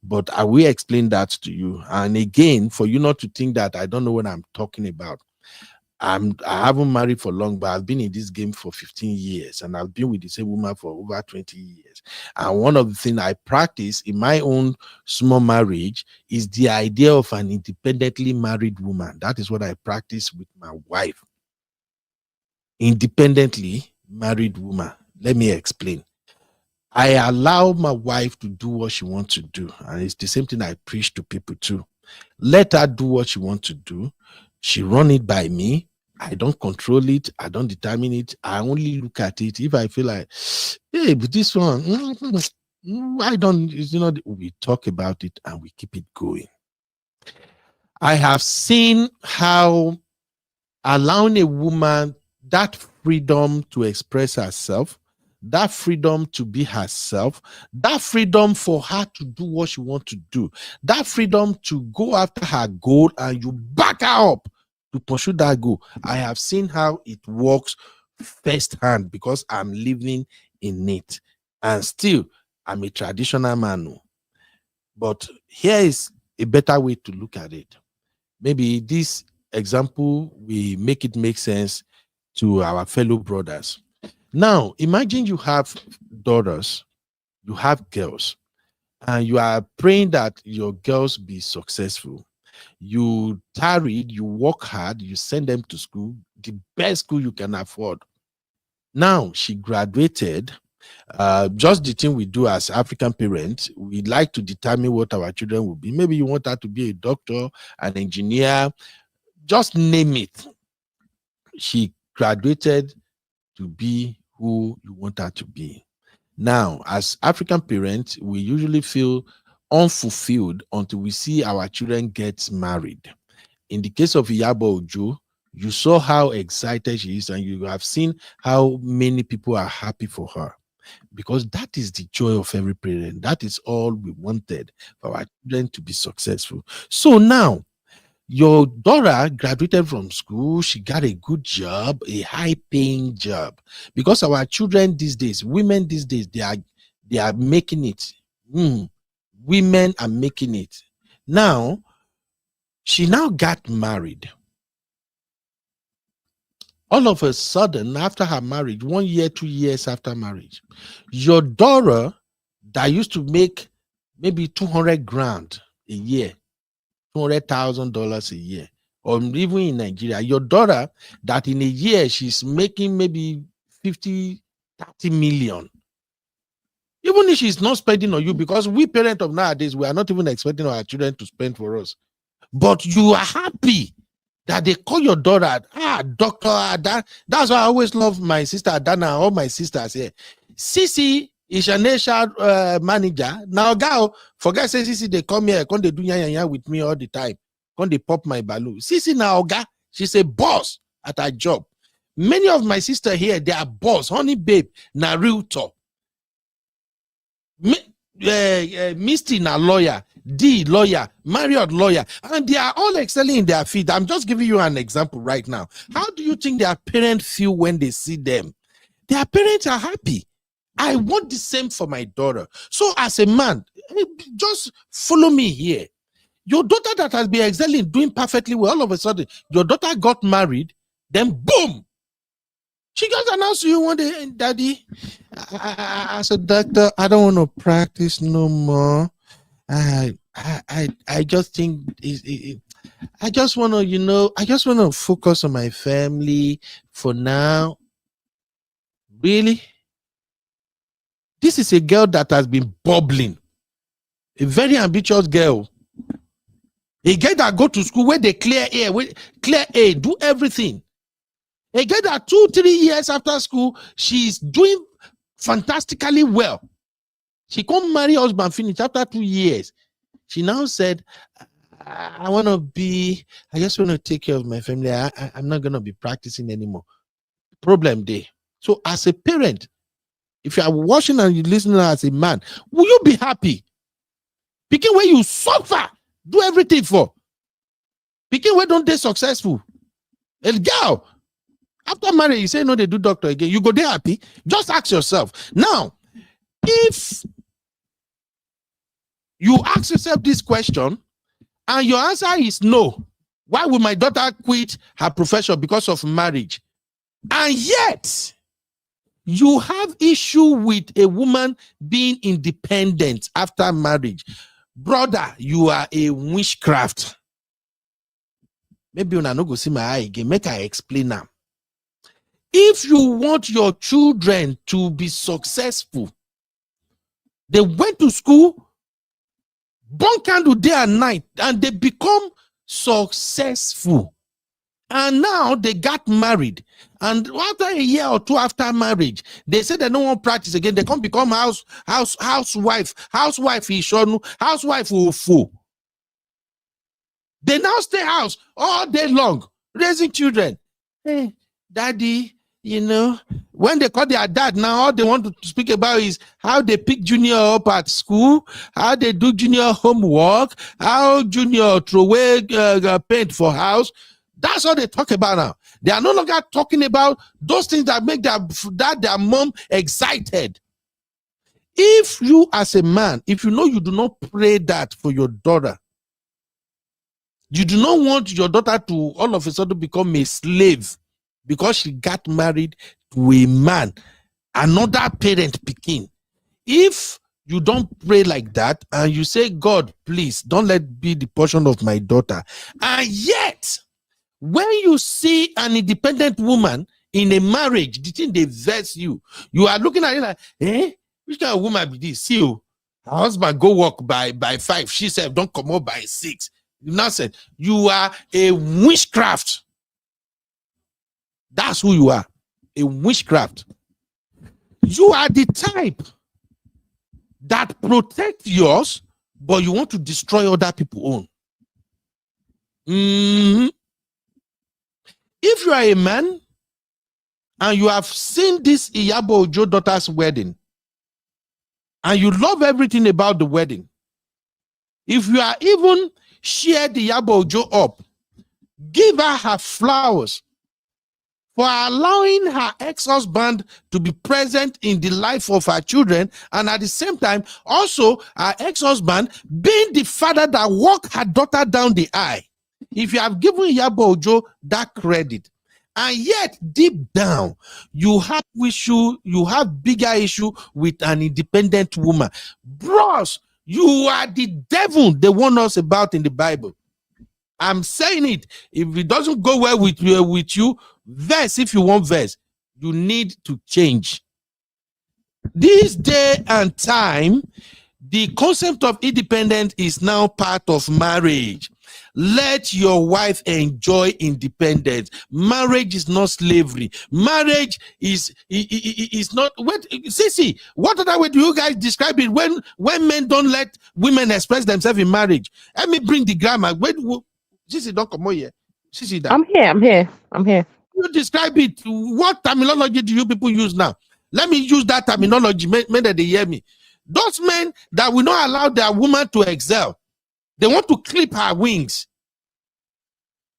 But I will explain that to you. And again, for you not to think that I don't know what I'm talking about. I haven't married for long, but I've been in this game for 15 years and I've been with the same woman for over 20 years. And one of the things I practice in my own small marriage is the idea of an independently married woman. That is what I practice with my wife. Independently married woman. Let me explain. I allow my wife to do what she wants to do. And it's the same thing I preach to people too. Let her do what she wants to do. She run it by me. I don't control it. I don't determine it. I only look at it. If I feel like, hey, but this one, I don't, we talk about it and we keep it going. I have seen how allowing a woman that freedom to express herself, that freedom to be herself, that freedom for her to do what she wants to do, that freedom to go after her goal, and you back her up to pursue that goal. I have seen how it works firsthand because I'm living in it. And still, I'm a traditional man. But here is a better way to look at it. Maybe this example will make it make sense to our fellow brothers. Now, imagine you have daughters, you have girls, and you are praying that your girls be successful. You tarried, you work hard, you send them to school, the best school you can afford. Now she graduated. Just the thing we do as African parents, we like to determine what our children will be. Maybe you want her to be a doctor, an engineer, just name it. She graduated to be who you want her to be. Now, as African parents, we usually feel unfulfilled until we see our children get married. In the case of Iyabo Ojo, you saw how excited she is, and you have seen how many people are happy for her, because that is the joy of every parent. That is all we wanted, for our children to be successful. So now, your daughter graduated from school, she got a good job, a high-paying job, because our children these days, women these days, they are making it. Women are making it. Now, she now got married. All of a sudden, after her marriage, 1 year, 2 years after marriage, your daughter that used to make maybe 200 grand a year, $200,000 a year, or even in Nigeria, your daughter that in a year she's making maybe 50, 30 million. Even if she's not spending on you, because we parents of nowadays, we are not even expecting our children to spend for us. But you are happy that they call your daughter, Dr. Adan. That's why I always love my sister Adana, all my sisters here. Sisi is a nation manager. Now, girl, forget say Sisi, they come here, come they do yanya with me all the time. Come they pop my balloon. Sisi now, she's a boss at her job. Many of my sisters here, they are boss. Honey babe, na realtor. Misty na lawyer, D lawyer, Marriott lawyer, and they are all excelling in their field. I'm just giving you an example right now. How do you think their parents feel when they see them? Their parents are happy. I want the same for my daughter. So as a man, just follow me here. Your daughter that has been excelling, doing perfectly well, all of a sudden, your daughter got married, then boom, she just announced to you one day, Daddy, I said, Doctor, I don't want to practice no more. I just think I just want to, I just want to focus on my family for now. Really? This is a girl that has been bubbling, a very ambitious girl. A girl that go to school where they clear air, do everything. A girl that 2-3 years after school, she's doing fantastically well. She can't marry husband finish after 2 years. She now said, I just want to take care of my family. I'm not going to be practicing anymore. Problem there. So as a parent, if you are watching and you listening as a man, will you be happy? Picking where you suffer, do everything for. Picking where don't they successful. A girl, after marriage, you say no, they do doctor again. You go there happy. Just ask yourself. Now, if you ask yourself this question and your answer is no, why would my daughter quit her profession because of marriage? And yet, you have issue with a woman being independent after marriage. Brother, you are a witchcraft. Maybe you not go see my eye again. Make I explain now. If you want your children to be successful, they went to school, burn candle day and night, and they become successful. And now they got married. And after a year or two after marriage, they say they don't want practice again. They can't become housewife. Housewife is shown, housewife will fool. They now stay house all day long, raising children. Hey, daddy, you know, when they call their dad now, all they want to speak about is how they pick Junior up at school, how they do Junior homework, how Junior throw away paint for house. That's all they talk about now. They are no longer talking about those things that make their mom excited. If you as a man, if you know you do not pray that for your daughter, you do not want your daughter to all of a sudden become a slave because she got married to a man, another parent picking. If you don't pray like that and you say, God, please don't let be the portion of my daughter, and yet when you see an independent woman in a marriage, the thing they vex you, you are looking at it like, which kind of woman be this? See you, her husband go work by 5, she said don't come up by 6. Nonsense. You are a witchcraft. That's who you are. A witchcraft. You are the type that protect yours, but you want to destroy other people's own. If you are a man and you have seen this Iyabo Ojo daughter's wedding and you love everything about the wedding, if you are even share the Yabo Ojo up, give her flowers for allowing her ex-husband to be present in the life of her children, and at the same time also her ex-husband being the father that walked her daughter down the aisle. If you have given Yabo Ojo that credit, and yet deep down you have bigger issue with an independent woman, bros, you are the devil they warn us about in the Bible. I'm saying it. If it doesn't go well with you, verse, if you want verse, you need to change. This day and time, the concept of independence is now part of marriage. Let your wife enjoy independence. Marriage is not slavery. Marriage is not. What? See, what other way do you guys describe it when men don't let women express themselves in marriage? Let me bring the grammar. Sissy, don't come here. Sissy, I'm here. You describe it. What terminology do you people use now? Let me use that terminology. Men that they hear me. Those men that will not allow their woman to excel, they want to clip her wings.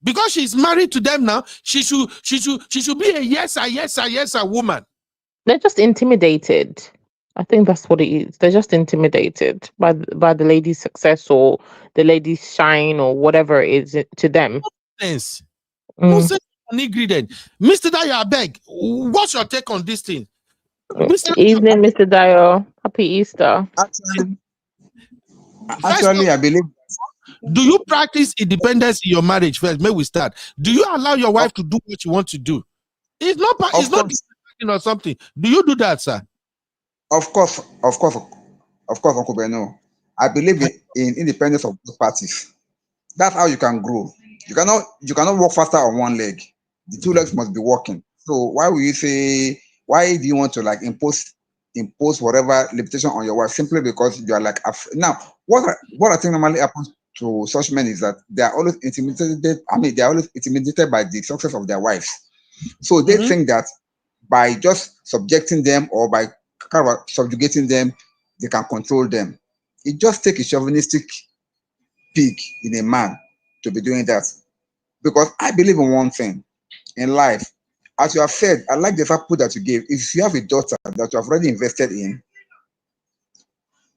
Because she's married to them now, she should be a yes woman. They're just intimidated. I think that's what it is. They're just intimidated by the lady's success or the lady's shine or whatever it is to them. Nonsense. Nonsense ingredient. Mr. Dayo, I beg, what's your take on this thing? Evening, Mr. Dayo. Happy Easter. Actually, I believe. Do you practice independence in your marriage first? May we start. Do you allow your wife to do what you want to do? It's not or something. Do you do that, sir? Of course, Uncle Beno. I believe in independence of both parties. That's how you can grow. You cannot walk faster on one leg. The two legs must be working. So why do you want to like impose whatever limitation on your wife simply because you are like now? What I think normally happens to such men is that they are always intimidated. I mean, they are always intimidated by the success of their wives. So they think that by just subjecting them or by kind of subjugating them, they can control them. It just takes a chauvinistic pig in a man to be doing that. Because I believe in one thing in life. As you have said, I like the example that you gave. If you have a daughter that you have already invested in,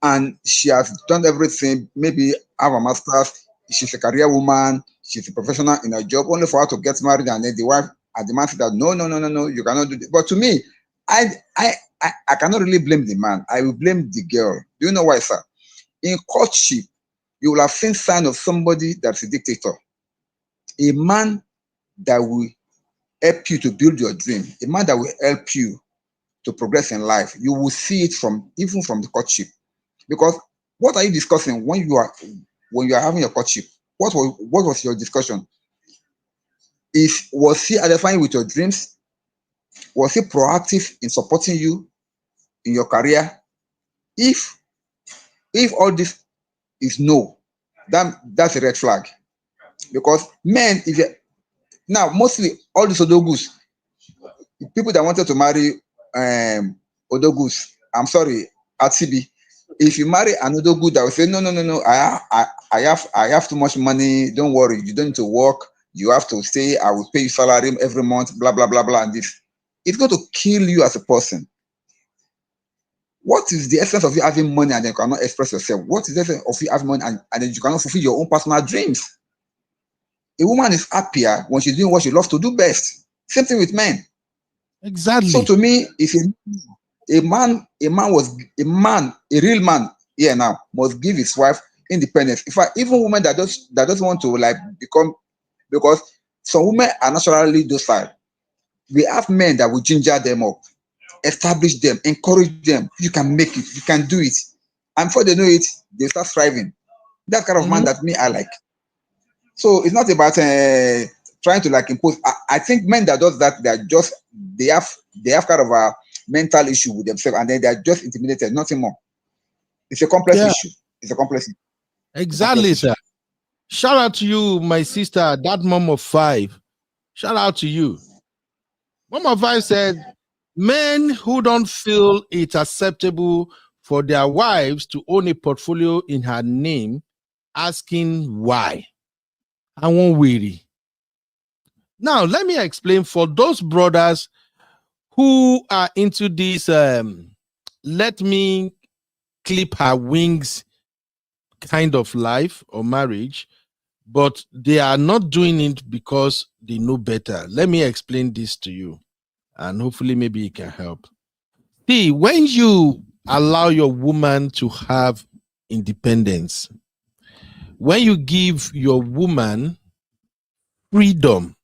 and she has done everything, maybe have a master's, she's a career woman, she's a professional in her job, only for her to get married, and then the wife and the man said that no, you cannot do this. But to me, I cannot really blame the man. I will blame the girl. Do you know why, sir? In courtship, you will have seen sign of somebody that's a dictator. A man that will help you to build your dream, a man that will help you to progress in life. You will see it even from the courtship. Because what are you discussing when you are having your courtship? What was your discussion? Was he identifying with your dreams? Was he proactive in supporting you in your career? If all this is no, that's a red flag. Because men, now mostly all the Odogus, people that wanted to marry Odogus, I'm sorry, at CB, if you marry an Odogu that will say, no, I have too much money, don't worry, you don't need to work, you have to stay, I will pay you salary every month, blah, blah, blah, blah, and this. It's going to kill you as a person. What is the essence of you having money and then you cannot express yourself? What is the essence of you having money and then you cannot fulfill your own personal dreams? A woman is happier when she's doing what she loves to do best. Same thing with men. Exactly. So to me, if a real man here now must give his wife independence. In fact, even women that doesn't want to like become, because some women are naturally docile. We have men that will ginger them up, establish them, encourage them. You can make it, you can do it. And before they know it, they start thriving. That kind of man that me I like. So it's not about trying to like impose. I think men that does that, they have kind of a mental issue with themselves, and then they're just intimidated, nothing more. It's a complex issue. It's a complex issue. Exactly, sir. Shout out to you, my sister, that mom of 5. Shout out to you. Mom of 5 said, men who don't feel it's acceptable for their wives to own a portfolio in her name, asking why. I won't weary. Now, let me explain for those brothers who are into this let me clip her wings kind of life or marriage, but they are not doing it because they know better. Let me explain this to you, and hopefully maybe it can help. See, when you allow your woman to have independence, when you give your woman freedom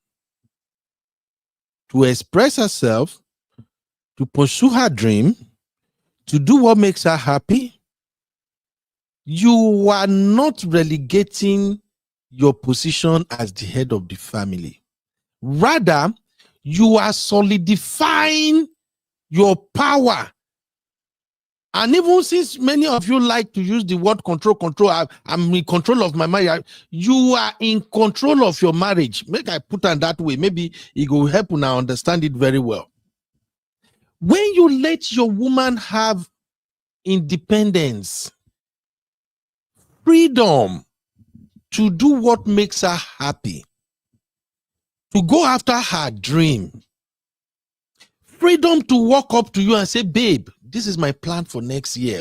to express herself, to pursue her dream, to do what makes her happy, you are not relegating your position as the head of the family. Rather, you are solidifying your power. And even since many of you like to use the word control, I'm in control of my marriage. You are in control of your marriage. Make I put it that way. Maybe it will help you now understand it very well. When you let your woman have independence, freedom to do what makes her happy, to go after her dream, freedom to walk up to you and say, babe, this is my plan for next year.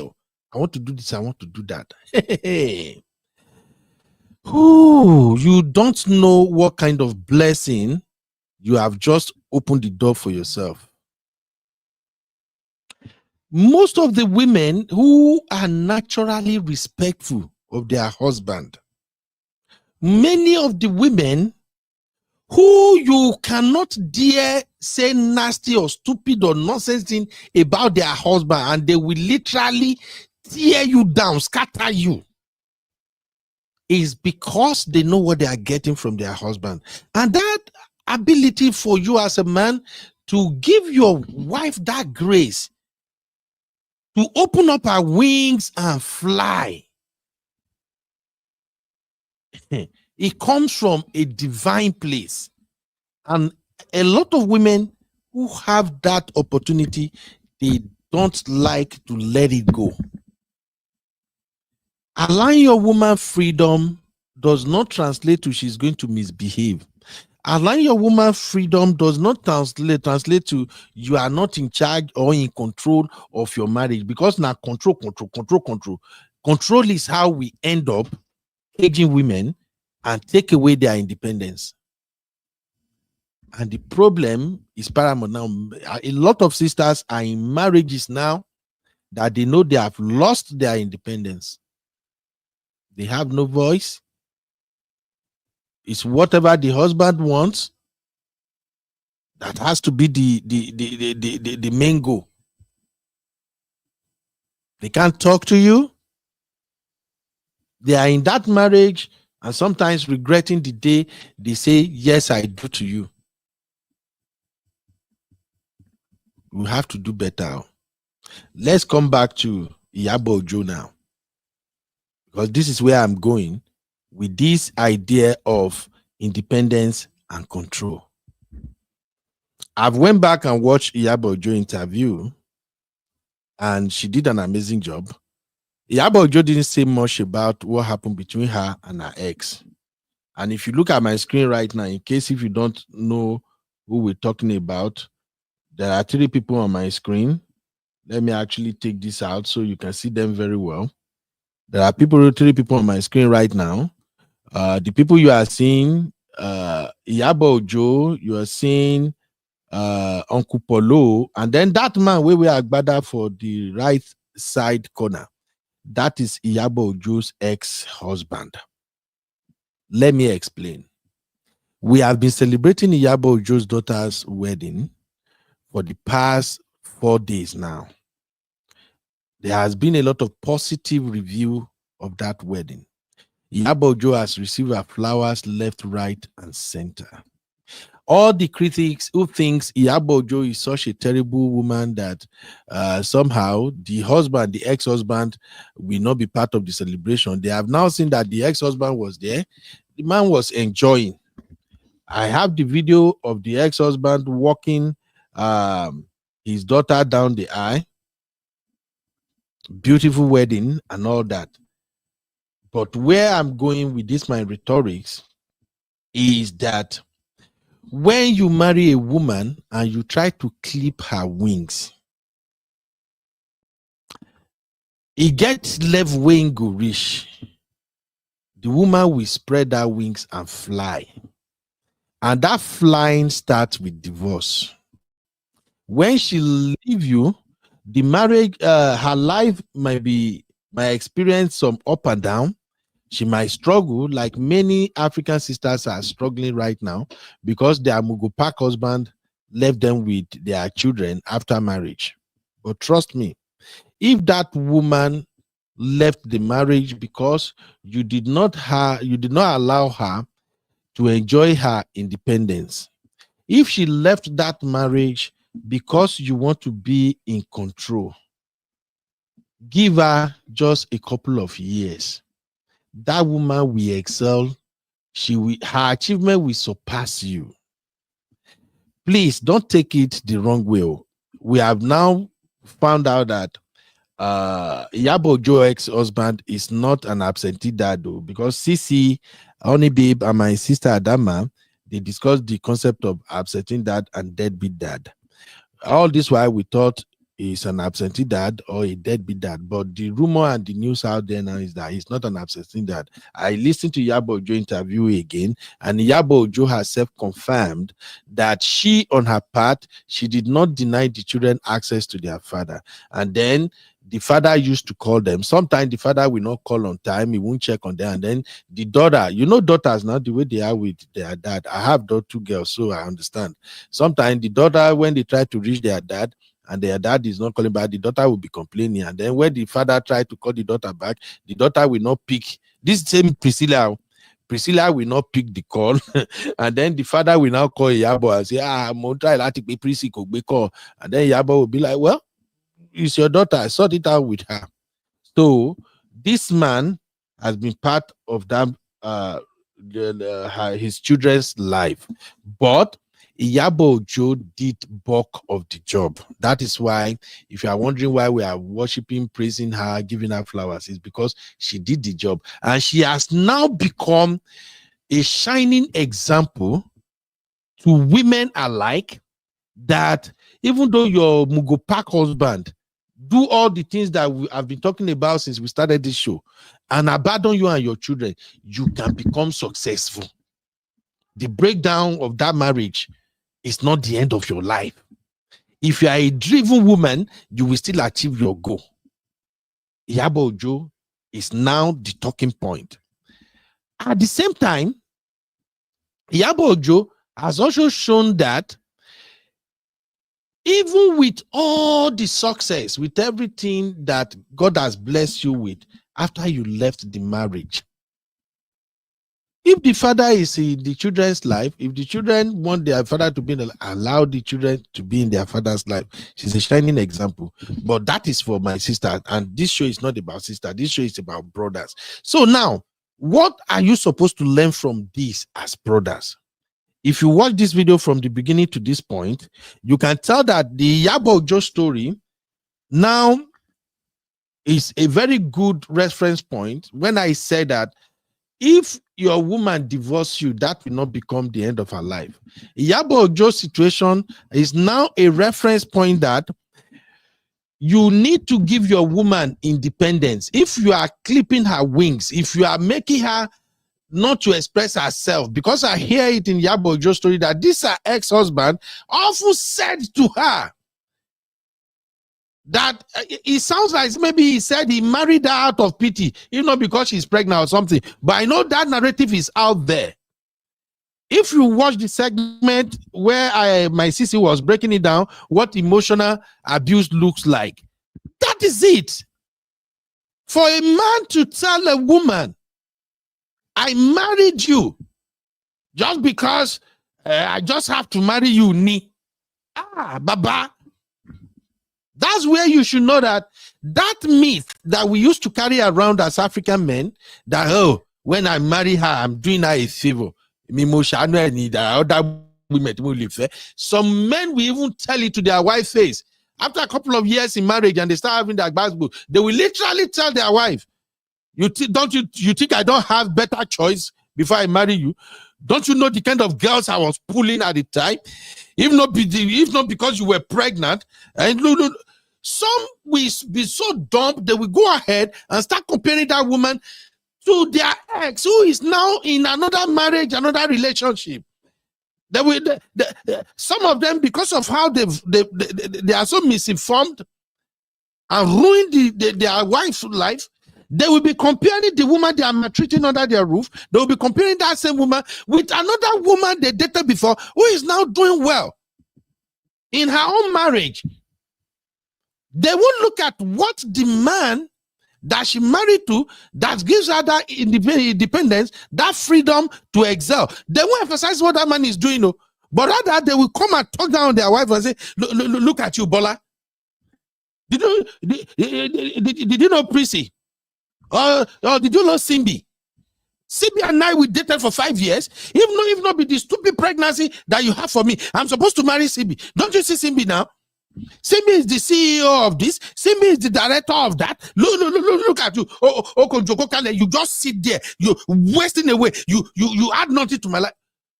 I want to do this, I want to do that. Ooh, you don't know what kind of blessing you have just opened the door for yourself. Most of the women who are naturally respectful of their husband, many of the women who you cannot dare say nasty or stupid or nonsense thing about their husband, and they will literally tear you down, scatter you, is because they know what they are getting from their husband. And that ability for you as a man to give your wife that grace to open up her wings and fly, it comes from a divine place. And a lot of women who have that opportunity, they don't like to let it go. Allowing your woman freedom does not translate to she's going to misbehave. Allowing your woman freedom does not translate to you are not in charge or in control of your marriage, because now control. Control is how we end up caging women and take away their independence. And the problem is paramount now. A lot of sisters are in marriages now that they know they have lost their independence. They have no voice. It's whatever the husband wants that has to be the main goal. They can't talk to you. They are in that marriage and sometimes regretting the day they say, yes, I do to you. We have to do better. Let's come back to Yabo Ojo now, because this is where I'm going with this idea of independence and control. I've went back and watched Iyabo Ojo interview, and she did an amazing job. Iyabo Ojo didn't say much about what happened between her and her ex. And if you look at my screen right now, in case if you don't know who we're talking about, there are 3 people on my screen. Let me actually take this out so you can see them very well. There are 3 people on my screen right now. The people you are seeing, Iyabo Ojo, you are seeing Uncle Polo, and then that man where we are Agbada for the right side corner. That is Iyabo Ojo's ex-husband. Let me explain. We have been celebrating Iyabo Ojo's daughter's wedding for the past 4 days now. There has been a lot of positive review of that wedding. Iyabo Ojo has received her flowers left, right, and center. All the critics who thinks Iyabo Ojo is such a terrible woman that somehow the husband, the ex-husband, will not be part of the celebration, they have now seen that the ex-husband was there. The man was enjoying. I have the video of the ex-husband walking his daughter down the aisle. Beautiful wedding and all that. But where I'm going with this, my rhetorics, is that when you marry a woman and you try to clip her wings, it gets left wing go reach. The woman will spread her wings and fly. And that flying starts with divorce. When she leave you, the marriage, her life might experience some up and down. She might struggle, like many African sisters are struggling right now, because their Mugopak husband left them with their children after marriage. But trust me, if that woman left the marriage because you did not allow her to enjoy her independence, if she left that marriage because you want to be in control, give her just a couple of years. That woman will excel. Her achievement will surpass you. Please don't take it the wrong way. We have now found out that Yabo Ojo ex-husband is not an absentee dad, though, because Sisi, Honey Babe, and my sister Adama, they discussed the concept of absentee dad and deadbeat dad. All this while we thought is an absentee dad or a deadbeat dad, but the rumor and the news out there now is that he's not an absentee dad. I listened to Yabo Ojo interview again, and Yabo Ojo herself confirmed that she, on her part, she did not deny the children access to their father. And then the father used to call them. Sometimes the father will not call on time, he won't check on them. And then the daughter, you know, daughters now, the way they are with their dad. I have 2 girls, so I understand. Sometimes the daughter, when they try to reach their dad, and their dad is not calling back, the daughter will be complaining. And then when the father tried to call the daughter back, the daughter will not pick. This same Priscilla will not pick the call. And then the father will now call Yabo and say, I'm going to try to be Priscilla. And then Yabo will be like, well, it's your daughter. I sort it out with her. So this man has been part of that, his children's life. But Iyabo Ojo did bulk of the job. That is why, if you are wondering why we are worshiping, praising her, giving her flowers, is because she did the job. And she has now become a shining example to women alike, that even though your Mugopak husband do all the things that we have been talking about since we started this show and abandon you and your children, you can become successful. The breakdown of that marriage is not the end of your life. If you are a driven woman, you will still achieve your goal. Yabo Ojo is now the talking point. At the same time, Yabo Ojo has also shown that even with all the success, with everything that God has blessed you with, after you left the marriage, If the father is in the children's life, if the children want their father to be allow the children to be in their father's life. She's a shining example. But that is for my sister. And this show is not about sister. This show is about brothers. So now, what are you supposed to learn from this as brothers? If you watch this video from the beginning to this point, you can tell that the Yabo Ojo story now is a very good reference point when I say that if your woman divorces you, that will not become the end of her life. Yabo Ojo's situation is now a reference point that you need to give your woman independence. If you are clipping her wings, if you are making her not to express herself, because I hear it in Yabo Ojo's story that this her ex-husband often said to her that it sounds like maybe he said he married her out of pity, even not because she's pregnant or something. But I know that narrative is out there. If you watch the segment where my sissy was breaking it down, what emotional abuse looks like, that is it. For a man to tell a woman, I married you just because I just have to marry you, ni. Baba. That's where you should know that myth that we used to carry around as African men, that, oh, when I marry her, I'm doing her a favor. Some men will even tell it to their wife face. After a couple of years in marriage and they start having their Bible, they will literally tell their wife, you think I don't have better choice before I marry you? Don't you know the kind of girls I was pulling at the time? If not because you were pregnant. And look, some will be so dumb, they will go ahead and start comparing that woman to their ex, who is now in another marriage, another relationship. Some of them, because of how they are so misinformed and ruined their wife's life, they will be comparing the woman they are maltreating under their roof. They will be comparing that same woman with another woman they dated before, who is now doing well in her own marriage. They won't look at what the man that she married to that gives her that independence, that freedom to excel. They won't emphasize what that man is doing, no. But rather they will come and talk down on their wife and say, look at you, Bola. Did you know Prissy? Or did you know Simbi? Simbi and I, we dated for 5 years. If not be the stupid pregnancy that you have for me, I'm supposed to marry Simbi. Don't you see Simbi now? Simbi is the CEO of this. Simbi is the director of that. Look at you. You just sit there. You're wasting away. You add nothing to my life.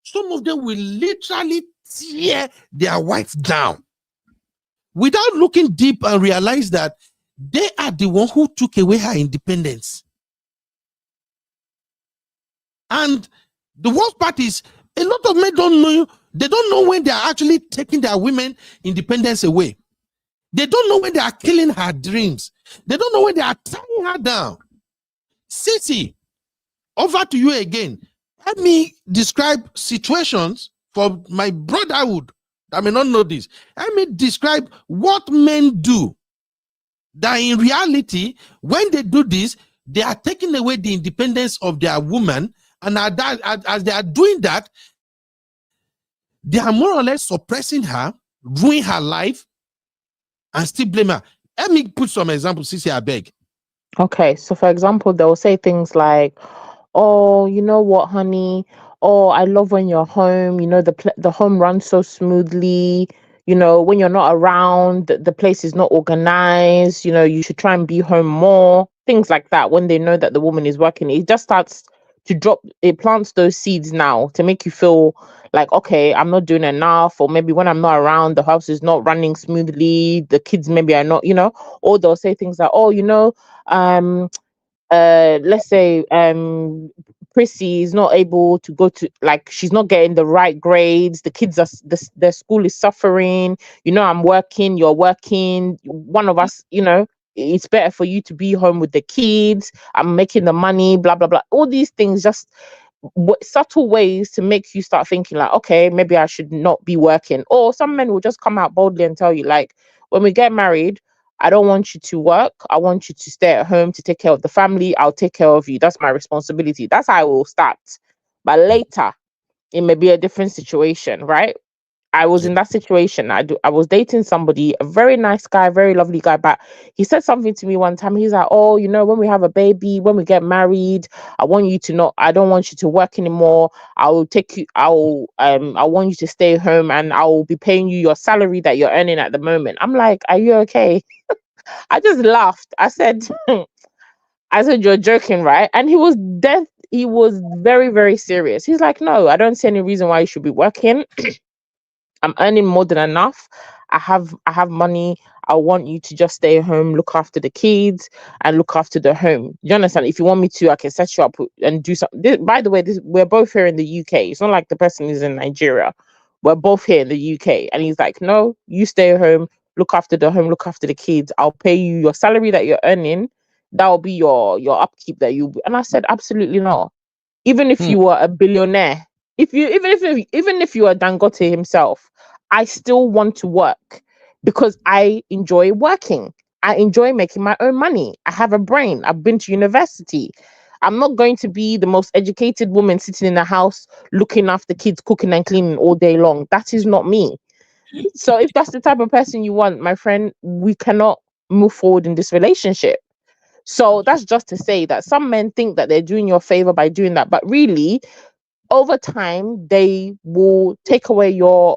Some of them will literally tear their wife down without looking deep and realize that they are the one who took away her independence. And the worst part is, a lot of men don't know. They don't know when they are actually taking their women independence away. They don't know when they are killing her dreams. They don't know when they are tying her down. Sissy, over to you again. Let me describe situations for my brotherhood that may not know this. Let me describe what men do. That in reality, when they do this, they are taking away the independence of their woman, and as they are doing that, they are more or less suppressing her, ruining her life, and still blame her. Let me put some examples, Sissy, I beg. Okay, so for example, they'll say things like, oh, you know what, honey? Oh, I love when you're home. You know, the home runs so smoothly. You know, when you're not around, the place is not organized. You know, you should try and be home more. Things like that. When they know that the woman is working, it just starts to drop. It plants those seeds now to make you feel like, okay, I'm not doing enough. Or maybe when I'm not around, the house is not running smoothly. The kids maybe are not, you know. Or they'll say things like, oh, you know, let's say Prissy is not able to go to, like, she's not getting the right grades, the kids are their school is suffering, you know, I'm working, you're working, one of us, you know, it's better for you to be home with the kids, I'm making the money, blah blah blah. All these things, just subtle ways to make you start thinking like, okay, maybe I should not be working. Or some men will just come out boldly and tell you, like, when we get married, I don't want you to work. I want you to stay at home to take care of the family. I'll take care of you. That's my responsibility. That's how I will start. But later, it may be a different situation, right? I was in that situation. I was dating somebody, a very nice guy, very lovely guy, but he said something to me one time. He's like, "Oh, you know, when we have a baby, when we get married, I want you to know, I don't want you to work anymore. I will take you, I want you to stay home and I will be paying you your salary that you're earning at the moment." I'm like, "Are you okay?" I just laughed. I said, I said, "You're joking, right?" And he was dead. He was very, very serious. He's like, "No, I don't see any reason why you should be working. I'm earning more than enough. I have money. I want you to just stay home, look after the kids, and look after the home. You understand? If you want me to, I can set you up and do something." By the way, we're both here in the UK. It's not like the person is in Nigeria. We're both here in the UK. And he's like, "No, you stay home, look after the home, look after the kids. I'll pay you your salary that you're earning. That will be your upkeep that you." And I said, "Absolutely not. Even if you were a billionaire, even if you are Dangote himself, I still want to work because I enjoy working. I enjoy making my own money. I have a brain. I've been to university. I'm not going to be the most educated woman sitting in the house looking after kids, cooking and cleaning all day long. That is not me." So if that's the type of person you want, my friend, we cannot move forward in this relationship. So that's just to say that some men think that they're doing you a favor by doing that, but really, over time, they will take away your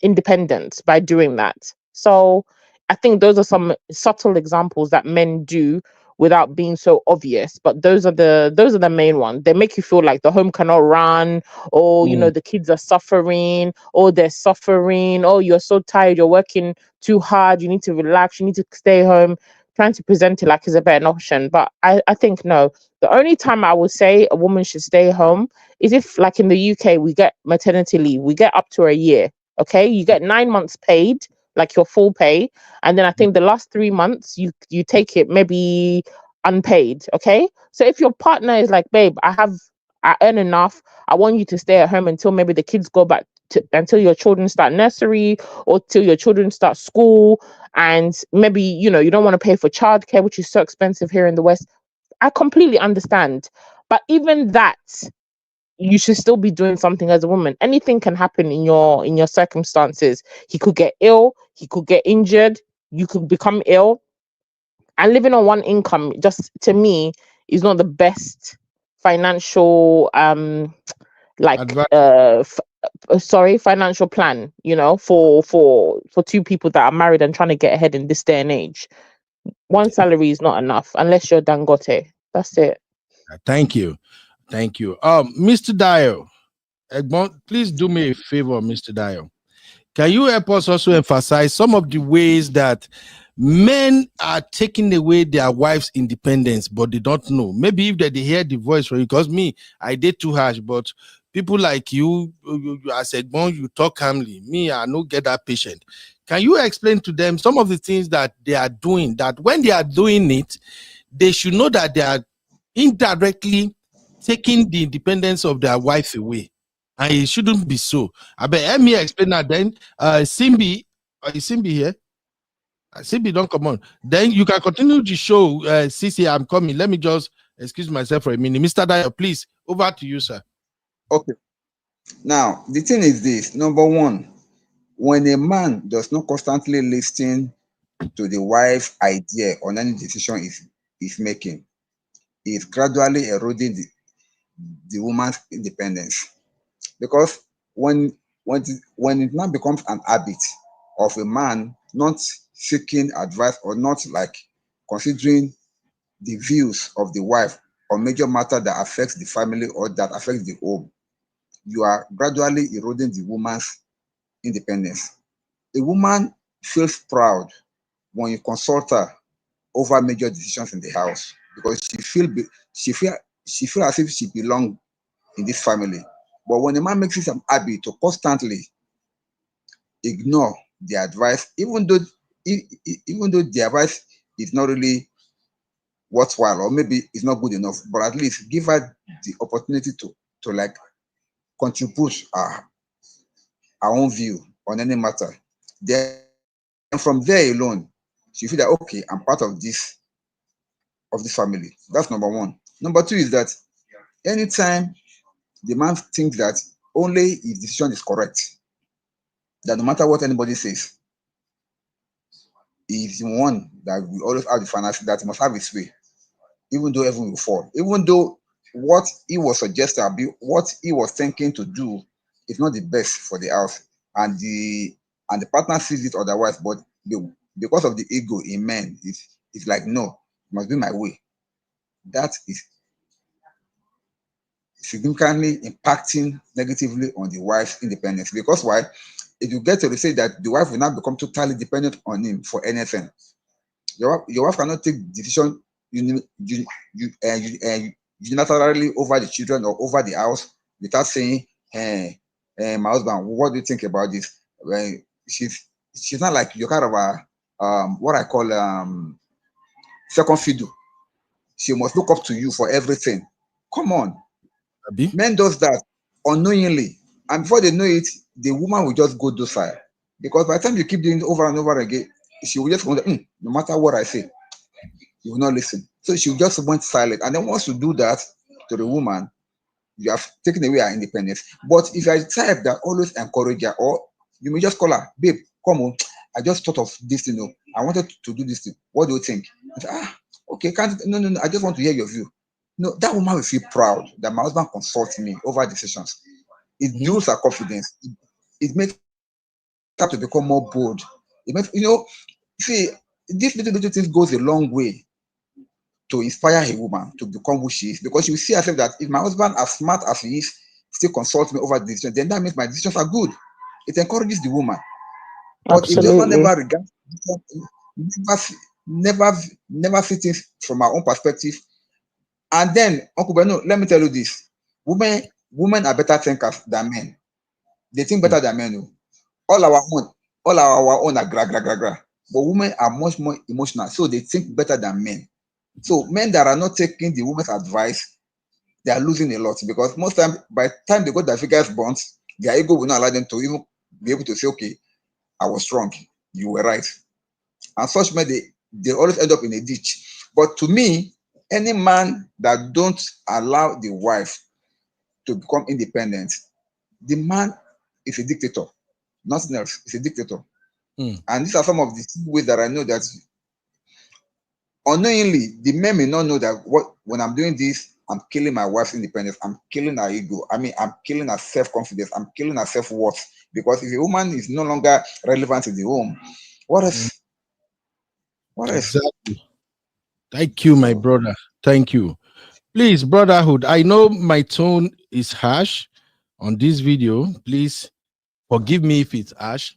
independence by doing that. So I think those are some subtle examples that men do without being so obvious, but those are the main ones. They make you feel like the home cannot run, or the kids are suffering, or they're suffering, or you're so tired, you're working too hard, you need to relax, you need to stay home, trying to present it like it's a better option. But I think no. The only time I would say a woman should stay home is if, like in the UK, we get maternity leave, we get up to a year. Okay, you get 9 months paid, like your full pay, and then I think the last 3 months you take it maybe unpaid. Okay, so if your partner is like, "Babe, I earn enough. I want you to stay at home until maybe the kids go back until your children start nursery or till your children start school, and maybe you don't want to pay for childcare, which is so expensive here in the West." I completely understand, but even that, you should still be doing something as a woman. Anything can happen in your circumstances. He could get ill, he could get injured, you could become ill, and living on one income, just to me, is not the best financial like financial plan, for two people that are married and trying to get ahead in this day and age. One salary is not enough unless you're Dangote. That's it. Thank you. Mr. Dio, please do me a favor, Mr. Dio. Can you help us also emphasize some of the ways that men are taking away their wives' independence, but they don't know? Maybe if they hear the voice from you, because me, I did too harsh, but people like you as a bon, you talk calmly. Me, I no get that patient. Can you explain to them some of the things that they are doing, that when they are doing it, they should know that they are indirectly taking the independence of their wife away? And it shouldn't be so. I bet let me explain that then. Simbi, is Simbi here? Simbi, don't come on. Then you can continue the show. Sisi, I'm coming. Let me just excuse myself for a minute. Mr. Dyer, please, over to you, sir. Okay. Now, the thing is this. Number one, when a man does not constantly listen to the wife's idea on any decision he's making, is gradually eroding the woman's independence. Because when it now becomes an habit of a man not seeking advice or not like considering the views of the wife on major matter that affects the family or that affects the home, you are gradually eroding the woman's independence. A woman feels proud when you consult her over major decisions in the house because she feel as if she belongs in this family. But when a man makes it an habit to constantly ignore the advice, even though the advice is not really worthwhile or maybe it's not good enough, but at least give her the opportunity to like contribute our own view on any matter. Then from there alone, she feel that okay, I'm part of this family. That's number one. Number two is that anytime the man thinks that only his decision is correct, that no matter what anybody says, he's the one that will always have the finance, that he must have his way, even though everyone will fall, even though what he was suggesting, what he was thinking to do is not the best for the house, and the partner sees it otherwise, but because of the ego in men, it's like, no, it must be my way. That is significantly impacting negatively on the wife's independence. Because why? If you get to say that the wife will now become totally dependent on him for anything, your wife cannot take decision unilaterally over the children or over the house without saying, hey, my husband, what do you think about this? She's not like you're kind of a what I call second fiddle. She must look up to you for everything. Come on. Men does that unknowingly, and before they know it, the woman will just go docile, because by the time you keep doing it over and over again, she will just wonder, no matter what I say, you will not listen. So she just went silent. And then once you do that to the woman, you have taken away her independence. But if you are the type that always encourage her, or you may just call her, babe, come on, I just thought of this thing. I wanted to do this thing. What do you think? Say, okay, no, I just want to hear your view. No, that woman will feel proud that my husband consults me over decisions. It builds her confidence. It makes her to become more bold. It makes, see, these little things goes a long way to inspire a woman to become who she is, because she will see herself that if my husband, as smart as he is, still consults me over the decision, then that means my decisions are good. It encourages the woman. But Absolutely. if the woman never regards, never see things from her own perspective, and then, Uncle Beno, let me tell you this: women are better thinkers than men. They think better than men. All our own are gra. But women are much more emotional, so they think better than men. So men that are not taking the woman's advice, they are losing a lot, because most time, by the time they got their figures burnt, their ego will not allow them to even be able to say, okay, I was wrong, you were right. And such men, they always end up in a ditch. But to me, any man that don't allow the wife to become independent, the man is a dictator. Nothing else. It's a dictator. And these are some of the ways that I know that unknowingly, the men may not know that when I'm doing this, I'm killing my wife's independence. I'm killing her ego. I mean, I'm killing her self-confidence. I'm killing her self-worth. Because if a woman is no longer relevant in the home, what else? What else? Exactly. Thank you, my brother. Thank you. Please, brotherhood, I know my tone is harsh on this video. Please forgive me if it's harsh,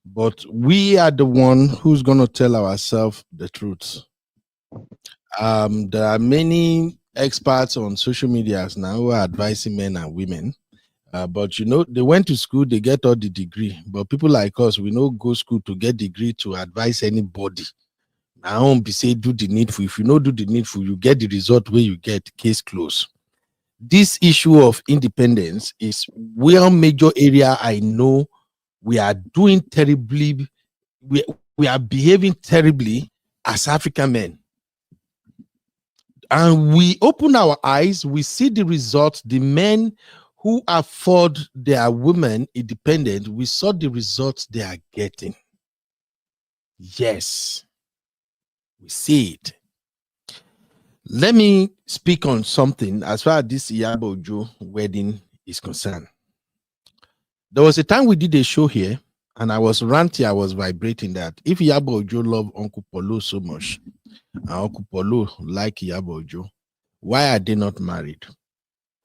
but we are the one who's going to tell ourselves the truth. There are many experts on social media now who are advising men and women, but they went to school, they get all the degree, but people like us, we no go school to get degree to advise anybody. Now be say do the needful. If you no do the needful, you get the result where you get, case closed. This issue of independence is one major area I know we are doing terribly. We are behaving terribly as African men. And we open our eyes, we see the results. The men who afford their women independent, we saw the results they are getting. Yes, we see it. Let me speak on something as far as this Yabo Ojo wedding is concerned. There was a time we did a show here, and I was ranting, I was vibrating that if Yabo Ojo loved Uncle Polo so much, and Uncle Polo like Yabo Ojo, why are they not married?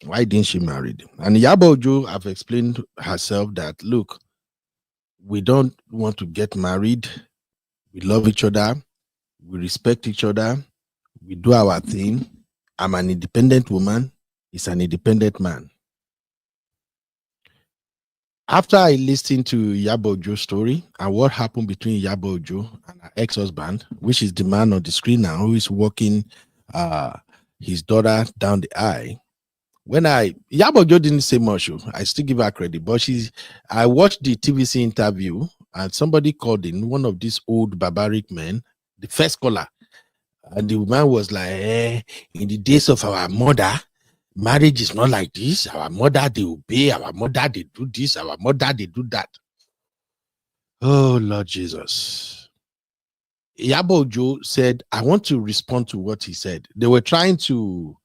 Why didn't she marry? And Yabo Ojo have explained herself that, look, we don't want to get married. We love each other. We respect each other. We do our thing. I'm an independent woman. He's an independent man. After I listened to Yabo Ojo's story and what happened between Yabo Ojo and her ex-husband, which is the man on the screen now, who is walking his daughter down the aisle. Yabo Ojo didn't say much, I still give her credit, but I watched the TVC interview and somebody called in, one of these old barbaric men, the first caller, and the man was like, in the days of our mother, Marriage is not like this. Our mother, they obey. Our mother, they do this. Our mother, they do that. Oh, Lord Jesus. Yabo Ojo said, I want to respond to what he said. They were trying to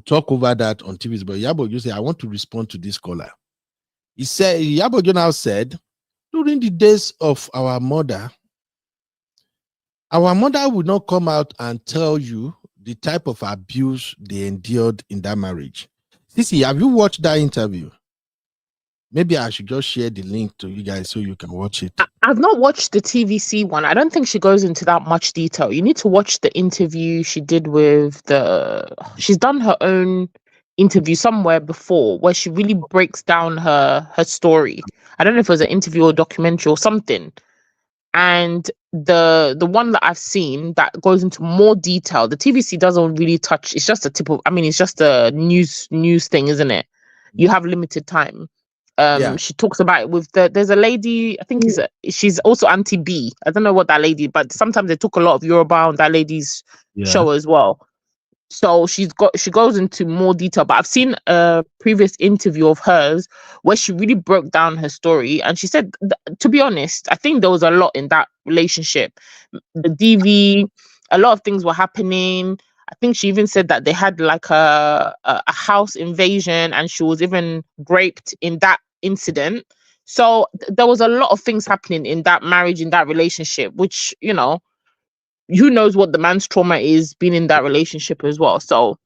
talk over that on TV, but Yabo Ojo said, I want to respond to this caller. He said, Yabo Ojo now said, during the days of our mother would not come out and tell you the type of abuse they endured in that marriage. Sisi, have you watched that interview? Maybe I should just share the link to you guys so you can watch it. I've not watched the TVC one. I don't think she goes into that much detail. You need to watch the interview she did with she's done her own interview somewhere before where she really breaks down her story. I don't know if it was an interview or documentary or something. And the one that I've seen that goes into more detail, the TVC doesn't really touch. It's just it's just a news thing, isn't it? You have limited time. She talks about it with there's a lady, I think she's also Auntie B. I don't know what that lady, but sometimes they took a lot of Yoruba on that lady's show as well. So she goes into more detail, but I've seen a previous interview of hers where she really broke down her story, and she said, to be honest, I think there was a lot in that relationship. The DV, a lot of things were happening. I think she even said that they had like a house invasion, and she was even raped in that incident. So there was a lot of things happening in that marriage, in that relationship, which, who knows what the man's trauma is being in that relationship as well. So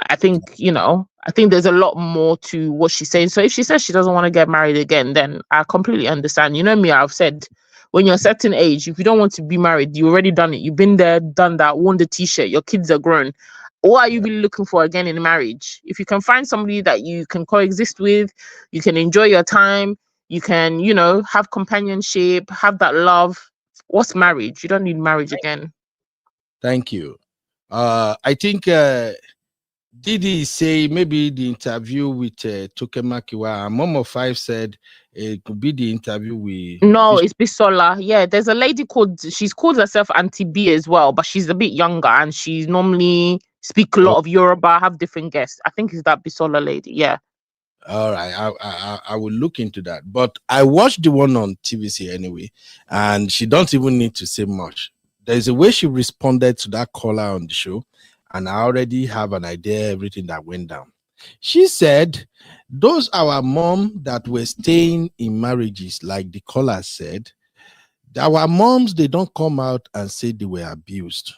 I think, I think there's a lot more to what she's saying. So if she says she doesn't want to get married again, then I completely understand. You know me, I've said, when you're a certain age, if you don't want to be married, you already done it. You've been there, done that, worn the t-shirt, your kids are grown. What are you really looking for again in marriage? If you can find somebody that you can coexist with, you can enjoy your time, you can, have companionship, have that love. What's marriage? You don't need marriage again. Thank you. I think Didi say maybe the interview with Tokemakiwa, Mom of Five said it could be the interview with... No, it's Bisola. Yeah, there's a lady she's called herself Auntie B as well, but she's a bit younger and she's normally speak a lot of Yoruba, have different guests. I think it's that Bisola lady. Yeah. All right, I will look into that. But I watched the one on TVC anyway, and she don't even need to say much. There's a way she responded to that caller on the show, and I already have an idea everything that went down. She said, those our mom that were staying in marriages, like the caller said, our moms, they don't come out and say they were abused.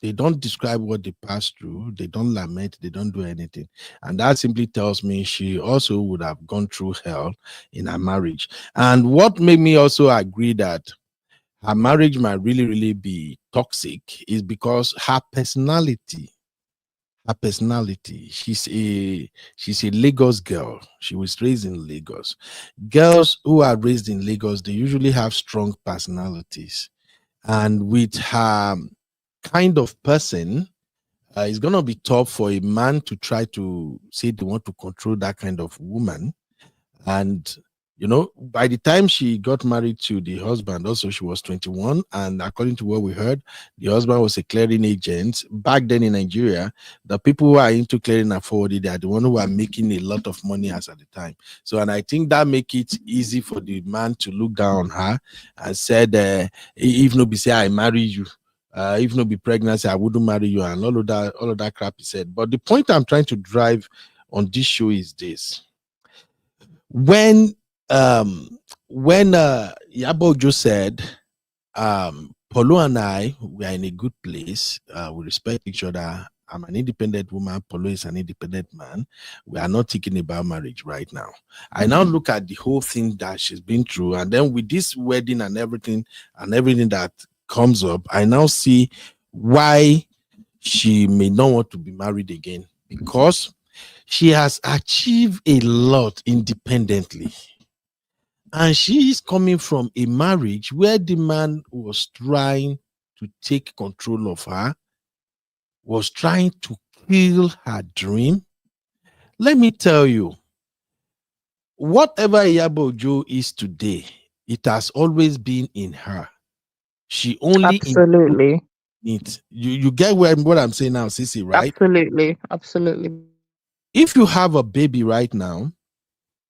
They don't describe what they passed through. They don't lament. They don't do anything. And that simply tells me she also would have gone through hell in her marriage. And what made me also agree that her marriage might really, really be toxic is because her personality. She's a Lagos girl. She was raised in Lagos. Girls who are raised in Lagos, they usually have strong personalities. And with her kind of person, it's going to be tough for a man to try to say they want to control that kind of woman. And by the time she got married to the husband, also she was 21, and according to what we heard, the husband was a clearing agent. Back then in Nigeria, the people who are into clearing and forwarding, they are the one who are making a lot of money as at the time. So, and I think that make it easy for the man to look down on her and said, if nobody say I marry you, if not be pregnancy, I wouldn't marry you, and all of that crap he said. But the point I'm trying to drive on this show is this: when Yabo Ojo said, Polo and I, we are in a good place, we respect each other. I'm an independent woman, Polo is an independent man. We are not thinking about marriage right now. I now look at the whole thing that she's been through, and then with this wedding and everything that comes up, I now see why she may not want to be married again, because she has achieved a lot independently, and she is coming from a marriage where the man was trying to take control of her, was trying to kill her dream. Let me tell you, whatever Iyabo Ojo is today, it has always been in her. She only absolutely it. You get what I'm saying now, Sissy, right? Absolutely. If you have a baby right now,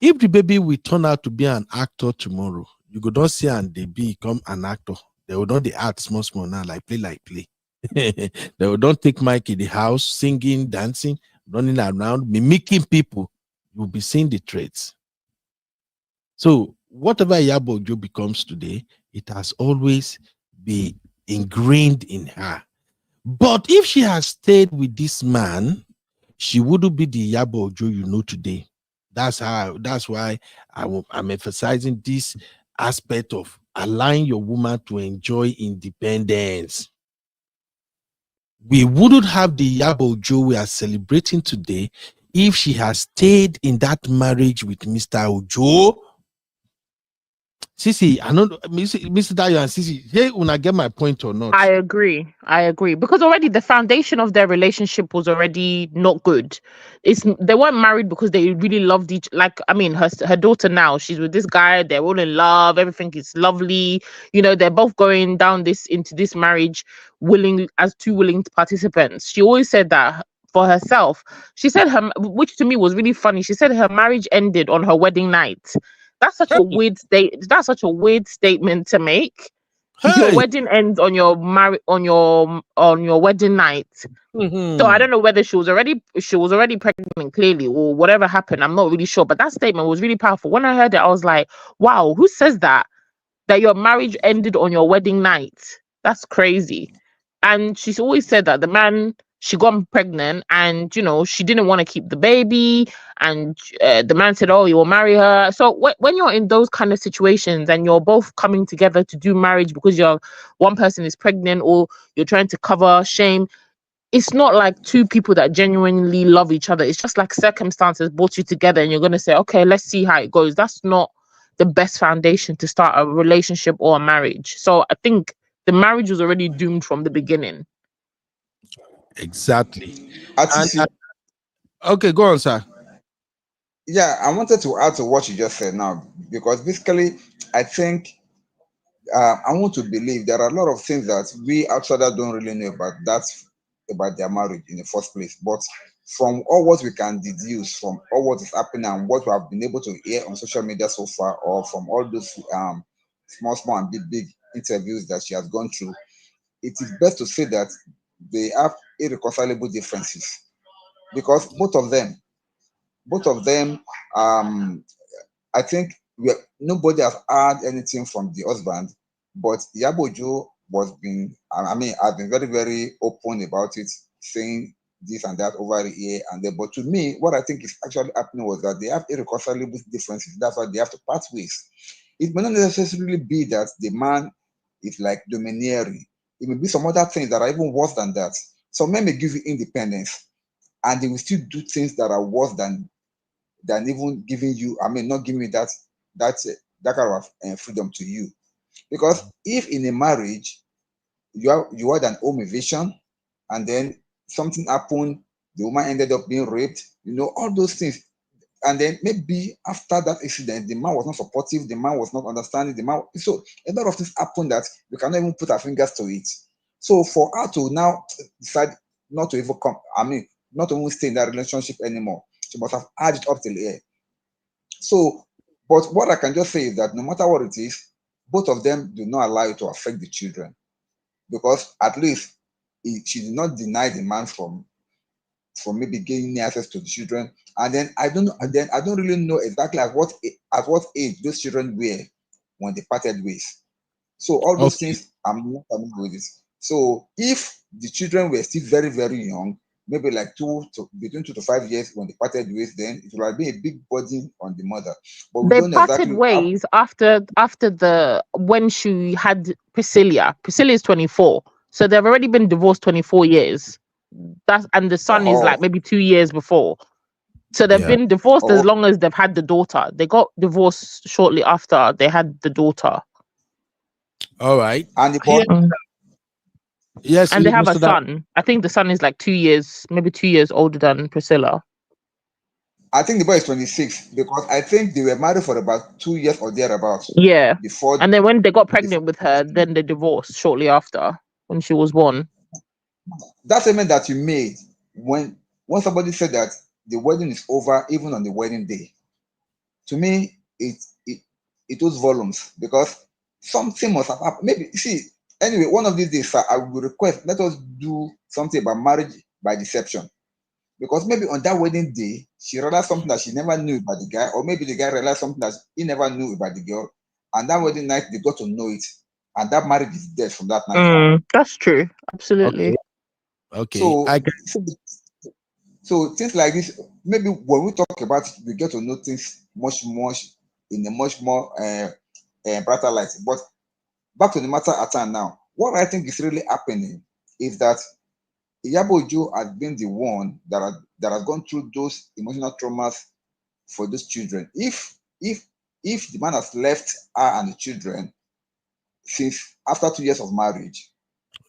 if the baby will turn out to be an actor tomorrow, you go don't see and they become an actor. They will not the act small now, like play. They will don't take Mike in the house, singing, dancing, running around, mimicking people. You'll be seeing the traits. So whatever Yabo Ojo becomes today, it has always been ingrained in her. But if she has stayed with this man, she wouldn't be the Yabo Ojo you know today. That's why I'm emphasizing this aspect of allowing your woman to enjoy independence. We wouldn't have the Yabo Ojo we are celebrating today if she has stayed in that marriage with Mr. Ojo. Sisi, I know Mr. Dayo and Sisi, hey, una get my point or not? I agree. Because already the foundation of their relationship was already not good. They weren't married because they really loved each. Like, I mean, her daughter now, she's with this guy. They're all in love. Everything is lovely. You know, they're both going down into this marriage as two willing participants. She always said that for herself. She said which to me was really funny. She said her marriage ended on her wedding night. That's such a weird statement to make. Hey. Your wedding ends on your wedding night. So I don't know whether she was already pregnant, clearly, or whatever happened. I'm not really sure, but that statement was really powerful. When I heard it, I was like, wow, who says that your marriage ended on your wedding night? That's crazy. And she's always said that the man, she got pregnant and, you know, she didn't want to keep the baby. And the man said, oh, you will marry her. So when you're in those kind of situations and you're both coming together to do marriage because one person is pregnant or you're trying to cover shame, it's not like two people that genuinely love each other. It's just like circumstances brought you together and you're going to say, okay, let's see how it goes. That's not the best foundation to start a relationship or a marriage. So I think the marriage was already doomed from the beginning. Exactly. Okay, go on, sir. Yeah, I wanted to add to what you just said now, because basically, I think I want to believe there are a lot of things that we outsiders don't really know about their marriage in the first place. But from all what we can deduce from all what is happening and what we have been able to hear on social media so far, or from all those small and big interviews that she has gone through, it is best to say that they have irreconcilable differences, because both of them, I think nobody has heard anything from the husband, but Yabo Ojo has been very, very open about it, saying this and that over here and there. But to me, what I think is actually happening was that they have irreconcilable differences. That's why they have to part ways. It may not necessarily be that the man is like domineering. It may be some other things that are even worse than that. Some men may give you independence, and they will still do things that are worse than even giving you, not giving you that kind of freedom to you. Because if in a marriage you had an home evasion and then something happened, the woman ended up being raped, all those things, and then maybe after that incident the man was not supportive, the man was not understanding, so a lot of things happened that we cannot even put our fingers to it. So for her to now decide not to even not to even stay in that relationship anymore, she must have had it up till here. So, but what I can just say is that no matter what it is, both of them do not allow it to affect the children, because at least she did not deny the man from maybe gaining access to the children. And then I don't really know exactly at what age those children were when they parted ways. So all those things, I'm not familiar with it. So if the children were still very, very young, maybe like between 2 to 5 years when they parted ways, then it would have been a big burden on the mother. But they parted ways after when she had Priscilla. Priscilla is 24, so they've already been divorced 24 years. And the son is like maybe 2 years before. So they've been divorced as long as they've had the daughter. They got divorced shortly after they had the daughter. All right. And the boy, yes, and they have a son. I think the son is like 2 years, maybe 2 years older than Priscilla. I think the boy is 26, because I think they were married for about 2 years or thereabouts. Yeah. Before, and then when they got pregnant with her, then they divorced shortly after, when she was born. That statement that you made when somebody said that the wedding is over even on the wedding day. To me, it was volumes, because something must have happened. Maybe, see, anyway, one of these days, I will request, let us do something about marriage by deception. Because maybe on that wedding day, she realized something that she never knew about the guy, or maybe the guy realized something that he never knew about the girl. And that wedding night, they got to know it. And that marriage is dead from that night. That's true. Absolutely. Okay. So things like this, maybe when we talk about it, we get to know things much in a much more brighter light. But back to the matter at hand now, what I think is really happening is that Iyabo Ojo has been the one that has gone through those emotional traumas for those children. If the man has left her and the children since after 2 years of marriage,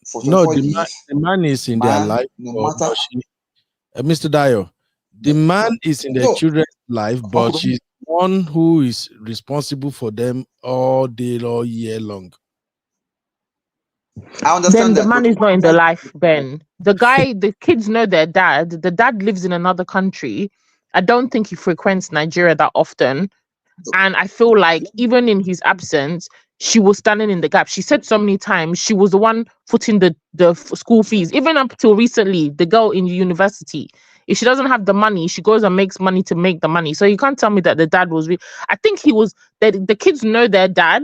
for 24 years, the man is in their life. No matter, Mr. Dio, the man is in their children's life, but she's one who is responsible for them all day, all year long. I understand then the man is not in the life, Ben. The kids know their dad. The dad lives in another country. I don't think he frequents Nigeria that often. And I feel like even in his absence, she was standing in the gap. She said so many times she was the one footing the school fees. Even up till recently, the girl in university, if she doesn't have the money, she goes and makes money to make the money. So you can't tell me that the dad was... I think he was... The kids know their dad.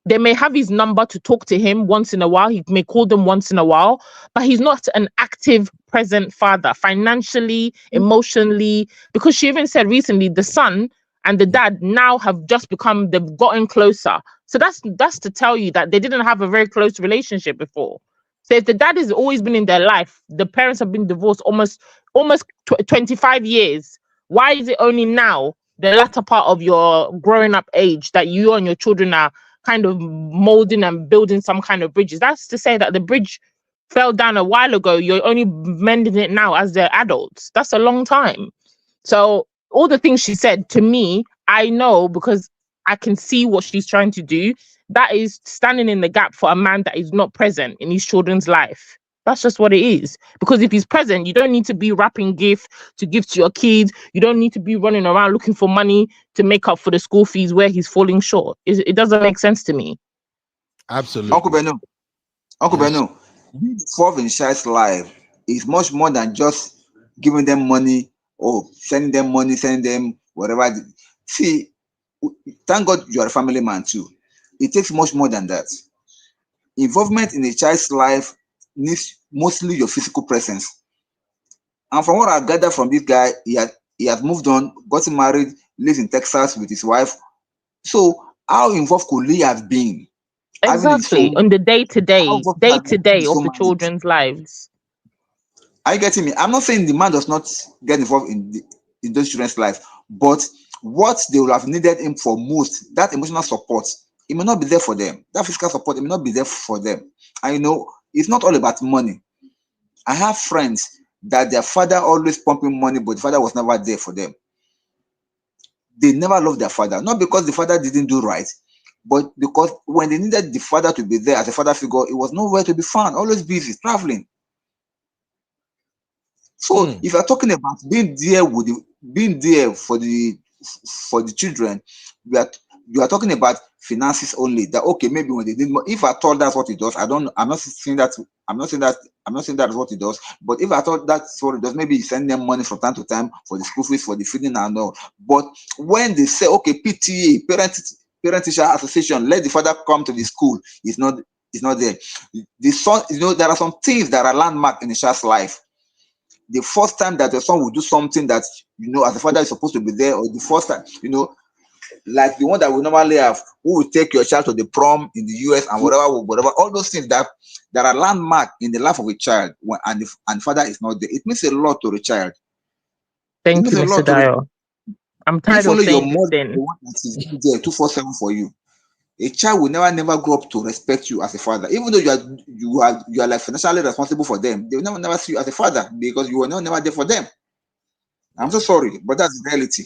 They may have his number to talk to him once in a while. He may call them once in a while, but he's not an active, present father, financially, emotionally, because she even said recently the son and the dad now have just they've gotten closer. So that's to tell you that they didn't have a very close relationship before. So if the dad has always been in their life, the parents have been divorced almost 25 years. Why is it only now, the latter part of your growing up age, that you and your children are kind of molding and building some kind of bridges? That's to say that the bridge fell down a while ago. You're only mending it now as they're adults. That's a long time. So all the things she said to me, I know, because I can see what she's trying to do. That is standing in the gap for a man that is not present in his children's life. That's just what it is. Because if he's present, you don't need to be wrapping gifts to give to your kids. You don't need to be running around looking for money to make up for the school fees where he's falling short. It doesn't make sense to me. Absolutely. Uncle Beno, being involved in child's life is much more than just giving them money or sending them whatever. See, thank God you are a family man too. It takes much more than that. Involvement in a child's life needs mostly your physical presence. And from what I gather from this guy, he has moved on, gotten married, lives in Texas with his wife. So how involved could he have been? Exactly, on the day-to-day of the children's lives. Are you getting me? I'm not saying the man does not get involved in those children's lives, but what they will have needed him for most, that emotional support, it may not be there for them. That physical support, it may not be there for them. I know it's not all about money. I have friends that their father always pumping money, but the father was never there for them. They never loved their father, not because the father didn't do right, but because when they needed the father to be there as a father figure, it was nowhere to be found, always busy, traveling. So if you're talking about being there for the children, you are talking about finances only. That okay, maybe when they need more, if I thought that's what it does, I'm not saying that is what it does. But if I thought that's what it does, maybe you send them money from time to time for the school fees, for the feeding and all. But when they say okay, PTA, parent teacher association, let the father come to the school, it's not there. The son, there are some things that are landmark in a child's life. The first time that the son will do something that as a father is supposed to be there, or the first time, like the one that we normally have, who will take your child to the prom in the US and whatever, all those things that are landmark in the life of a child, and the father is not there, it means a lot to the child. Thank you, Mr. Dio. I'm tired of saying this thing. 247 for you. A child will never grow up to respect you as a father, even though you are like financially responsible for them. They will never see you as a father because you were never there for them. I'm so sorry, but that's the reality.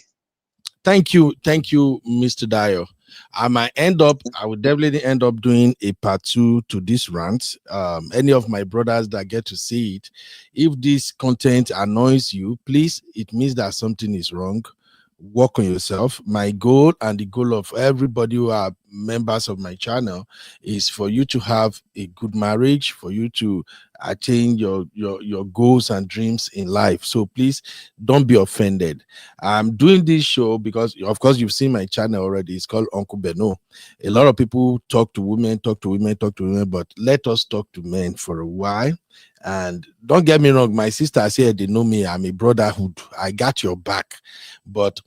Thank you, Mr. Dio. I will definitely end up doing a part 2 to this rant. Any of my brothers that get to see it, if this content annoys you, please, it means that something is wrong. Work on yourself. My goal and the goal of everybody who are members of my channel is for you to have a good marriage, for you to attain your goals and dreams in life. So please don't be offended. I'm doing this show because, of course, you've seen my channel already. It's called Uncle Beno. A lot of people talk to women, but let us talk to men for a while. And don't get me wrong, my sisters here, they know me. I'm a brotherhood. I got your back. But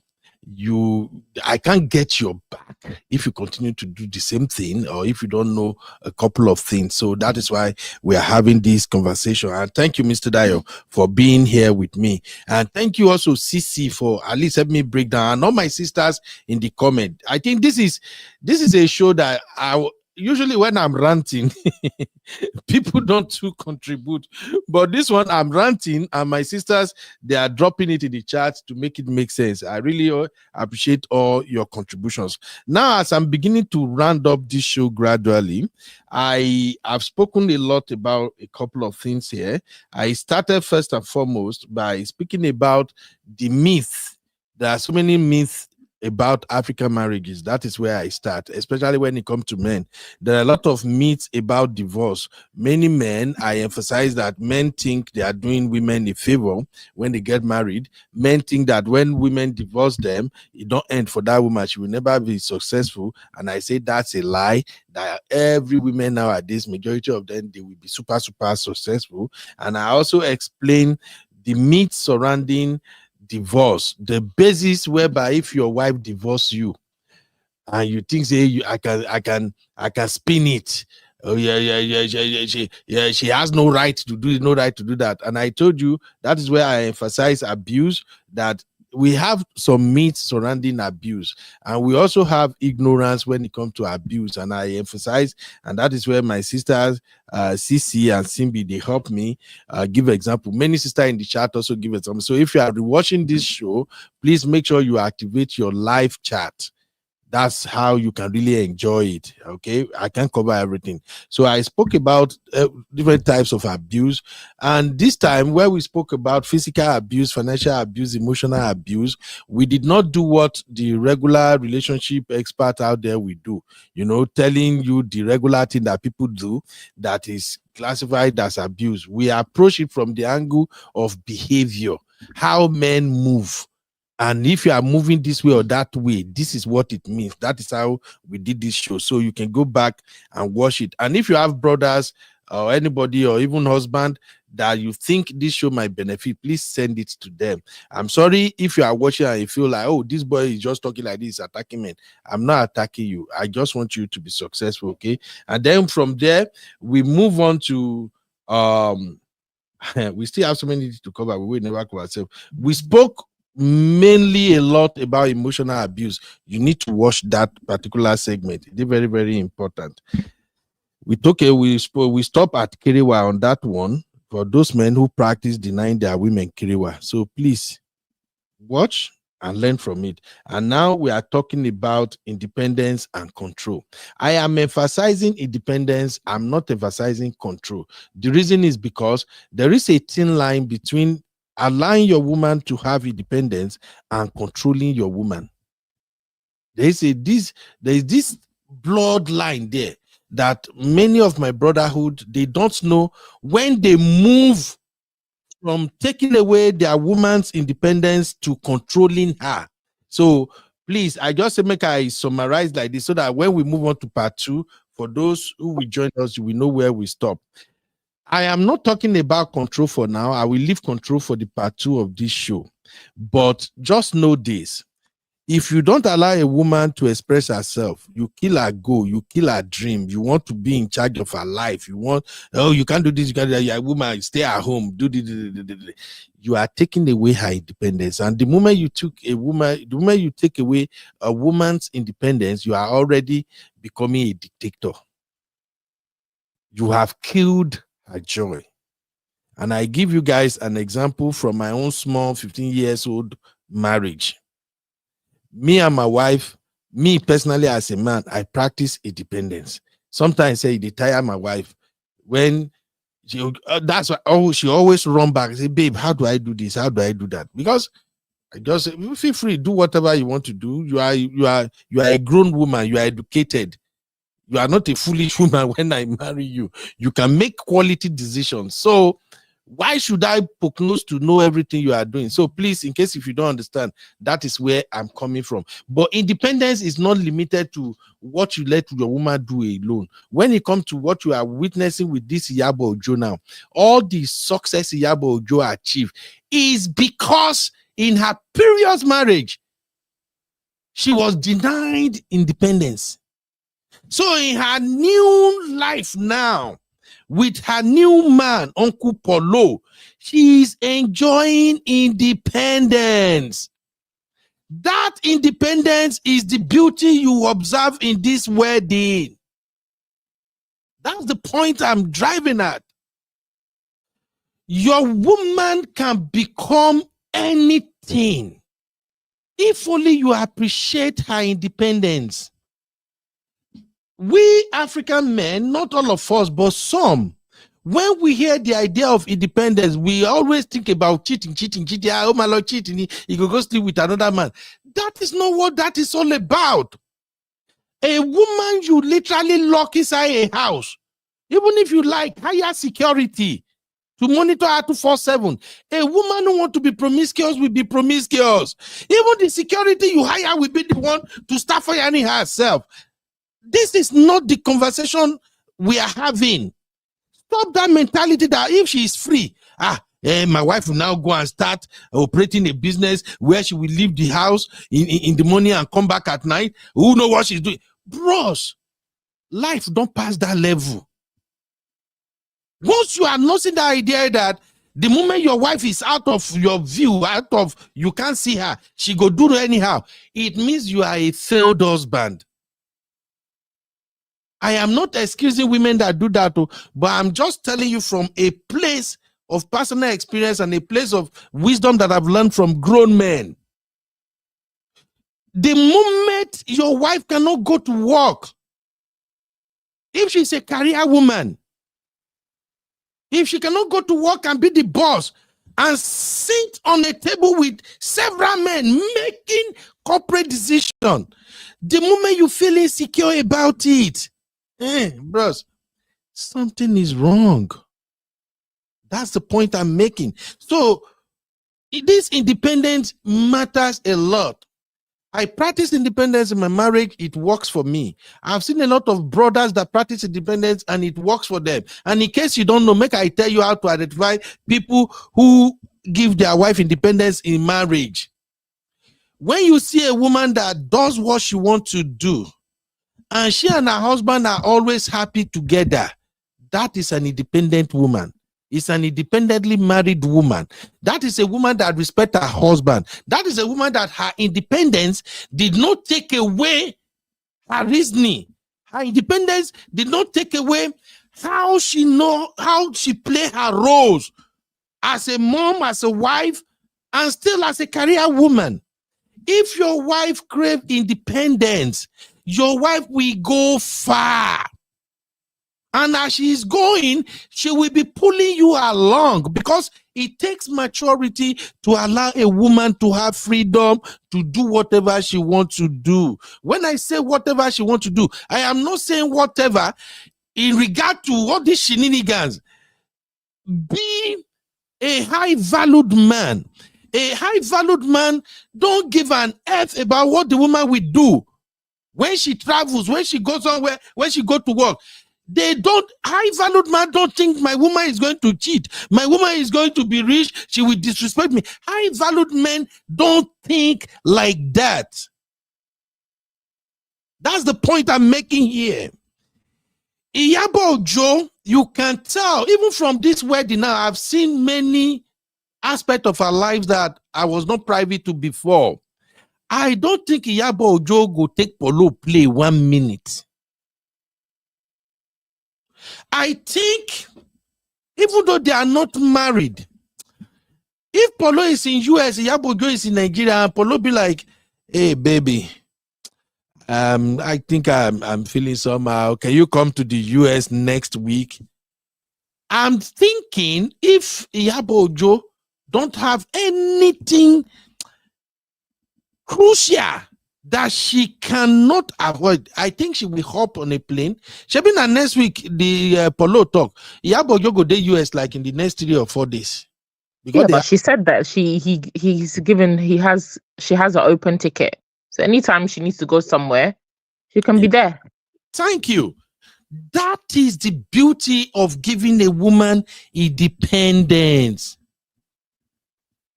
I can't get your back if you continue to do the same thing, or if you don't know a couple of things. So that is why we are having this conversation. And thank you, Mr. Dio, for being here with me. And thank you also, CC, for at least help me break down. And all my sisters in the comment. I think this is a show that usually when I'm ranting, people don't too contribute. But this one, I'm ranting, and my sisters, they are dropping it in the chat to make it make sense. I really appreciate all your contributions. Now, as I'm beginning to round up this show gradually, I have spoken a lot about a couple of things here. I started first and foremost by speaking about the myth. There are so many myths about African marriages. That is where I start, especially when it comes to men. There are a lot of myths about divorce. Many men, I emphasize that men think they are doing women a favor when they get married. Men think that when women divorce them, it don't end for that woman. She will never be successful. And I say that's a lie. That every woman nowadays, majority of them, they will be super, super successful. And I also explain the myths surrounding divorce, the basis whereby if your wife divorces you and you think, say, I can spin it. Oh she has no right to do it, no right to do that. And I told you that is where I emphasize abuse, that we have some myths surrounding abuse, and we also have ignorance when it comes to abuse. And I emphasize, and that is where my sisters CC and Simbi, they help me give example. Many sisters in the chat also give example. So if you are watching this show, please make sure you activate your live chat. That's how you can really enjoy it. Okay, I can't cover everything. So I spoke about different types of abuse, and this time where we spoke about physical abuse, financial abuse, emotional abuse, we did not do what the regular relationship expert out there will do, you know, telling you the regular thing that people do that is classified as abuse. We approach it from the angle of behavior, how men move. And if you are moving this way or that way, this is what it means. That is how we did this show. So you can go back and watch it. And if you have brothers or anybody or even husband that you think this show might benefit, please send it to them. I'm sorry if you are watching and you feel like, oh, this boy is just talking like this, attacking men. I'm not attacking you. I just want you to be successful, okay? And then from there, we move on to we still have so many to cover. We will never cover ourselves. We spoke mainly a lot about emotional abuse. You need to watch that particular segment. It's very, very important. We stop at Kiriwa on that one for those men who practice denying their women Kiriwa. So please watch and learn from it. And now we are talking about independence and control. I am emphasizing independence. I'm not emphasizing control. The reason is because there is a thin line between allowing your woman to have independence and controlling your woman. There is this bloodline there that many of my brotherhood, they don't know when they move from taking away their woman's independence to controlling her. So please, I just make I summarize like this so that when we move on to part 2, for those who will join us, we know where we stop. I am not talking about control for now. I will leave control for the part 2 of this show. But just know this. If you don't allow a woman to express herself, you kill her goal, you kill her dream. You want to be in charge of her life. You want, oh, you can't do this, you can't do that. You're a woman, stay at home, do this. You are taking away her independence. And the moment you take away a woman's independence, you are already becoming a dictator. You have killed her joy. And I give you guys an example from my own small 15 years old marriage. Me and my wife, me personally as a man, I practice independence. Sometimes I say they tire my wife when she that's why she always run back and say, babe, how do I do this? How do I do that? Because I just say, feel free, do whatever you want to do. You are a grown woman, you are educated. You are not a foolish woman when I marry you. You can make quality decisions. So why should I poke nose to know everything you are doing? So please, in case if you don't understand, that is where I'm coming from. But independence is not limited to what you let your woman do alone. When it comes to what you are witnessing with this Yabo Ojo now, all the success Yabo Ojo achieved is because in her previous marriage, she was denied independence. So in her new life now, with her new man, Uncle Polo, she is enjoying independence. That independence is the beauty you observe in this wedding. That's the point I'm driving at. Your woman can become anything if only you appreciate her independence. We African men, not all of us, but some, when we hear the idea of independence, we always think about cheating. Oh my Lord, cheating. He could go sleep with another man. That is not what that is all about. A woman you literally lock inside a house, even if you like higher security to monitor her 24/7. A woman who wants to be promiscuous will be promiscuous. Even the security you hire will be the one to start firing herself. This is not the conversation we are having. Stop that mentality that if she is free, my wife will now go and start operating a business where she will leave the house in the morning and come back at night. Who knows what she's doing? Bros, life don't pass that level. Once you are losing the idea that the moment your wife is out of your view, you can't see her, she go do it anyhow, it means you are a failed husband. I am not excusing women that do that, but I'm just telling you from a place of personal experience and a place of wisdom that I've learned from grown men. The moment your wife cannot go to work, if she's a career woman, if she cannot go to work and be the boss and sit on a table with several men making corporate decisions, the moment you feel insecure about it, bros, something is wrong. That's the point I'm making. So this independence matters a lot. I practice independence in my marriage. It works for me. I've seen a lot of brothers that practice independence and it works for them. And in case you don't know, make I tell you how to identify people who give their wife independence in marriage. When you see a woman that does what she wants to do, and she and her husband are always happy together, that is an independent woman. It's an independently married woman. That is a woman that respects her husband. That is a woman that her independence did not take away her reasoning. Her independence did not take away how she play her roles as a mom, as a wife, and still as a career woman. If your wife craves independence, your wife will go far. And as she is going, she will be pulling you along, because it takes maturity to allow a woman to have freedom to do whatever she wants to do. When I say whatever she wants to do, I am not saying whatever in regard to all these shenanigans. Be a high-valued man. A high-valued man don't give an F about what the woman will do. When she travels, when she goes somewhere, when she goes to work, high-valued man don't think my woman is going to cheat. My woman is going to be rich. She will disrespect me. High-valued men don't think like that. That's the point I'm making here. Iyabo Ojo, you can tell, even from this wedding now, I've seen many aspects of our lives that I was not privy to before. I don't think Iyabo Ojo go take Polo play 1 minute. I think, even though they are not married, if Polo is in US, Yabo Ojo is in Nigeria, and Polo be like, hey baby, I think I'm feeling somehow. Can you come to the US next week? I'm thinking if Yabo Ojo don't have anything crucial that she cannot avoid, I think she will hop on a plane. She'll be next week, the Polo talk. Yabo Ojo go to the US like in the next 3 or 4 days. Because but she said that she has an open ticket. So anytime she needs to go somewhere, she can be there. Thank you. That is the beauty of giving a woman independence.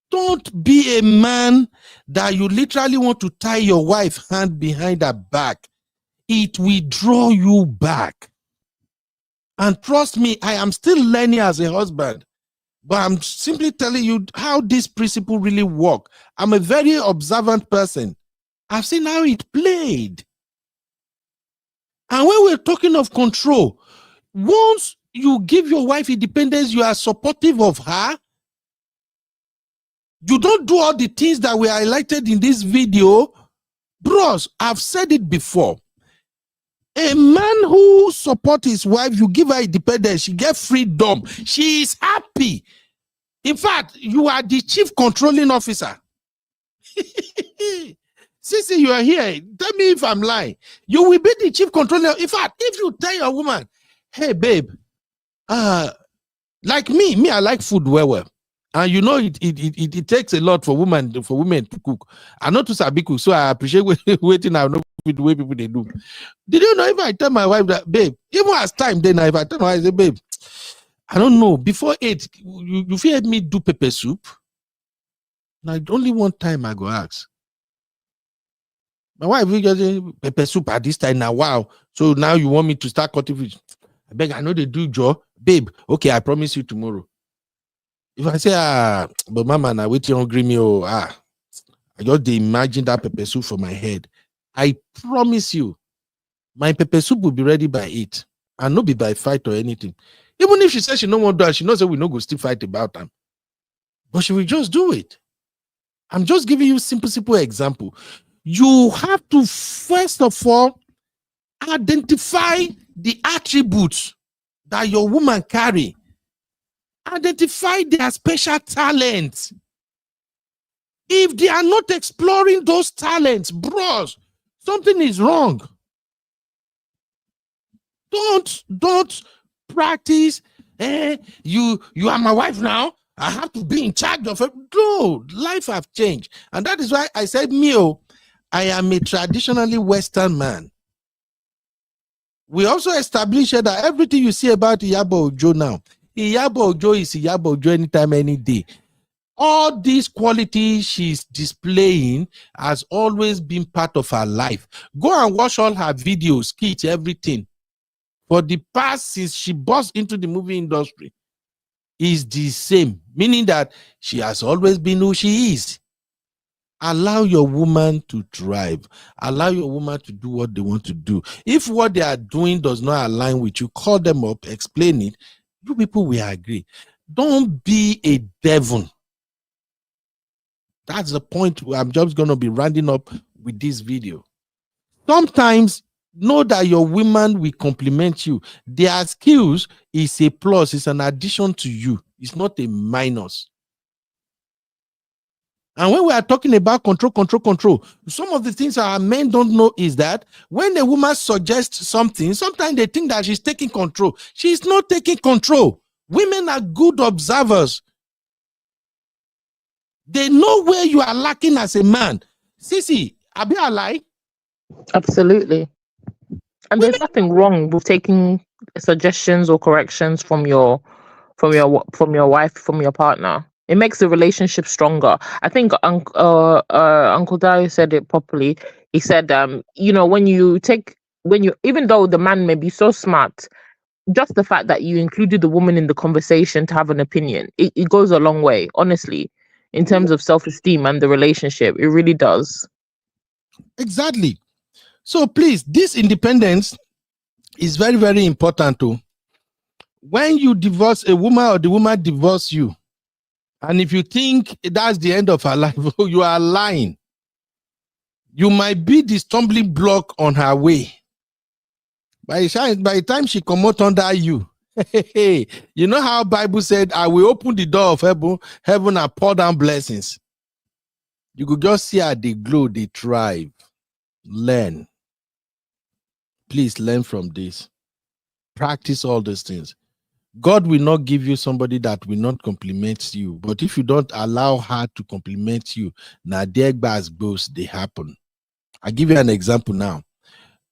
Don't be a man that you literally want to tie your wife's hand behind her back. It will draw you back. And trust me, I am still learning as a husband. But I'm simply telling you how this principle really works. I'm a very observant person. I've seen how it played. And when we're talking of control, once you give your wife independence, you are supportive of her. You don't do all the things that were highlighted in this video. Bros, I've said it before. A man who supports his wife, you give her independence, she gets freedom. She is happy. In fact, you are the chief controlling officer. Sissy, you are here. Tell me if I'm lying. You will be the chief controller. In fact, if you tell your woman, hey, babe, like me, I like food well. And you know, it takes a lot for women to cook. I'm not too sabi cook, so I appreciate waiting. I know the way people they do. Did you know if I tell my wife that, babe, even as time then, if I tell my wife, I say, babe, I don't know, before 8, you feel help me do pepper soup? Now, only one time I go ask. My wife will just say, pepper soup at this time now, wow. So now you want me to start cutting fish? I beg, I know they do, Joe. Babe, okay, I promise you tomorrow. If I say, but mama, now wait, you hungry me, I just imagine that pepper soup for my head. I promise you, my pepper soup will be ready by 8 and not be by fight or anything. Even if she says she don't want to do it, she knows that we no go still fight about them. But she will just do it. I'm just giving you simple example. You have to first of all identify the attributes that your woman carry. Identify their special talents. If they are not exploring those talents, bros, something is wrong. Don't practice. You are my wife now. I have to be in charge of it. No, life have changed. And that is why I said, I am a traditionally Western man. We also established that everything you see about Iyabo Ojo now, Iyabo Ojo is Iyabo Ojo anytime, any day. All these qualities she's displaying has always been part of her life. Go and watch all her videos, skits, everything. For the past, since she burst into the movie industry, is the same, meaning that she has always been who she is. Allow your woman to thrive. Allow your woman to do what they want to do. If what they are doing does not align with you, call them up, explain it. You people will agree. Don't be a devil. That's the point I'm just going to be rounding up with this video. Sometimes know that your women will compliment you. Their skills is a plus, it's an addition to you. It's not a minus. And when we are talking about control, some of the things our men don't know is that when a woman suggests something, sometimes they think that she's taking control. She's not taking control. Women are good observers. They know where you are lacking as a man. Sissy, abi I lie? Absolutely. And there's nothing wrong with taking suggestions or corrections from your wife, from your partner. It makes the relationship stronger. I think Uncle Dario said it properly. He said, even though the man may be so smart, just the fact that you included the woman in the conversation to have an opinion, it goes a long way, honestly, in terms of self-esteem and the relationship. It really does. Exactly. So please, this independence is very, very important too. When you divorce a woman or the woman divorce you, and if you think that's the end of her life, you are lying. You might be the stumbling block on her way. By the time she come out under you, you know how Bible said, I will open the door of heaven and pour down blessings. You could just see how they glow, they thrive. Learn. Please learn from this. Practice all these things. God will not give you somebody that will not compliment you. But if you don't allow her to compliment you, now their both they happen. I'll give you an example now.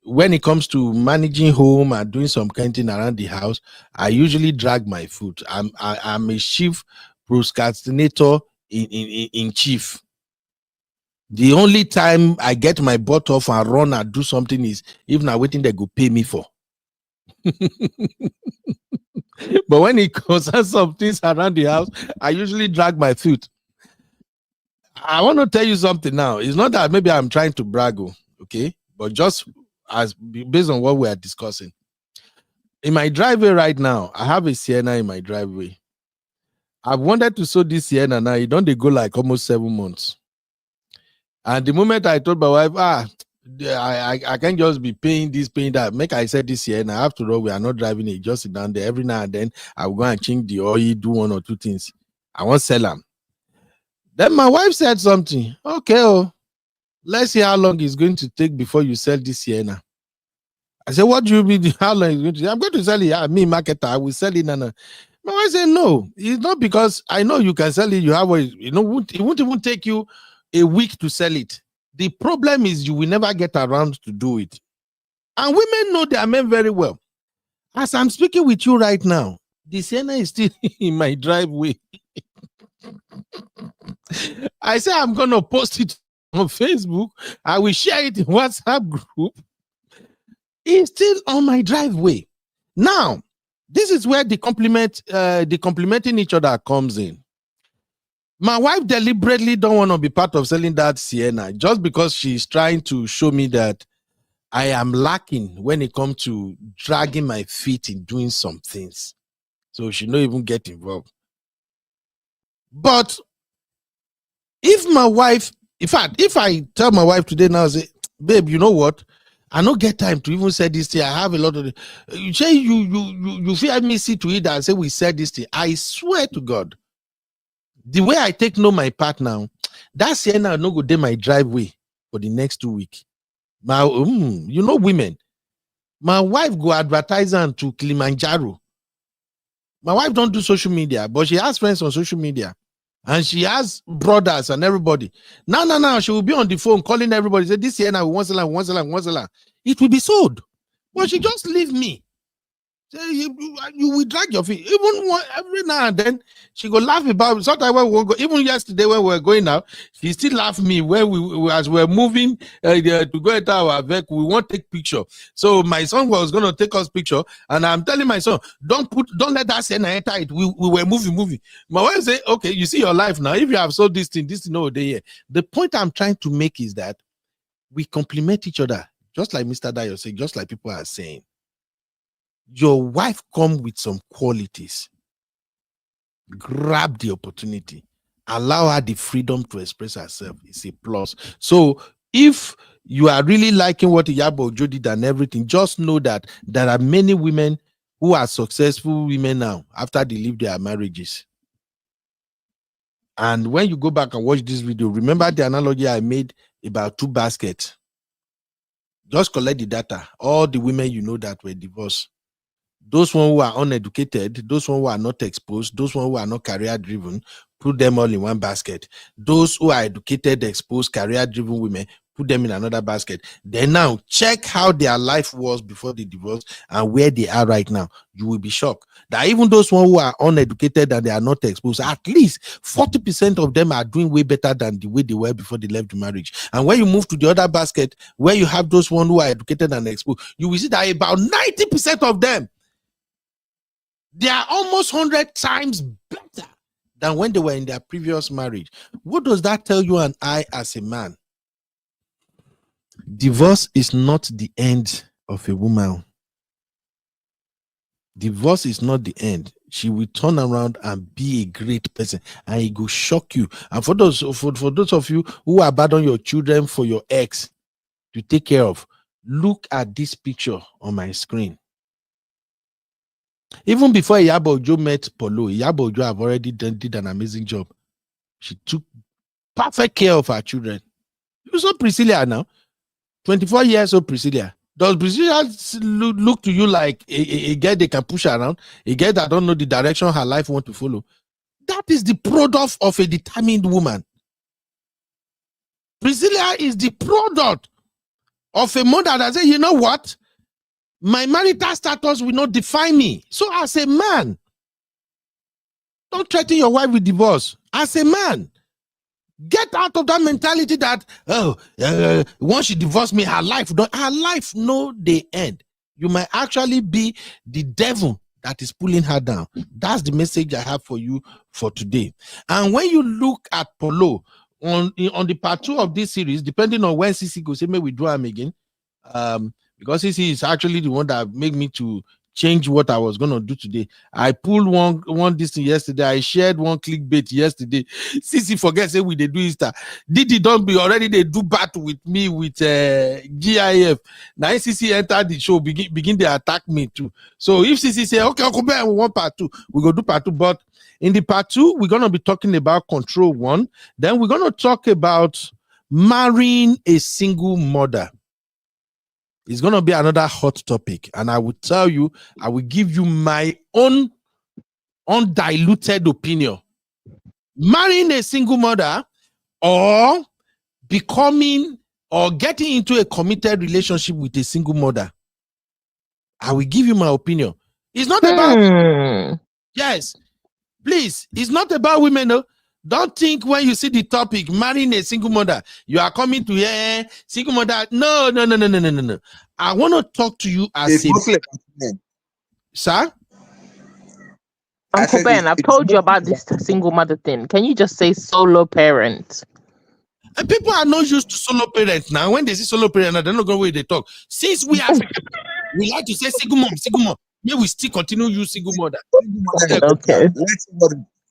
When it comes to managing home and doing some kind of thing around the house, I usually drag my foot. I'm a chief procrastinator in chief. The only time I get my butt off and run and do something is if I'm waiting they go pay me for. But when it concerns some things around the house, I usually drag my foot. I want to tell you something now. It's not that maybe I'm trying to brag, okay? But just as based on what we are discussing. In my driveway right now, I have a Sienna in my driveway. I've wanted to sow this Sienna now. It don't they go like almost 7 months. And the moment I told my wife, I can't just be paying this, paying that. Make I said this Sienna. After all, we are not driving it, just sit down there. Every now and then, I'll go and change the oil, do one or two things. I won't sell them. Then my wife said something. Okay, let's see how long it's going to take before you sell this Sienna. I said, what do you mean? How long is it going to take? I'm going to sell it. Yeah, me, marketer, I will sell it. My wife said, no, it's not because I know you can sell it. You have it won't even take you a week to sell it. The problem is you will never get around to do it. And women know their men very well. As I'm speaking with you right now, the Sienna is still in my driveway. I say I'm going to post it on Facebook. I will share it in WhatsApp group. It's still on my driveway. Now, this is where the complimenting each other comes in. My wife deliberately don't want to be part of selling that Sienna just because she's trying to show me that I am lacking when it comes to dragging my feet in doing some things. So she don't even get involved. But if my wife, in fact, if I tell my wife today now, say, babe, you know what? I don't get time to even say this thing. I have a lot of you say you fear me see to it and say we said this thing. I swear to God, the way I take know my part now, that Sienna no go dey my driveway for the next 2 weeks. My you know women, my wife go advertise on to Kilimanjaro. My wife don't do social media, but she has friends on social media. And she has brothers and everybody. Now, she will be on the phone calling everybody. Say, this year now, we want to sell. It will be sold. But she just leave me. Say, you will drag your feet. Even every now and then, she go laugh about it. Sometimes when we go, even yesterday when we were going out, she still laugh me when we as we were moving to go into our vehicle. We want to take picture. So my son was going to take us picture, and I'm telling my son, don't let that Sienna enter it. We were moving. My wife say, okay, you see your life now. If you have sold this thing over there. The point I'm trying to make is that we complement each other, just like Mr. Dayo said, just like people are saying. Your wife come with some qualities. Grab the opportunity. Allow her the freedom to express herself. It's a plus. So if you are really liking what Yabo Ojo did and everything, just know that there are many women who are successful women now after they leave their marriages. And when you go back and watch this video, remember the analogy I made about 2 baskets. Just collect the data. All the women you know that were divorced. Those ones who are uneducated, those ones who are not exposed, those ones who are not career-driven, put them all in one basket. Those who are educated, exposed, career-driven women, put them in another basket. Then now, check how their life was before the divorce and where they are right now. You will be shocked that even those ones who are uneducated and they are not exposed, at least 40% of them are doing way better than the way they were before they left the marriage. And when you move to the other basket, where you have those ones who are educated and exposed, you will see that about 90% of them, they are almost 100 times better than when they were in their previous marriage. What does that tell you and I as a man? Divorce is not the end of a woman. Divorce is not the end. She will turn around and be a great person, and it will shock you. And for those of you who abandon your children for your ex to take care of, look at this picture on my screen. Even before Yabo Ojo met Polo, Yabo Ojo have already did an amazing job. She took perfect care of her children. You saw Priscilla now, 24 years old Priscilla. Does Priscilla look to you like a girl they can push around? A girl that don't know the direction her life want to follow? That is the product of a determined woman. Priscilla is the product of a mother that says, you know what? My marital status will not define me. So as a man, don't threaten your wife with divorce. As a man, get out of that mentality that, once she divorced me, her life no, they end. You might actually be the devil that is pulling her down. That's the message I have for you for today. And when you look at Polo on the part 2 of this series, depending on when CC goes, say, may we draw him again. Because CC is actually the one that made me to change what I was going to do today. I pulled one this thing yesterday. I shared one clickbait yesterday. CC forget say we they do Easter. Didi don't be already they do battle with me with GIF. Now CC entered the show, begin they attack me too. So if CC say okay, I'll come back with one part 2, we go do part 2. But in the part 2, we're gonna be talking about control 1. Then we're gonna talk about marrying a single mother. It's going to be another hot topic. And I will tell you, I will give you my own undiluted opinion. Marrying a single mother or becoming or getting into a committed relationship with a single mother. I will give you my opinion. It's not about... Yes. Please, it's not about women, no. Don't think when you see the topic, marrying a single mother, you are coming to hear single mother. No. I want to talk to you as a... Sir? Uncle Ben, I've told you about this single mother thing. Can you just say solo parent? And people are not used to solo parents now. When they see solo parent, they're not going to where they talk. Since we like to say single mom. Here we still continue to use single mother. Okay.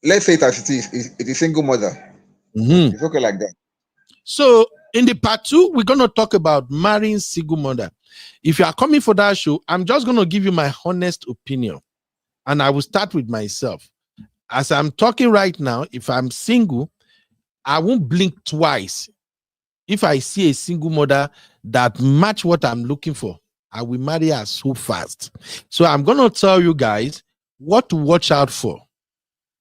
Let's say it as it is. It is single mother. It's okay like that. So in the part 2, we're going to talk about marrying single mother. If you are coming for that show, I'm just going to give you my honest opinion. And I will start with myself. As I'm talking right now, if I'm single, I won't blink twice. If I see a single mother that match what I'm looking for, I will marry her so fast. So I'm going to tell you guys what to watch out for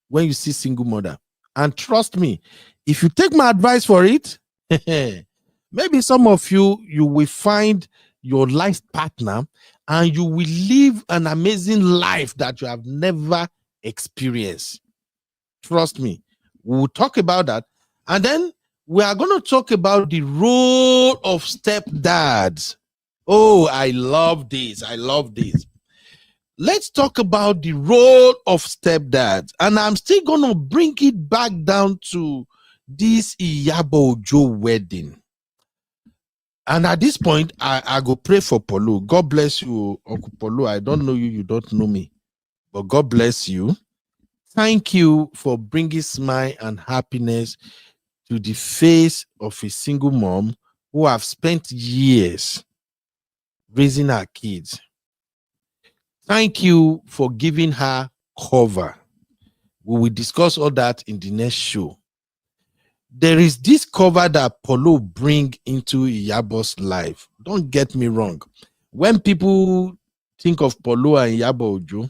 when you see single mother. And trust me, if you take my advice for it, maybe some of you will find your life partner and you will live an amazing life that you have never experienced. Trust me, we'll talk about that. And then we are going to talk about the role of stepdads. Oh, I love this. Let's talk about the role of stepdads. And I'm still going to bring it back down to this Iyabo Ojo wedding. And at this point, I go pray for Polo. God bless you, Uncle Polo. I don't know you, you don't know me. But God bless you. Thank you for bringing smile and happiness to the face of a single mom who have spent years raising her kids. Thank you for giving her cover. We will discuss all that in the next show. There is this cover that Polo bring into Iyabo's life. Don't get me wrong. When people think of Polo and Yabo Ojo,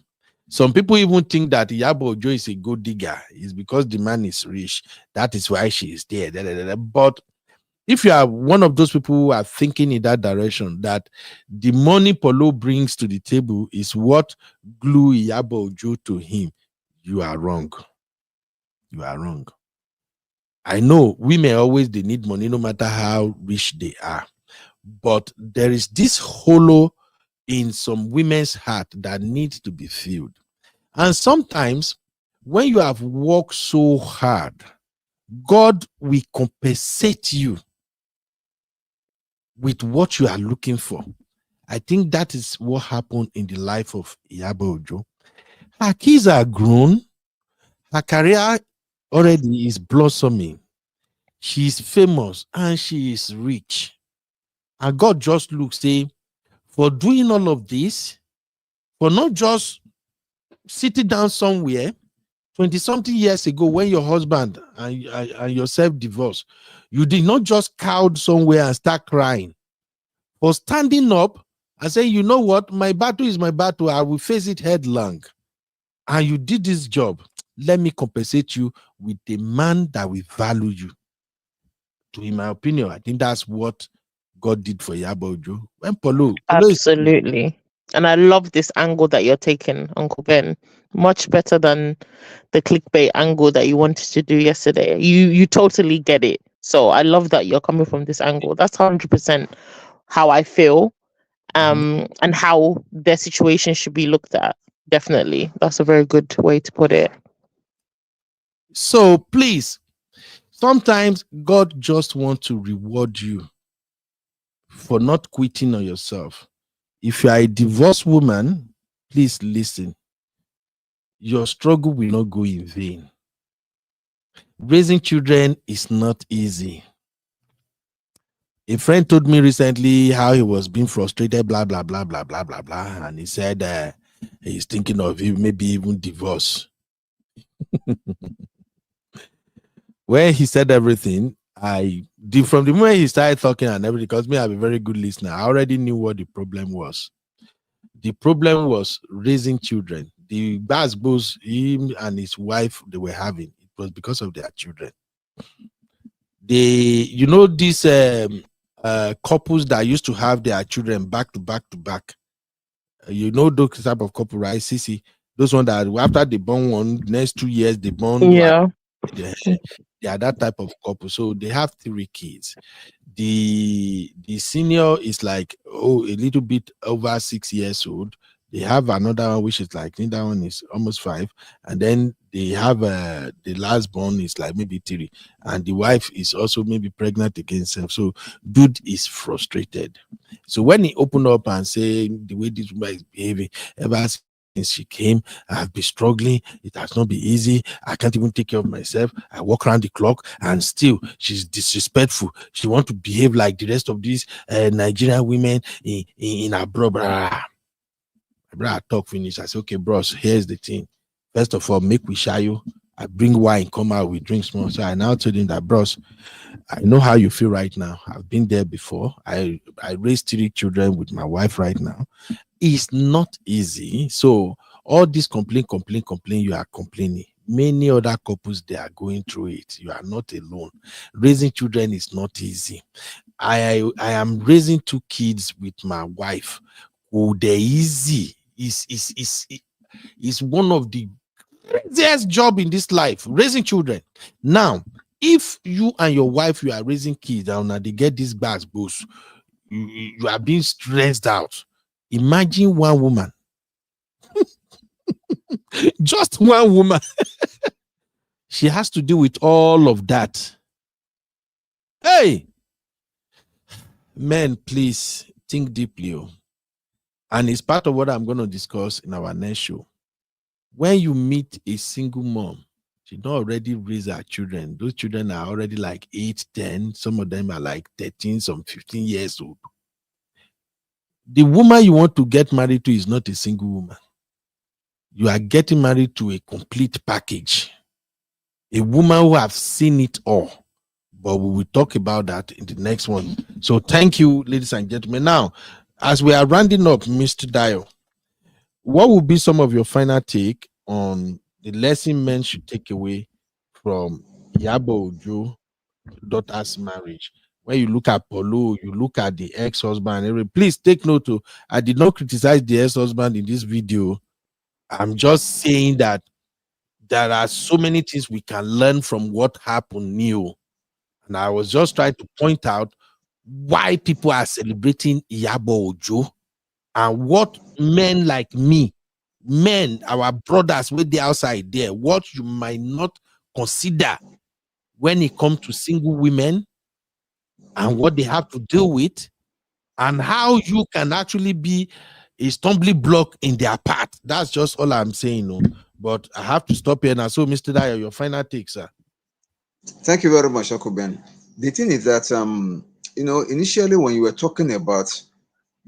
some people even think that Yabo Ojo is a gold digger. It's because the man is rich. That is why she is there. But if you are one of those people who are thinking in that direction, that the money Polo brings to the table is what glue Yabo Ojo to him, you are wrong. You are wrong. I know women always they need money no matter how rich they are. But there is this hole in some women's heart that needs to be filled. And sometimes when you have worked so hard, God will compensate you with what you are looking for. I think that is what happened in the life of Iyabo Ojo. Her kids are grown. Her career already is blossoming. She's famous and she is rich. And God just looks, say, for doing all of this, for not just sitting down somewhere 20-something years ago when your husband and yourself divorced, you did not just couch somewhere and start crying. For standing up and saying, you know what, my battle is my battle, I will face it headlong. And you did this job. Let me compensate you with a man that will value you. In my opinion, I think that's what God did for Yabo Ojo. When Polo Absolutely. And I love this angle that you're taking, Uncle Ben. Much better than the clickbait angle that you wanted to do yesterday. You totally get it. So I love that you're coming from this angle. That's 100% how I feel, and how their situation should be looked at. Definitely. That's a very good way to put it. So please, sometimes God just wants to reward you for not quitting on yourself. If you are a divorced woman, please listen. Your struggle will not go in vain. Raising children is not easy. A friend told me recently how he was being frustrated, blah, blah, blah, blah, blah, blah, blah. And he said he's thinking of maybe even divorce. When he said everything, from the moment he started talking and everything, because me, I'm a very good listener, I already knew what the problem was. The problem was raising children. The both him and his wife they were having, it was because of their children. These couples that used to have their children back to back to back. Those type of couple, right? Sissy, those one that after they born one, next 2 years they born. Yeah. They are that type of couple. So they have 3 kids. The senior is like a little bit over 6 years old. They have another one which is like, I think that one is almost 5, and then they have the last born is like maybe 3, and the wife is also maybe pregnant again. So dude is frustrated. So when he opened up and say the way this woman is behaving ever since she came, I have been struggling. It has not been easy. I can't even take care of myself. I walk around the clock and still she's disrespectful. She wants to behave like the rest of these Nigerian women in abroad. I talk finish. I say, okay, bros, here's the thing. First of all, make we shy you. I bring wine, come out, we drink small. So I now told him that, bros, I know how you feel right now. I've been there before. I raised 3 children with my wife right now. It's not easy. So all this complain, you are complaining. Many other couples, they are going through it. You are not alone. Raising children is not easy. I am raising 2 kids with my wife. They're easy. Is one of the easiest job in this life, raising children. Now, if you and your wife, you are raising kids and they get these bags, both you are being stressed out. Imagine one woman, just one woman. She has to deal with all of that. Hey, men, please think deeply. And it's part of what I'm going to discuss in our next show. When you meet a single mom, she not already raised her children. Those children are already like 8, 10. Some of them are like 13, some 15 years old. The woman you want to get married to is not a single woman. You are getting married to a complete package. A woman who have seen it all. But we will talk about that in the next one. So thank you, ladies and gentlemen. Now, as we are rounding up, Mr. Dio, what will be some of your final take on the lesson men should take away from Yabo Ojo daughter's marriage? When you look at Polo, you look at the ex-husband. Please take note. I did not criticize the ex-husband in this video. I'm just saying that there are so many things we can learn from what happened new. And I was just trying to point out why people are celebrating Iyabo Ojo and what men like me, our brothers with the outside there, what you might not consider when it comes to single women and what they have to deal with. and how you can actually be a stumbling block in their path. That's just all I'm saying. No? But I have to stop here now. So, Mr. Dyer, your final take, sir. Thank you very much, Uncle Ben. The thing is that initially when you were talking about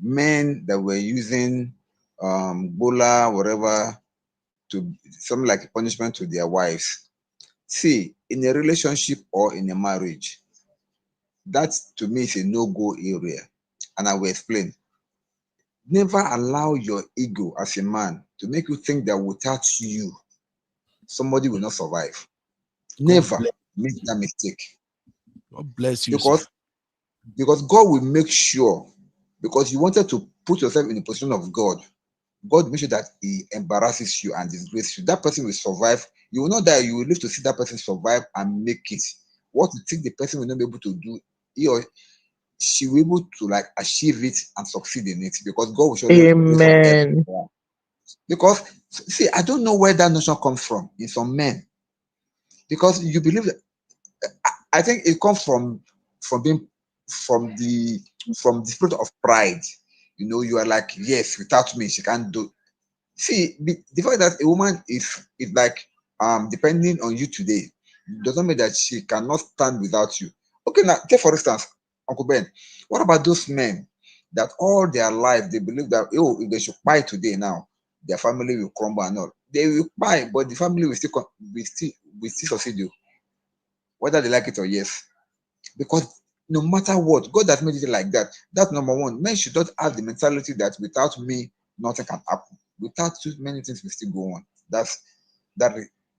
men that were using bola, whatever, to something like a punishment to their wives. See, in a relationship or in a marriage, that to me is a no-go area. And I will explain. Never allow your ego as a man to make you think that without you, somebody will not survive. Never make that mistake. God bless you. Because God will make sure, because you wanted to put yourself in the position of God, God will make sure that He embarrasses you and disgraces you. That person will survive. You will not die. You will live to see that person survive and make it. What you think the person will not be able to do, he or she will be able to like achieve it and succeed in it, because God will show you. Amen. Because see, I don't know where that notion comes from in some men, because you believe that, I think it comes from the spirit of pride. You are like, yes, without me she can't do. See, the fact that a woman is like depending on you today doesn't mean that she cannot stand without you. Okay, now take for instance, Uncle Ben, what about those men that all their life they believe that if they should buy today now, their family will crumble and all. They will buy, but the family will still succeed you, whether they like it or yes. Because no matter what, God has made it like that. That's number one. Men should not have the mentality that without me, nothing can happen. Without you, many things will still go on. That is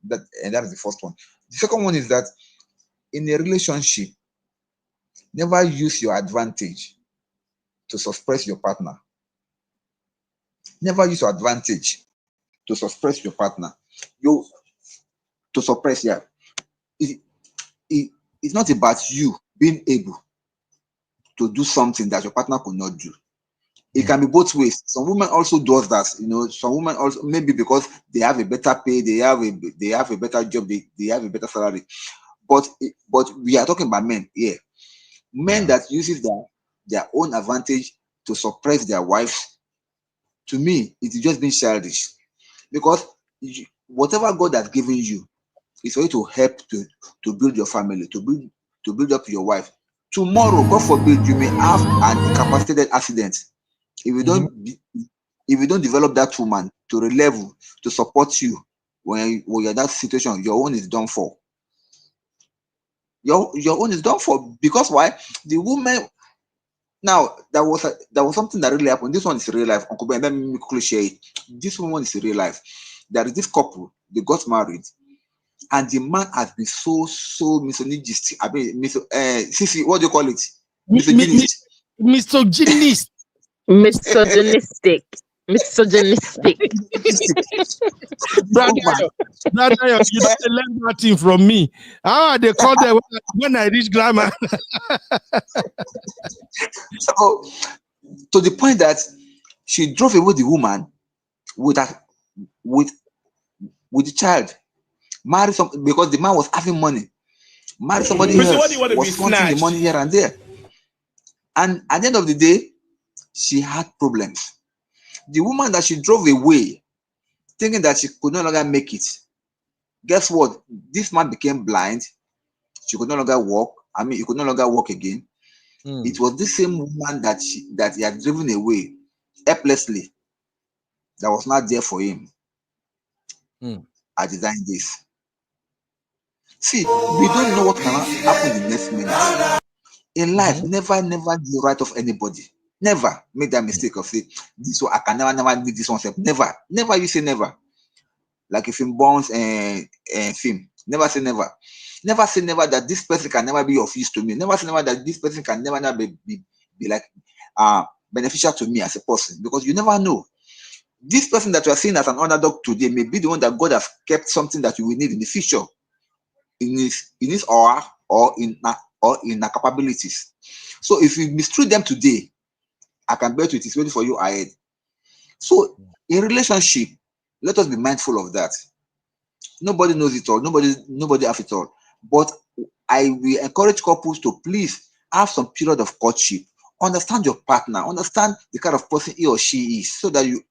the first one. The second one is that in a relationship, never use your advantage to suppress your partner. Never use your advantage to suppress your partner. To suppress, yeah. It's not about you being able to do something that your partner could not do. It can be both ways. Some women also does that. Some women also, maybe because they have a better pay, they have a better job, they have a better salary. But we are talking about men here. Men that uses their own advantage to suppress their wives. To me, it is just being childish. Because whatever God has given you is for you to help to build your family, to build up your wife. Tomorrow, God forbid, you may have an incapacitated accident. If you don't develop that woman to a level to support you when you're in that situation, your own is done for. Your own is done for. Because why? The woman. Now there was something that really happened. This one is real life. Uncle Ben, let me quickly share it. This one is real life. There is this couple. They got married, and the man has been so misogynistic. I mean, Sisi, what do you call it? Misogynist. Misogynist. Misogynistic. Brother, you don't learn that thing from me. They call them when I reach grammar. So, to the point that she drove away the woman with the child, married some, because the man was having money, married somebody else, was wanting the money here and there, and at the end of the day, she had problems. The woman that she drove away, thinking that she could no longer make it, guess what? This man became blind. She could no longer walk. I mean, he could no longer walk again. It was the same woman that he had driven away helplessly that was not there for him at the dying days. See, we don't know what can happen in the next minute. In life, never do right of anybody. Never make that mistake of saying this one I can never do this one. Never you say never. Like if in Bonds and film, never say never. Never say never that this person can never be of use to me. Never say never that this person can never be like beneficial to me as a person, because you never know. This person that you are seeing as an underdog today may be the one that God has kept something that you will need in the future, in his or in our capabilities. So if you mistreat them today, I can bet you it is waiting for you ahead. So in relationship, let us be mindful of that. Nobody knows it all. Nobody has it all. But I will encourage couples to please have some period of courtship understand your partner, understand the kind of person he or she is, so that you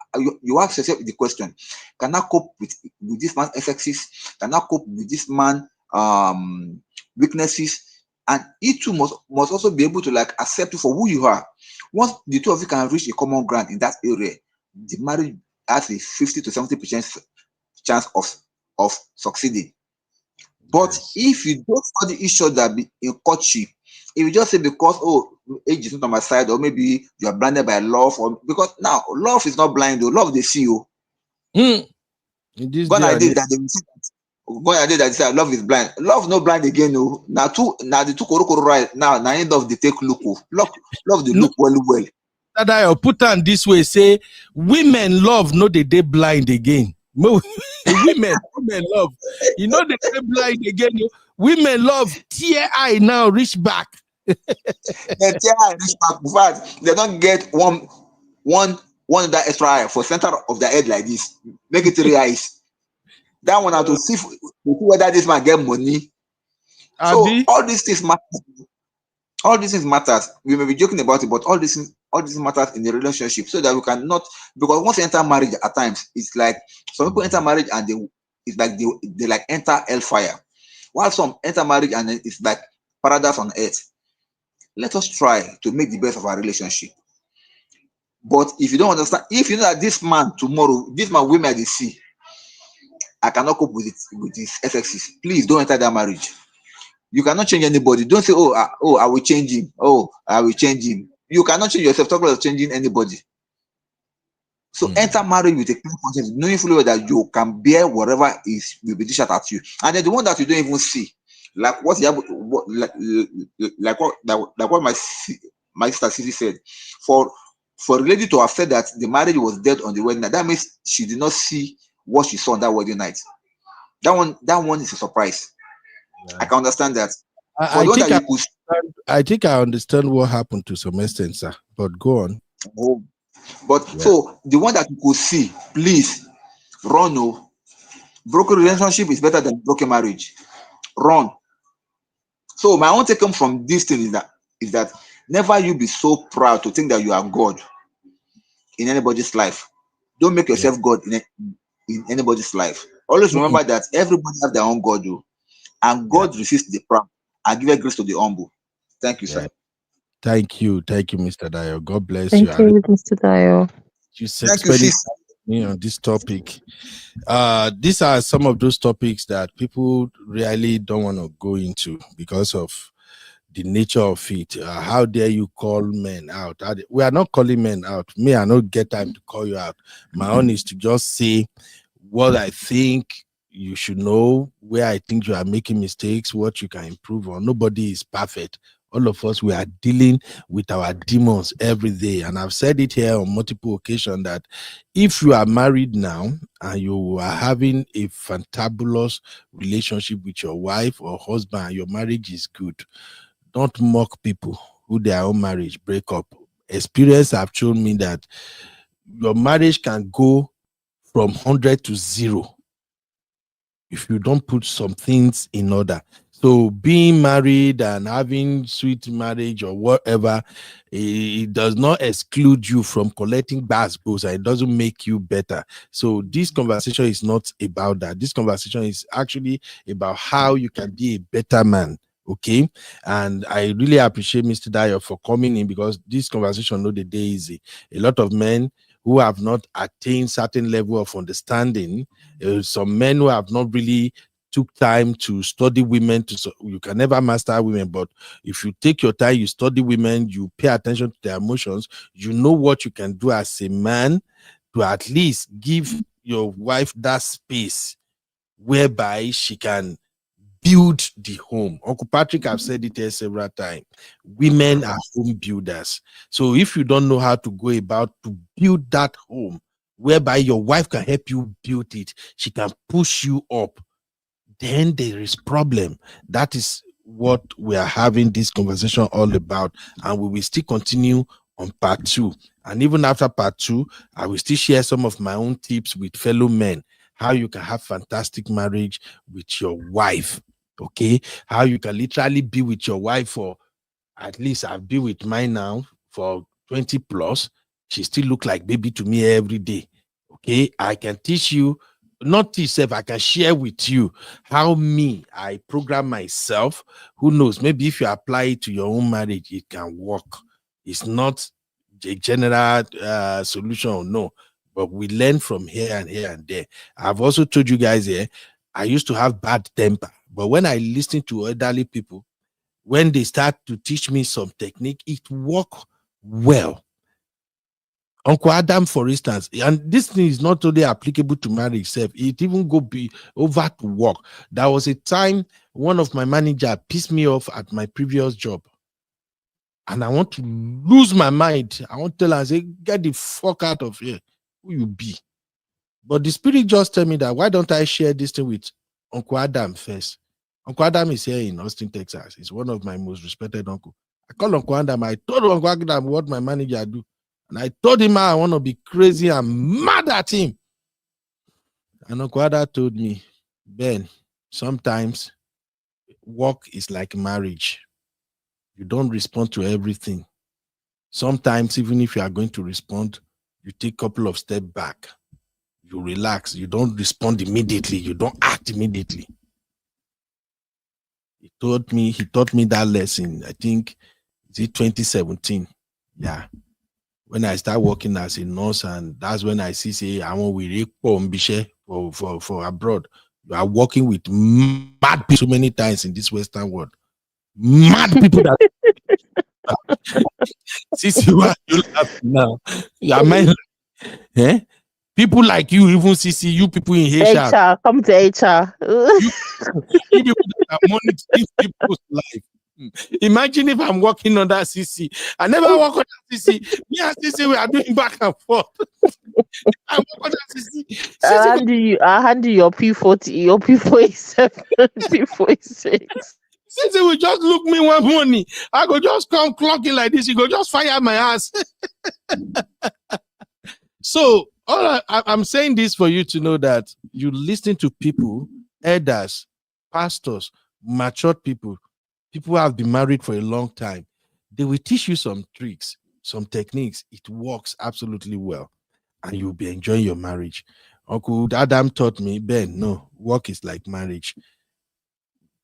ask yourself the question: can I cope with this man's excesses? Can I cope with this man weaknesses? And he too must also be able to like accept you for who you are. Once the two of you can reach a common ground in that area, the marriage has a 50 to 70% chance of succeeding. But if you don't study each other in courtship, if you just say because age is not on my side, or maybe you are blinded by love, or because now love is not blind, though. Love they see you. Gone are days that they will see that. Gone are days that they say love is blind. Love no blind again. No, now the two korokoro right now end of the take look. Love the look well. That I put on this way, say women love no they blind again. women love, you know, they blind again. Women love tear eye now reach back. They tear eye reach back. In fact, they don't get one of that extra eye for center of their head like this. Make it 3 eyes. That one have to see whether this man get money. So all these things matter. All these things matters. We may be joking about it, but all these things matters in the relationship, so that we cannot, because once you enter marriage, at times it's like some people enter marriage and they like enter hellfire, while some enter marriage and then it's like paradise on earth. Let us try to make the best of our relationship. But if you don't understand, if you know that this man tomorrow, this man women they see, I cannot cope with his excesses, please don't enter that marriage. You cannot change anybody. Don't say, I will change him. I will change him. You cannot change yourself. Talk about changing anybody. So enter marriage with a clear conscience, knowing fully well that you can bear whatever will be dished at you. And then the one that you don't even see, like what my sister Sisi said, for a lady to have said that the marriage was dead on the wedding night, that means she did not see what she saw on that wedding night. That one is a surprise. I can understand that. I think I understand what happened to some extent, sir. But go on. So the one that you could see, please run. Broken relationship is better than broken marriage. Run. So my own take home from this thing is that never you be so proud to think that you are God in anybody's life. Don't make yourself God in anybody's life. Always remember that everybody have their own God, and God resists the proud and give grace to the humble. Thank you, sir. Thank you, Mr. Dayo. God bless you. Thank you, Mr. Dayo. You said on this topic. These are some of those topics that people really don't want to go into because of the nature of it. How dare you call men out? We are not calling men out. Me, I don't get time to call you out. My own is to just say what I think you should know, where I think you are making mistakes, what you can improve on. Nobody is perfect. All of us, we are dealing with our demons every day. And I've said it here on multiple occasions that if you are married now and you are having a fantabulous relationship with your wife or husband, your marriage is good, don't mock people who their own marriage break up. Experience have shown me that your marriage can go from 100 to 0 if you don't put some things in order. So being married and having sweet marriage or whatever, it does not exclude you from collecting basketballs, and it doesn't make you better. So this conversation is not about that. This conversation is actually about how you can be a better man. Okay, and I really appreciate Mr. Dayo for coming in, because this conversation no the day easy. A lot of men who have not attained certain level of understanding, some men who have not really took time to study women. You can never master women, but if you take your time, you study women, you pay attention to their emotions, you know what you can do as a man to at least give your wife that space whereby she can build the home. Uncle Patrick, I've said it here several times. Women are home builders. So if you don't know how to go about to build that home, whereby your wife can help you build it, she can push you up, then there is problem. That is what we are having this conversation all about, and we will still continue on part 2. And even after part 2, I will still share some of my own tips with fellow men, how you can have fantastic marriage with your wife. Okay, how you can literally be with your wife for, at least I've been with mine now for 20 plus, she still look like baby to me every day. Okay, I can teach you, not teach self, I can share with you how I program myself. Who knows, maybe if you apply it to your own marriage, it can work. It's not a general solution, no, but we learn from here and there. I've also told you guys here, I used to have bad temper, but when I listen to elderly people, when they start to teach me some technique, it works well. Uncle Adam, for instance, and this thing is not only applicable to marriage itself, it even go be over to work. There was a time one of my manager pissed me off at my previous job, and I want to lose my mind. I want to tell her, say, get the fuck out of here. Who you be? But the spirit just tell me that, why don't I share this thing with Uncle Adam first? Uncle Adam is here in Austin, Texas. He's one of my most respected uncle. I call Uncle Adam. I told Uncle Adam what my manager do. And I told him I want to be crazy and mad at him. And Uncle Adam told me, Ben, sometimes work is like marriage. You don't respond to everything. Sometimes, even if you are going to respond, you take a couple of steps back. You relax. You don't respond immediately. You don't act immediately. He taught me that lesson, I think, is it 2017? Yeah. When I start working as a nurse, and that's when I say, I want for abroad. You are working with mad people so many times in this Western world. Mad people that see why you laugh now. You mind, eh? People like you, even CC, you people in HR. Come to HR. You people that are monitoring people's life. Imagine if I'm working on that CC. I never work on that CC. Me and CC, we are doing back and forth. I work on that CC. I'll hand you your P40, your P47, P46. Since they will just look me one morning, I go just come clocking like this. You go just fire my ass. So I'm saying this for you to know that you listen to people, elders, pastors, matured people who have been married for a long time. They will teach you some tricks, some techniques. It works absolutely well, and you'll be enjoying your marriage. Uncle Adam taught me, Ben, no, work is like marriage.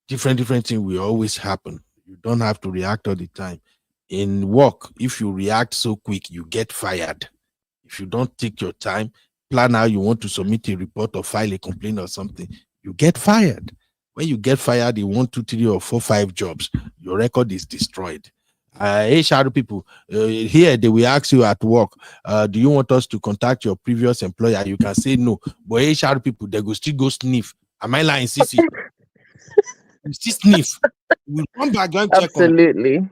Different things will always happen. You don't have to react all the time. In work, if you react so quick, you get fired. If you don't take your time, plan how you want to submit a report or file a complaint or something, you get fired. When you get fired in 1, 2, 3, or 4, 5 jobs, your record is destroyed. HR people, here they will ask you at work, do you want us to contact your previous employer? You can say no. But HR people, they go still go sniff. Am I lying, CC? You still sniff. We'll come back and check. Absolutely.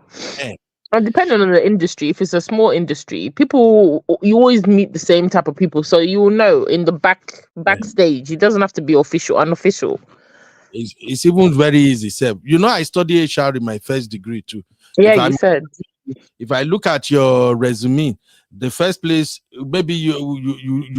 And depending on the industry, if it's a small industry, you always meet the same type of people. So you will know in the backstage. It doesn't have to be unofficial. It's even very easy. Seb. You know, I studied HR in my first degree too. Yeah, you said. If I look at your resume, the first place, maybe you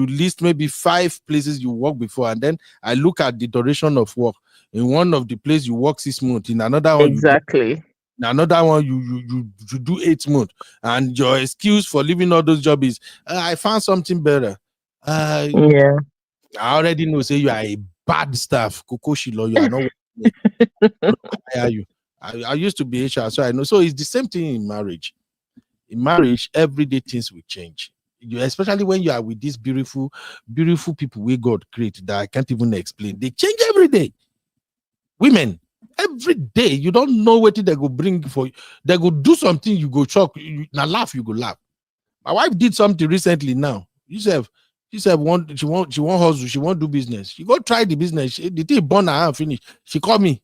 list maybe 5 places you worked before, and then I look at the duration of work. In one of the places you work 6 months, in another one exactly. Another one you do 8 months, and your excuse for leaving all those jobs is I found something better. Yeah, I already know. Say you are a bad staff, Kokoshilo. You are not. Hire you. I used to be HR, so I know. So it's the same thing in marriage. In marriage, everyday things will change. Especially when you are with these beautiful people we God created that I can't even explain. They change every day. Women. Every day, you don't know what they go bring for you. They go do something, you go shock. Now laugh, you go laugh. My wife did something recently now. She said she won't hustle, she won't do business. She go try the business. The thing born her and finish. She called me.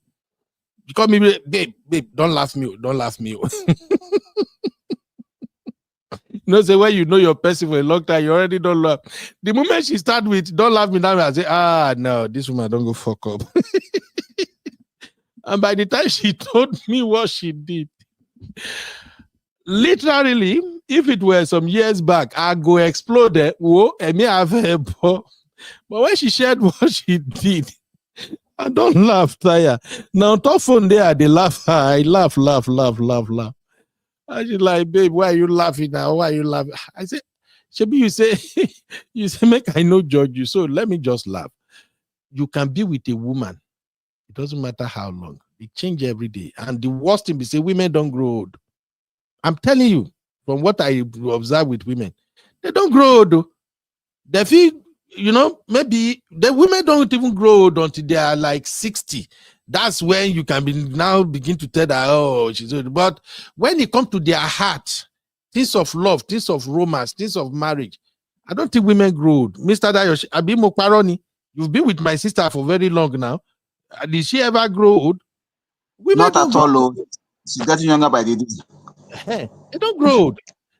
Babe, don't laugh me. You know, say when you know your person for a long time, you already don't laugh. The moment she start with don't laugh me now, I say, no, this woman don't go fuck up. And by the time she told me what she did, literally, if it were some years back, I go explode there. Whoa, and me have her. But when she shared what she did, I don't laugh, Taya. Now, top phone there, they laugh. I laugh. And she's like, babe, why are you laughing now? Why are you laughing? I said, Shebi, you say, make I no judge you. So let me just laugh. You can be with a woman. It doesn't matter how long. It change every day. And the worst thing is say women don't grow old. I'm telling you, from what I observe with women, they don't grow old. They feel, maybe the women don't even grow old until they are like 60. That's when you can begin to tell that, oh, she's old. But when it comes to their heart, things of love, things of romance, things of marriage, I don't think women grow old. Mr. Dayosh, Abi Mokparoni, you've been with my sister for very long now. Did she ever grow old? Women not at all. She's getting younger by the day. They don't grow old.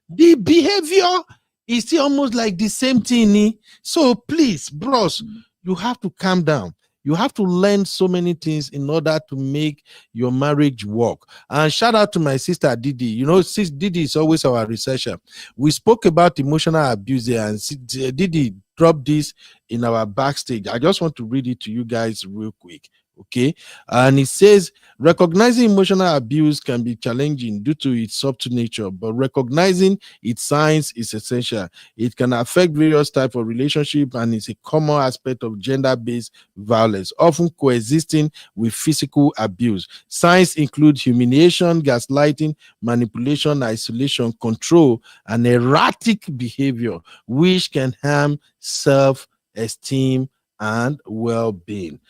The behavior is still almost like the same thing. So please, bros, you have to calm down. You have to learn so many things in order to make your marriage work. And shout out to my sister Didi. Sis Didi is always our researcher. We spoke about emotional abuse there, and Didi dropped this in our backstage. I just want to read it to you guys real quick. Okay, and it says recognizing emotional abuse can be challenging due to its subtle nature, but recognizing its signs is essential. It can affect various types of relationship and is a common aspect of gender-based violence, often coexisting with physical abuse. Signs include humiliation, gaslighting, manipulation, isolation, control, and erratic behavior, which can harm self-esteem and well-being.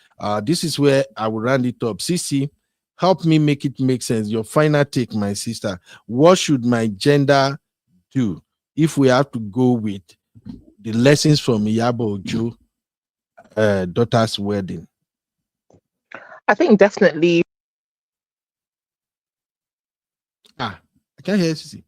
This is where I will round it up. Sisi, help me make it make sense. Your final take, my sister. What should my gender do if we have to go with the lessons from Yabo Ojo daughter's wedding? I think definitely. I can't hear Sisi.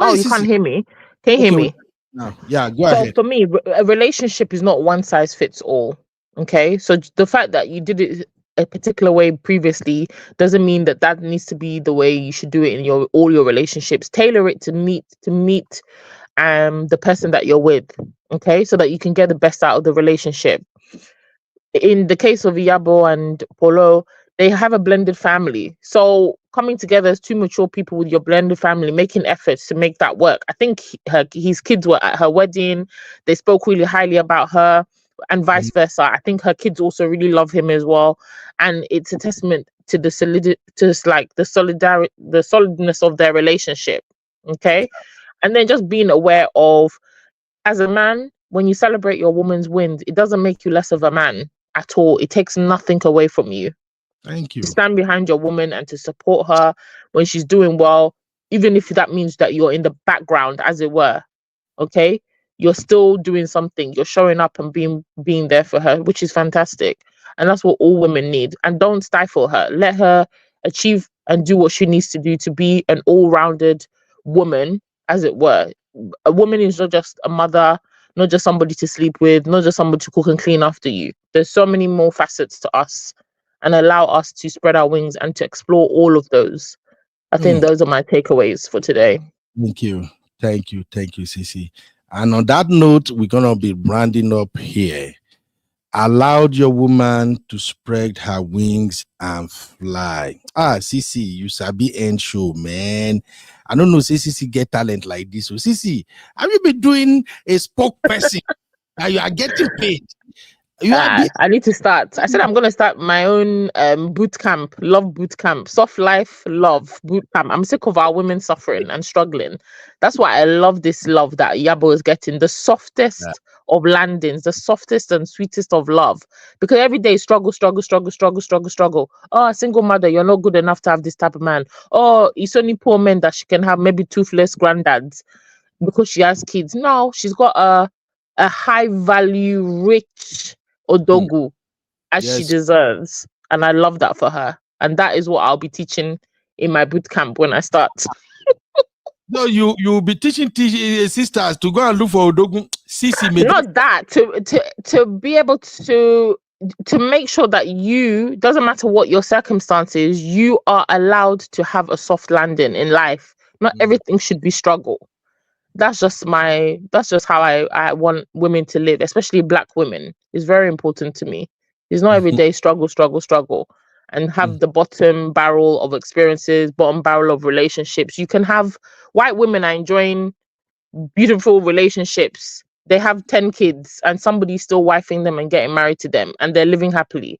You can't hear me? Can you hear me? No. Yeah, go ahead. So for me, a relationship is not one size fits all. Okay, so the fact that you did it a particular way previously doesn't mean that needs to be the way you should do it in all your relationships. Tailor it to meet the person that you're with. Okay, so that you can get the best out of the relationship. In the case of Iyabo and Polo, they have a blended family. So coming together as two mature people with your blended family, making efforts to make that work. I think his kids were at her wedding. They spoke really highly about her, and vice versa. I think her kids also really love him as well. And it's a testament to the solidness of their relationship. Okay. And then just being aware of, as a man, when you celebrate your woman's wins, it doesn't make you less of a man at all. It takes nothing away from you. Thank you. To stand behind your woman and to support her when she's doing well, even if that means that you're in the background, as it were. Okay, you're still doing something. You're showing up and being there for her, which is fantastic. And that's what all women need. And don't stifle her. Let her achieve and do what she needs to do to be an all-rounded woman, as it were. A woman is not just a mother, not just somebody to sleep with, not just somebody to cook and clean after you. There's so many more facets to us, and allow us to spread our wings and to explore all of those. I think those are my takeaways for today. Thank you, Sisi. And on that note, we're gonna be rounding up here. Allowed your woman to spread her wings and fly. Sisi, you sabi end show, man. I don't know, Sisi get talent like this. So Sisi, have you been doing a spokesperson? You are getting paid. I need to start. I said I'm going to start my own boot camp, love boot camp, soft life love boot camp. I'm sick of our women suffering and struggling. That's why I love this love that Yabo is getting, the softest of landings, the softest and sweetest of love. Because every day struggle. Oh, a single mother, you're not good enough to have this type of man. Oh, it's only poor men that she can have, maybe toothless granddads because she has kids. No, she's got a high value, rich Odogu as she deserves, and I love that for her. And that is what I'll be teaching in my boot camp when I start. No, you'll be teaching sisters to go and look for Odogu. Sisi, maybe. Not that, to be able to make sure that you, doesn't matter what your circumstances, you are allowed to have a soft landing in life. Not everything should be struggle. That's just how I want women to live, especially Black women. It's very important to me. It's not every day struggle. and have the bottom barrel of experiences, bottom barrel of relationships. You can have white women are enjoying beautiful relationships. They have 10 kids and somebody's still wifing them and getting married to them and they're living happily.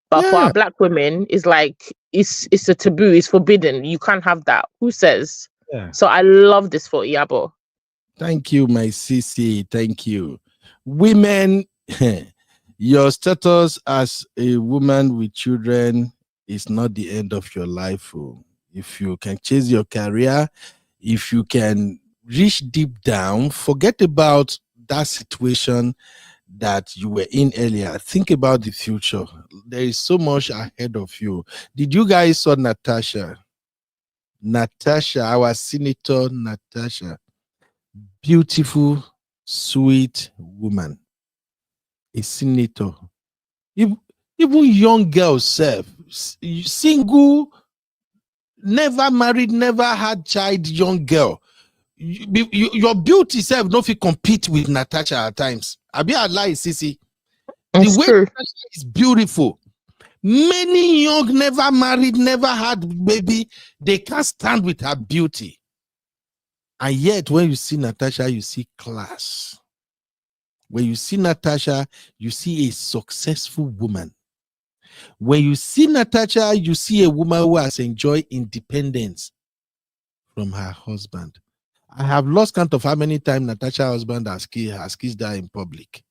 But for our black women, it's like it's a taboo, it's forbidden. You can't have that. Who says? Yeah. So I love this for Iyabo. Thank you, my CC. Thank you. Women, your status as a woman with children is not the end of your life. If you can chase your career, if you can reach deep down, forget about that situation that you were in earlier. Think about the future. There is so much ahead of you. Did you guys saw Natasha? Natasha, our senator Natasha. Beautiful, sweet woman. A senator. Even young girls, single, never married, never had child, young girl. Your beauty self don't fit compete with Natasha at times. I be a lie, Sissy. The way Natasha is beautiful. Many young, never married, never had baby, they can't stand with her beauty. And yet, when you see Natasha, you see class. When you see Natasha, you see a successful woman. When you see Natasha, you see a woman who has enjoyed independence from her husband. I have lost count of how many times Natasha's husband has kissed her in public.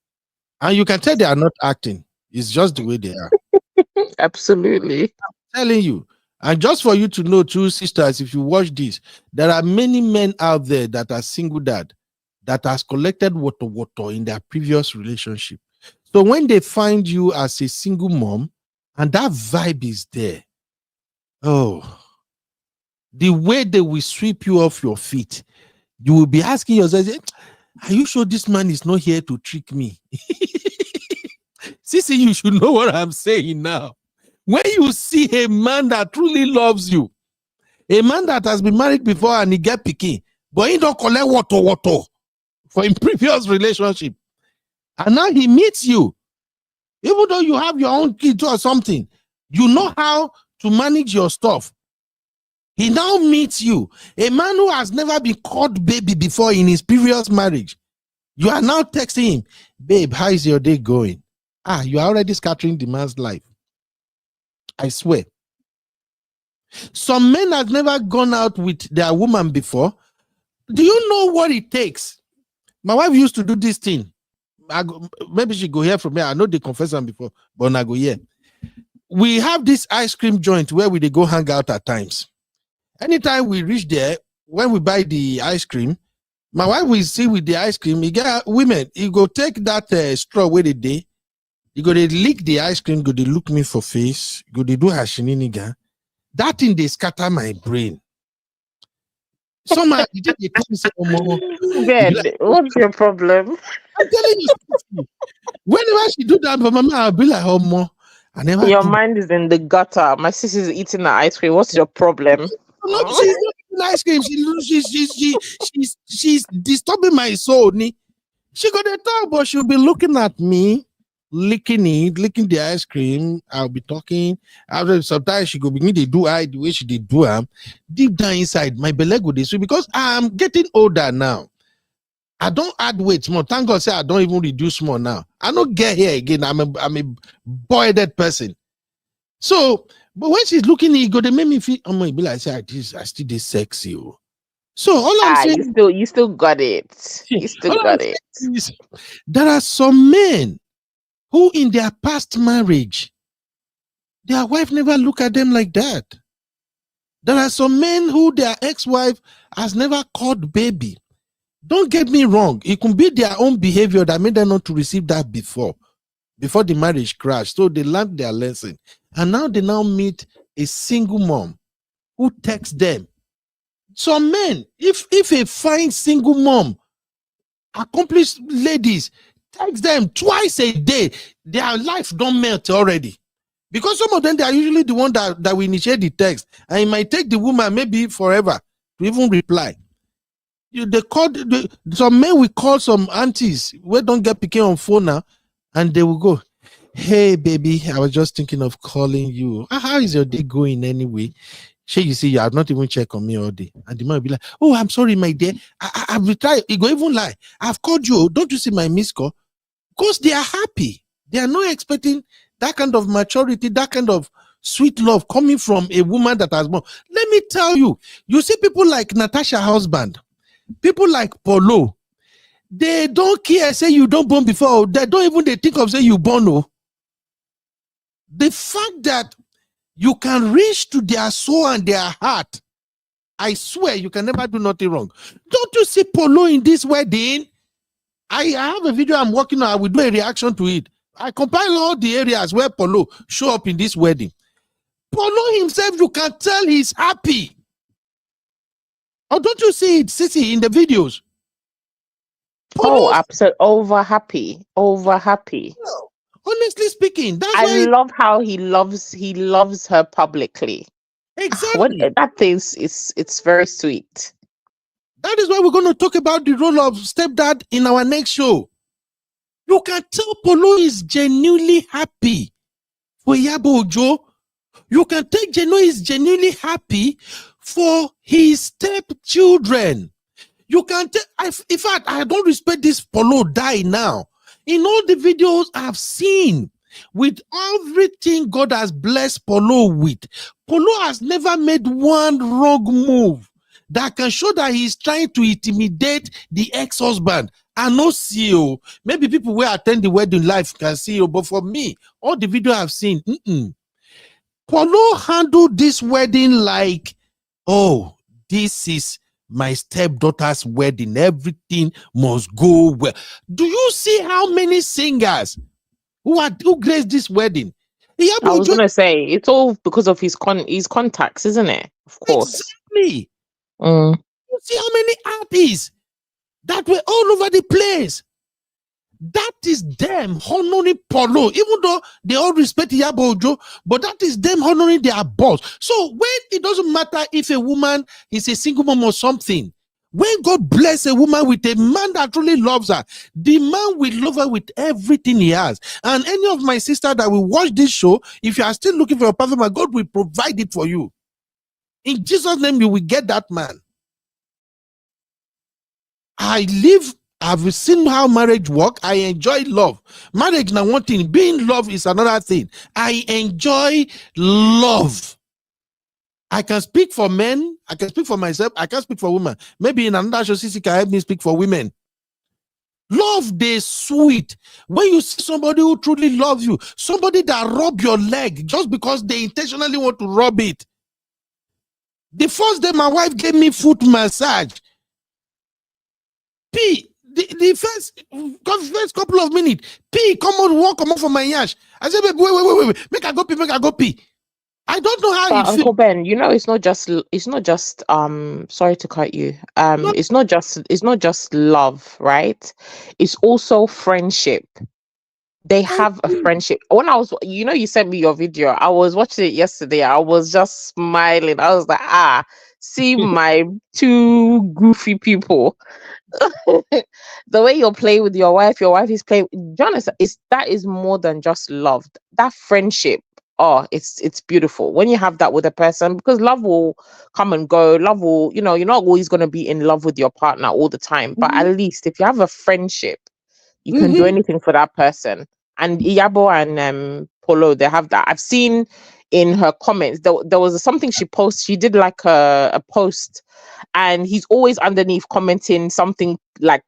And you can tell they are not acting. It's just the way they are. Absolutely. I'm telling you. And just for you to know, two sisters, if you watch this, there are many men out there that are single dad that has collected water in their previous relationship. So when they find you as a single mom and that vibe is there, oh, the way they will sweep you off your feet, you will be asking yourself, are you sure this man is not here to trick me? Sissy, you should know what I'm saying now. When you see a man that truly loves you, a man that has been married before and he get picky, but he don't collect water for in previous relationship, and now he meets you, even though you have your own kids or something, you know how to manage your stuff. He now meets you, a man who has never been called baby before in his previous marriage. You are now texting him, babe, how is your day going? You are already scattering the man's life. I swear. Some men have never gone out with their woman before. Do you know what it takes? My wife used to do this thing. Maybe she go hear from me. I know they confess them before, but I go here. We have this ice cream joint where we they go hang out at times. Anytime we reach there, when we buy the ice cream, my wife will see with the ice cream. You get women, you go take that straw where they day. You go they lick the ice cream, go they look me for face, go they do her shenanigan. That thing they scatter my brain. Somehow they tell me say, Ben, what's your problem? I'm telling you, whenever she do that for mama, I'll be like, I never. Your mind is in the gutter. My sister's eating the ice cream. What's your problem? No, she's not eating ice cream. She's disturbing my soul. She got to talk, but she'll be looking at me, licking the ice cream. I'll be talking. After sometimes she go begin to do the way she did do deep down inside my belly go this way because I'm getting older now. I don't add weight more. Thank God say I don't even reduce more now. I don't get here again. I'm a boy-headed person. So, but when she's looking at it, they make me feel, be like, I still this sexy. So all I'm saying, you still got it. You still got it. There are some men who in their past marriage, their wife never look at them like that. There are some men who their ex-wife has never called baby. Don't get me wrong. It could be their own behavior that made them not to receive that before the marriage crashed. So they learned their lesson. And now they meet a single mom who texts them. Some men, if a fine single mom, accomplished ladies, text them twice a day, their life don't melt already. Because some of them, they are usually the one that will initiate the text. And it might take the woman maybe forever to even reply. Some men will call some aunties who don't get picking on phone now, and they will go, Hey, baby, I was just thinking of calling you. How is your day going anyway? Sure, you see, you have not even checked on me all day. And the man will be like, oh, I'm sorry, my dear. I've tried. He go even lie. I've called you. Don't you see my missed call? Because they are happy. They are not expecting that kind of maturity, that kind of sweet love coming from a woman that has born. Let me tell you, you see people like Natasha's husband, people like Polo, they don't care, say you don't born before. They don't even they think of say you born. No. The fact that you can reach to their soul and their heart, I swear you can never do nothing wrong. Don't you see Polo in this wedding? I have a video I'm working on. I will do a reaction to it. I compile all the areas where Polo show up in this wedding. Polo himself, you can tell he's happy. Or don't you see it, Sissy, in the videos? Polo, absolutely over happy. Honestly speaking, that's I love how he loves her publicly. Exactly. That is it's very sweet. That is why we're going to talk about the role of stepdad in our next show. You can tell Polo is genuinely happy for Yabo Ojo. You can tell Geno is genuinely happy for his stepchildren. You can tell, in fact, I don't respect this Polo die now. In all the videos I've seen, with everything God has blessed Polo with, Polo has never made one wrong move that can show that he's trying to intimidate the ex-husband. I know CEO. Maybe people will attend the wedding live can see you, but for me, all the video I've seen, Polo handled this wedding like, oh, this is my stepdaughter's wedding. Everything must go well. Do you see how many singers who graced this wedding? I was gonna say it's all because of his contacts, isn't it? Of course. Exactly. You see how many artists that were all over the place. That is them honoring Polo, even though they all respect Yabo Ojo, but that is them honoring their boss. So when it doesn't matter if a woman is a single mom or something, when God bless a woman with a man that truly loves her, the man will love her with everything he has. And any of my sisters that will watch this show, if you are still looking for a perfect man, God will provide it for you. In Jesus' name, you will get that man. I've seen how marriage work. I enjoy love. Marriage now one thing. Being love is another thing. I enjoy love. I can speak for men. I can speak for myself. I can speak for women. Maybe in another show, Sissy can help me speak for women. Love, they sweet. When you see somebody who truly loves you, somebody that rub your leg just because they intentionally want to rub it. The first day my wife gave me foot massage, the first couple of minutes, come on, walk, come on for my yash. I said, wait, make I go pee. I don't know how but you Uncle feel. Ben, you know, it's not just sorry to cut you. It's not just love, right? It's also friendship. They have a friendship. When I was, you sent me your video. I was watching it yesterday. I was just smiling. I was like, see my two goofy people. The way you're playing with your wife is playing. Jonas, that is more than just love. That friendship. Oh, it's beautiful when you have that with a person, because love will come and go. Love will, you're not always going to be in love with your partner all the time. But at least if you have a friendship, you can do anything for that person. And Iyabo and Polo, they have that. I've seen in her comments, there was something she posted. She did like a post, and he's always underneath commenting something like,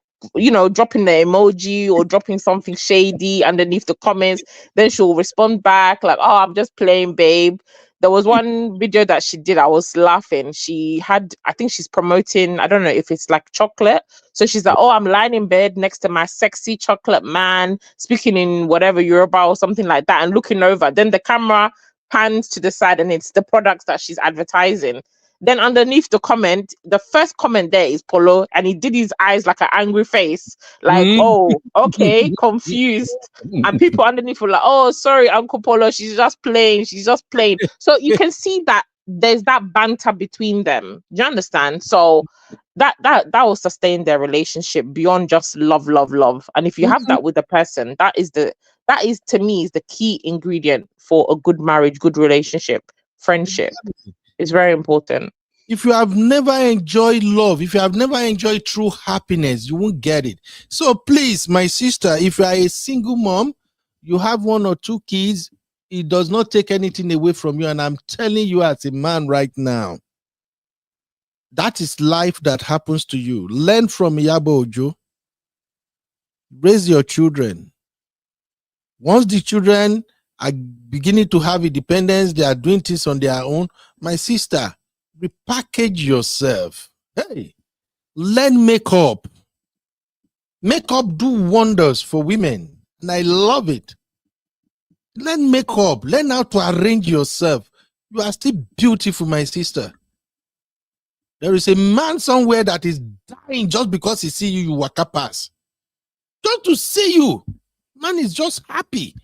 dropping the emoji or dropping something shady underneath the comments. Then she'll respond back like, oh, I'm just playing, babe. There was one video that she did, I was laughing. I think she's promoting, I don't know if it's like chocolate. So she's like, oh, I'm lying in bed next to my sexy chocolate man, speaking in whatever Yoruba or something like that, and looking over. Then the camera pans to the side and it's the products that she's advertising. Then underneath the comment, the first comment there is Polo, and he did his eyes like an angry face, like, oh, okay, confused. And people underneath were like, oh, sorry, Uncle Polo, she's just playing. So you can see that there's that banter between them. Do you understand? So that will sustain their relationship beyond just love. And if you have that with a person, that is That is, to me, is the key ingredient for a good marriage, good relationship, friendship. It's very important. If you have never enjoyed love, if you have never enjoyed true happiness, you won't get it. So please, my sister, if you are a single mom, you have 1 or 2 kids, it does not take anything away from you. And I'm telling you as a man right now, that is life that happens to you. Learn from Yabo Ojo. Raise your children. Once the children are beginning to have independence, they are doing things on their own. My sister, repackage yourself. Hey, learn makeup. Makeup do wonders for women, and I love it. Learn makeup. Learn how to arrange yourself. You are still beautiful, my sister. There is a man somewhere that is dying just because he see you, you waka pass. Just to see you. Man is just happy.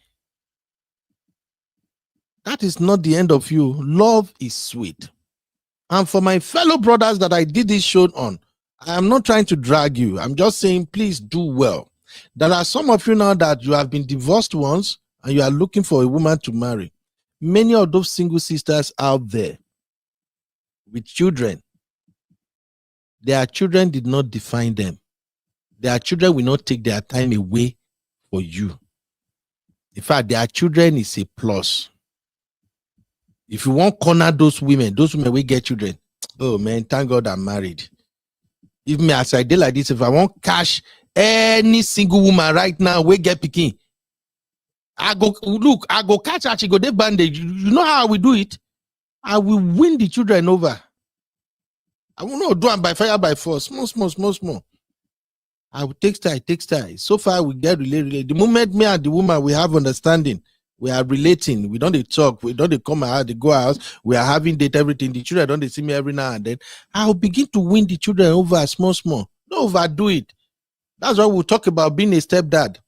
That is not the end of you. Love is sweet. And for my fellow brothers that I did this show on, I am not trying to drag you. I'm just saying, please do well. There are some of you now that you have been divorced once and you are looking for a woman to marry. Many of those single sisters out there with children, their children did not define them. Their children will not take their time away for you. In fact, their children is a plus. If you want corner those women will get children. Oh man, thank God I'm married. If me as I did like this, if I want cash any single woman right now, we get picking. I go catch her, she go dey bandage. You know how we do it? I will win the children over. I will not do it by fire by force. Small. I will take time. So far we get related. The moment me and the woman we have understanding, we are relating. We don't talk. We don't come out. They go out. We are having date everything. The children don't see me every now and then. I will begin to win the children over small. Don't overdo it. That's why we'll talk about being a stepdad.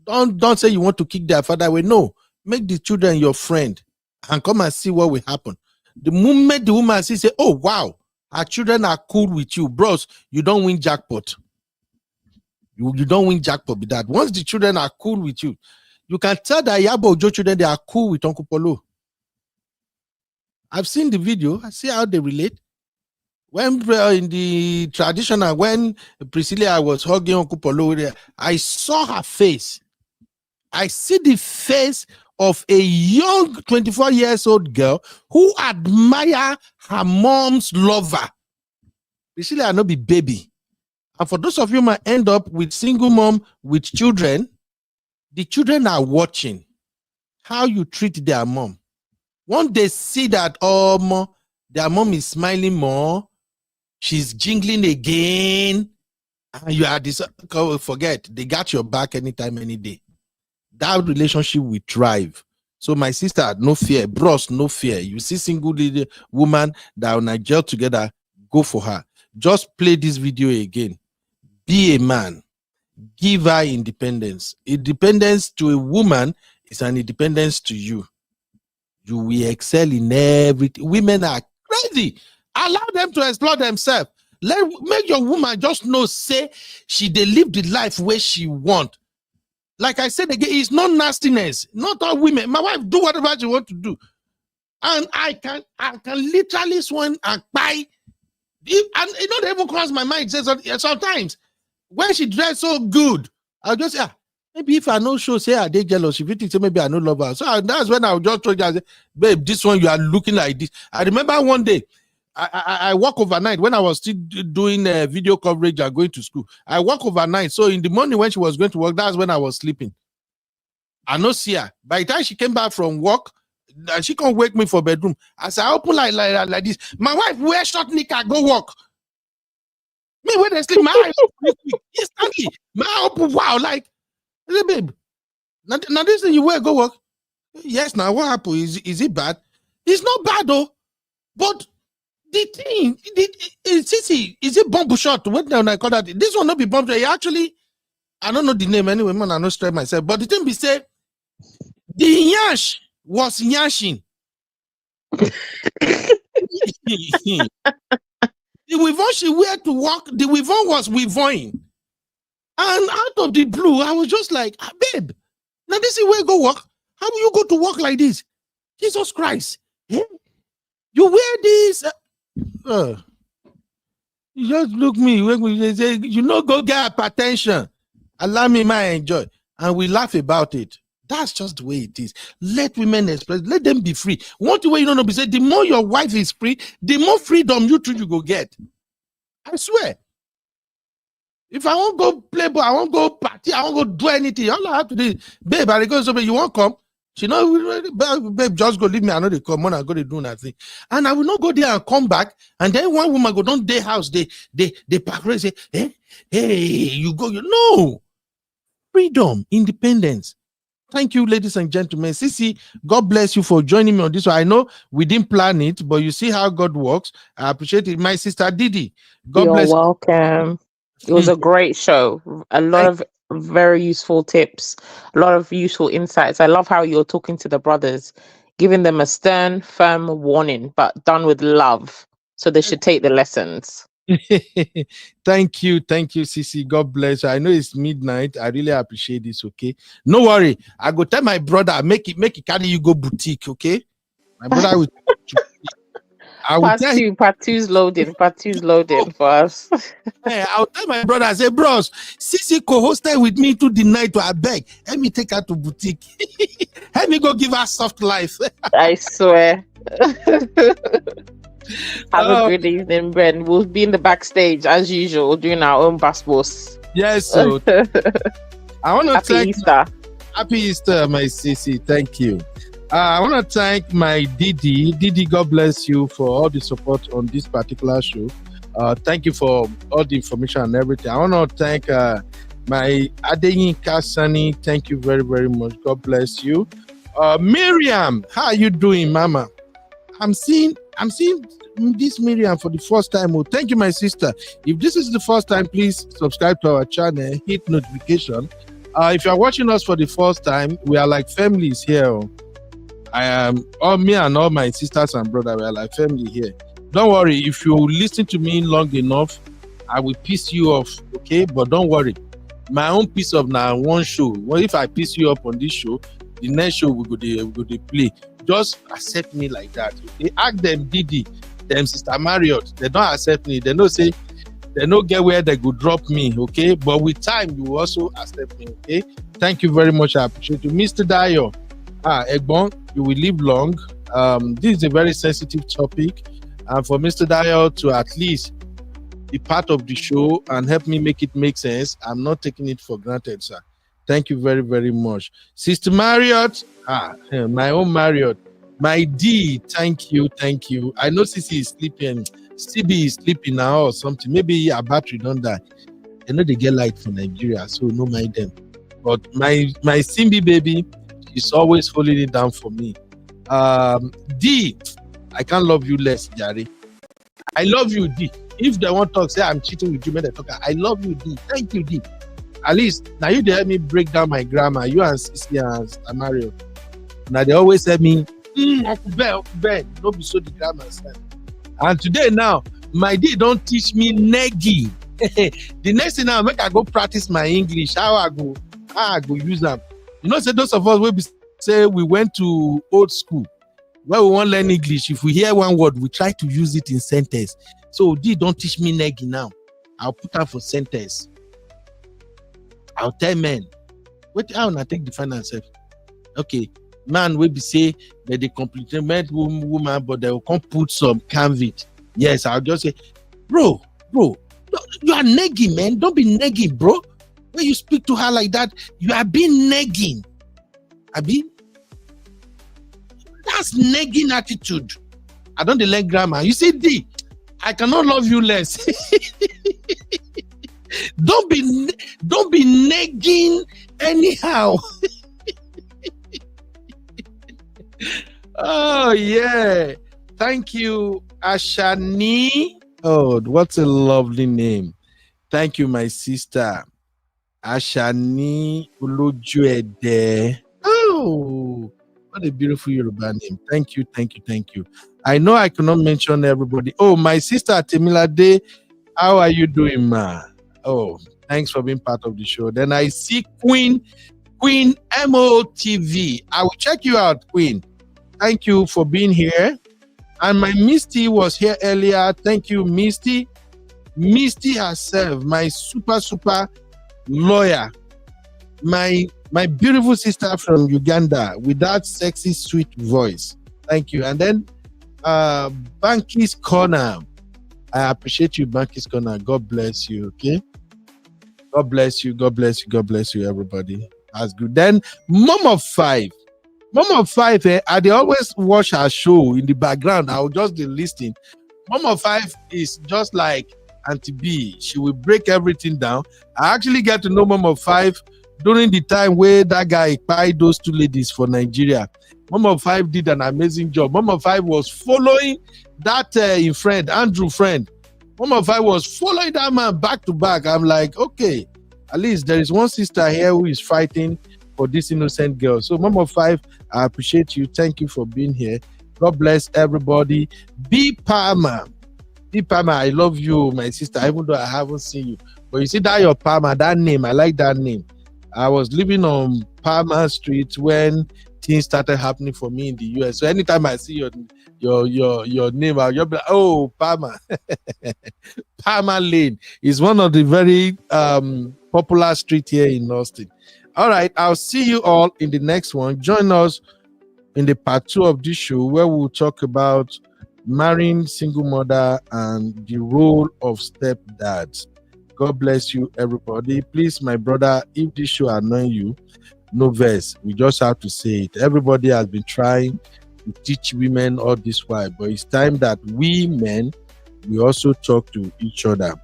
Don't say you want to kick their father away. No, make the children your friend and come and see what will happen. The moment the woman sees, say, oh wow, our children are cool with you, bros. You don't win jackpot. You don't win jackpot with that. Once the children are cool with you, you can tell that Yabo Ojo children, they are cool with Uncle Polo. I've seen the video. I see how they relate. When in the traditional, when Priscilla was hugging Uncle Polo, I saw her face. I see the face of a young 24 years old girl who admire her mom's lover. Priscilla not be baby. And for those of you who might end up with single mom with children, the children are watching how you treat their mom. Once they see that, their mom is smiling more, she's jingling again, and you are forget, they got your back anytime, any day. That relationship will thrive. So my sister, no fear. Bros, no fear. You see single woman that are in jail together, go for her. Just play this video again. Be a man. Give her independence. Independence to a woman is an independence to you. You will excel in everything. Women are crazy. Allow them to explore themselves. Make your woman just know, say, they live the life where she want. Like I said again, it's not nastiness. Not all women. My wife do whatever she want to do. And I can literally swan and buy. And it don't even cross my mind. Sometimes when she dressed so good, I'll just say, maybe if I no show, say they jealous. If you think say maybe I no love her. So that's when I'll just tell you, say, babe, this one you are looking like this. I remember one day, I work overnight when I was still doing video coverage and going to school. I work overnight. So in the morning when she was going to work, that's when I was sleeping. I no see her. By the time she came back from work, she can't wake me for bedroom. As I open like this, my wife wear short knicker, go work. Me when they sleep, my eyes instantly. My open, wow, like, hey, babe, now this thing you wear, go work. Yes, now what happened? Is it bad? It's not bad though, but the thing, is it bomb shot? What I call that? This one not be bomb shot. Actually, I don't know the name anyway, man. I don't stress myself. But the thing be say, the yash was yashing. The weavon she wear to work, the weavon was weavoing. And out of the blue, I was just like, babe, Now this is where you go work. How will you go to work like this? Jesus Christ. Eh? You wear this. You just look me when we say, you know, go get hypertension. Allow me my enjoy. And we laugh about it. That's just the way it is. Let women express, let them be free. One way you don't know, be said, the more your wife is free, the more freedom you too you go get. I swear. If I won't go play ball, I won't go party, I won't go do anything. All I have to do is, babe, I go somewhere, you won't come. She know, babe, just go leave me. I know they come when I go to do nothing. And I will not go there and come back. And then one woman go down their house, they parade, say, hey, you go, you know. Freedom, independence. Thank you, ladies and gentlemen. Sisi, God bless you for joining me on this one. I know we didn't plan it, but you see how God works. I appreciate it. My sister Didi, God You're bless welcome. It was a great show. A lot of very useful tips, a lot of useful insights. I love how you're talking to the brothers, giving them a stern, firm warning, but done with love. So they should take the lessons. Thank you, Sisi. God bless you. I know it's midnight. I really appreciate this. Okay, no worry. I go tell my brother, make it carry you go boutique. Okay, my brother will. I will part two's loading for us. Yeah, I'll tell my brother, I say, bros, Sisi co-hosted with me to the night to I beg. Let me take her to boutique. Let me go give her soft life. I swear. Have a good evening, Ben. We'll be in the backstage as usual, doing our own basketballs. Yes, so I want to thank Easter. Happy Easter, my Sisi. Thank you. I want to thank my Didi. Didi, God bless you for all the support on this particular show. Thank you for all the information and everything. I want to thank my Adeyinka Sani. Thank you very, very much. God bless you. Miriam, how are you doing, Mama? I'm seeing this Miriam for the first time. Oh, thank you, my sister. If this is the first time, please subscribe to our channel, hit notification. If you are watching us for the first time, we are like families here. I am me and all my sisters and brothers. We are like family here. Don't worry, if you listen to me long enough, I will piss you off. Okay, but don't worry. My own piece of now one show. Well, if I piss you up on this show, the next show we go to play. Just accept me like that. Okay? Ask them Didi, them Sister Marriott. They don't accept me. They don't say, they don't get where they could drop me. Okay, but with time you will also accept me. Okay, thank you very much. I appreciate you, Mr. Dayo. Egbon, you will live long. This is a very sensitive topic, and for Mr. Dayo to at least be part of the show and help me make it make sense, I'm not taking it for granted, sir. Thank you very, very much. Sister Marriott, my own Marriott, my D, thank you. I know Sisi is sleeping, CB is sleeping now or something. Maybe her battery don't die. I know they get light for Nigeria, so no mind them. But my Simbi baby is always holding it down for me. D, I can't love you less, Jari. I love you, D. If they want to talk, say I'm cheating with you, when they talk, I love you, D. Thank you, D. At least now you they help me break down my grammar. You and Sisi and Mario. Now they always tell me, Ben, don't be so the grammar side. And today now, my D don't teach me negi. The next thing now, make I go practice my English. How I go use them. You know, say those of us will say we went to old school where we want to learn English. If we hear one word, we try to use it in sentence. So D don't teach me negi now. I'll put her for sentence. I'll tell men, wait, how I take the finance? Okay, man will be say that they compliment woman, but they will come put some canvas. Yes, I'll just say, bro, you are negging, man. Don't be negging, bro. When you speak to her like that, you are being negging. That's negging attitude. I don't learn grammar. You say, D, I cannot love you less. Don't be negging anyhow. Oh yeah, thank you, Ashani. Oh, what a lovely name. Thank you, my sister, Ashani Ulujuede. Oh, what a beautiful Yoruba name. Thank you. I know I cannot mention everybody. Oh, my sister Temilade, how are you doing, ma? Oh, thanks for being part of the show. Then I see Queen Queen MOTV. I will check you out, Queen. Thank you for being here. And my Misty was here earlier. Thank you, Misty. Misty herself, my super lawyer. My beautiful sister from Uganda with that sexy, sweet voice. Thank you. And then Banky's Corner. I appreciate you, Banky's Corner. God bless you, okay? God bless you, God bless you, God bless you, everybody. That's good. Then Mom of Five. Mom of Five, I dey always watch her show in the background. I will just be listening. Mom of Five is just like Auntie B. She will break everything down. I actually get to know Mom of Five during the time where that guy pied those two ladies for Nigeria. Mom of Five did an amazing job. Mom of Five was following that friend, Andrew friend. Mom of Five was following that man back to back. I'm like, okay, at least there is one sister here who is fighting for this innocent girl. So Mom of Five, I appreciate you. Thank you for being here. God bless everybody. B Palmer. B Palmer, I love you, my sister, even though I haven't seen you. But you see that your Palmer, that name, I like that name. I was living on Palmer Street when things started happening for me in the US. So anytime I see your name, I'll just be like, oh, Palmer. Palmer Lane is one of the very popular streets here in Austin. All right, I'll see you all in the next one. Join us in the part 2 of this show where we'll talk about marrying single mother and the role of stepdads. God bless you, everybody. Please, my brother, if this show annoys you, no verse. We just have to say it. Everybody has been trying to teach women all this while, but it's time that we men, we also talk to each other.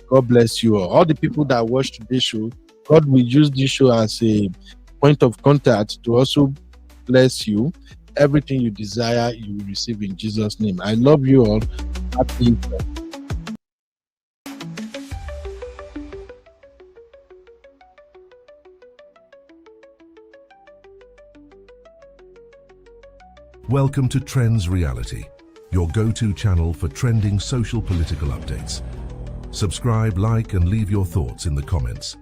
God bless you all. All the people that watch today's show, God will use this show as a point of contact to also bless you. Everything you desire, you will receive in Jesus' name. I love you all. Happy Easter. Welcome to Trends Reality, your go-to channel for trending social political updates. Subscribe, like, and leave your thoughts in the comments.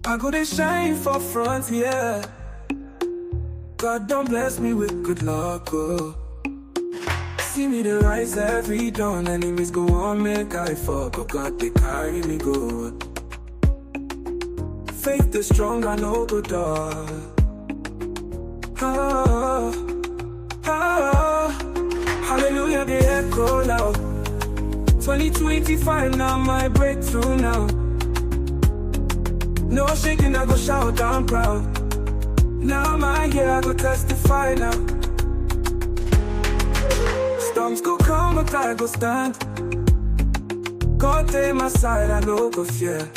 I go to shine for front, yeah. God don't bless me with good luck, oh. See me the rise every dawn, enemies go on, make I fall, but God they carry me good. Faith is strong, I know good dog. Oh, oh, hallelujah, they echo loud. 2025 now, my breakthrough now. No shaking, I go shout, I'm proud. Now my here, I go testify now. Storms go come, but I go stand. God take my side, I no go fear.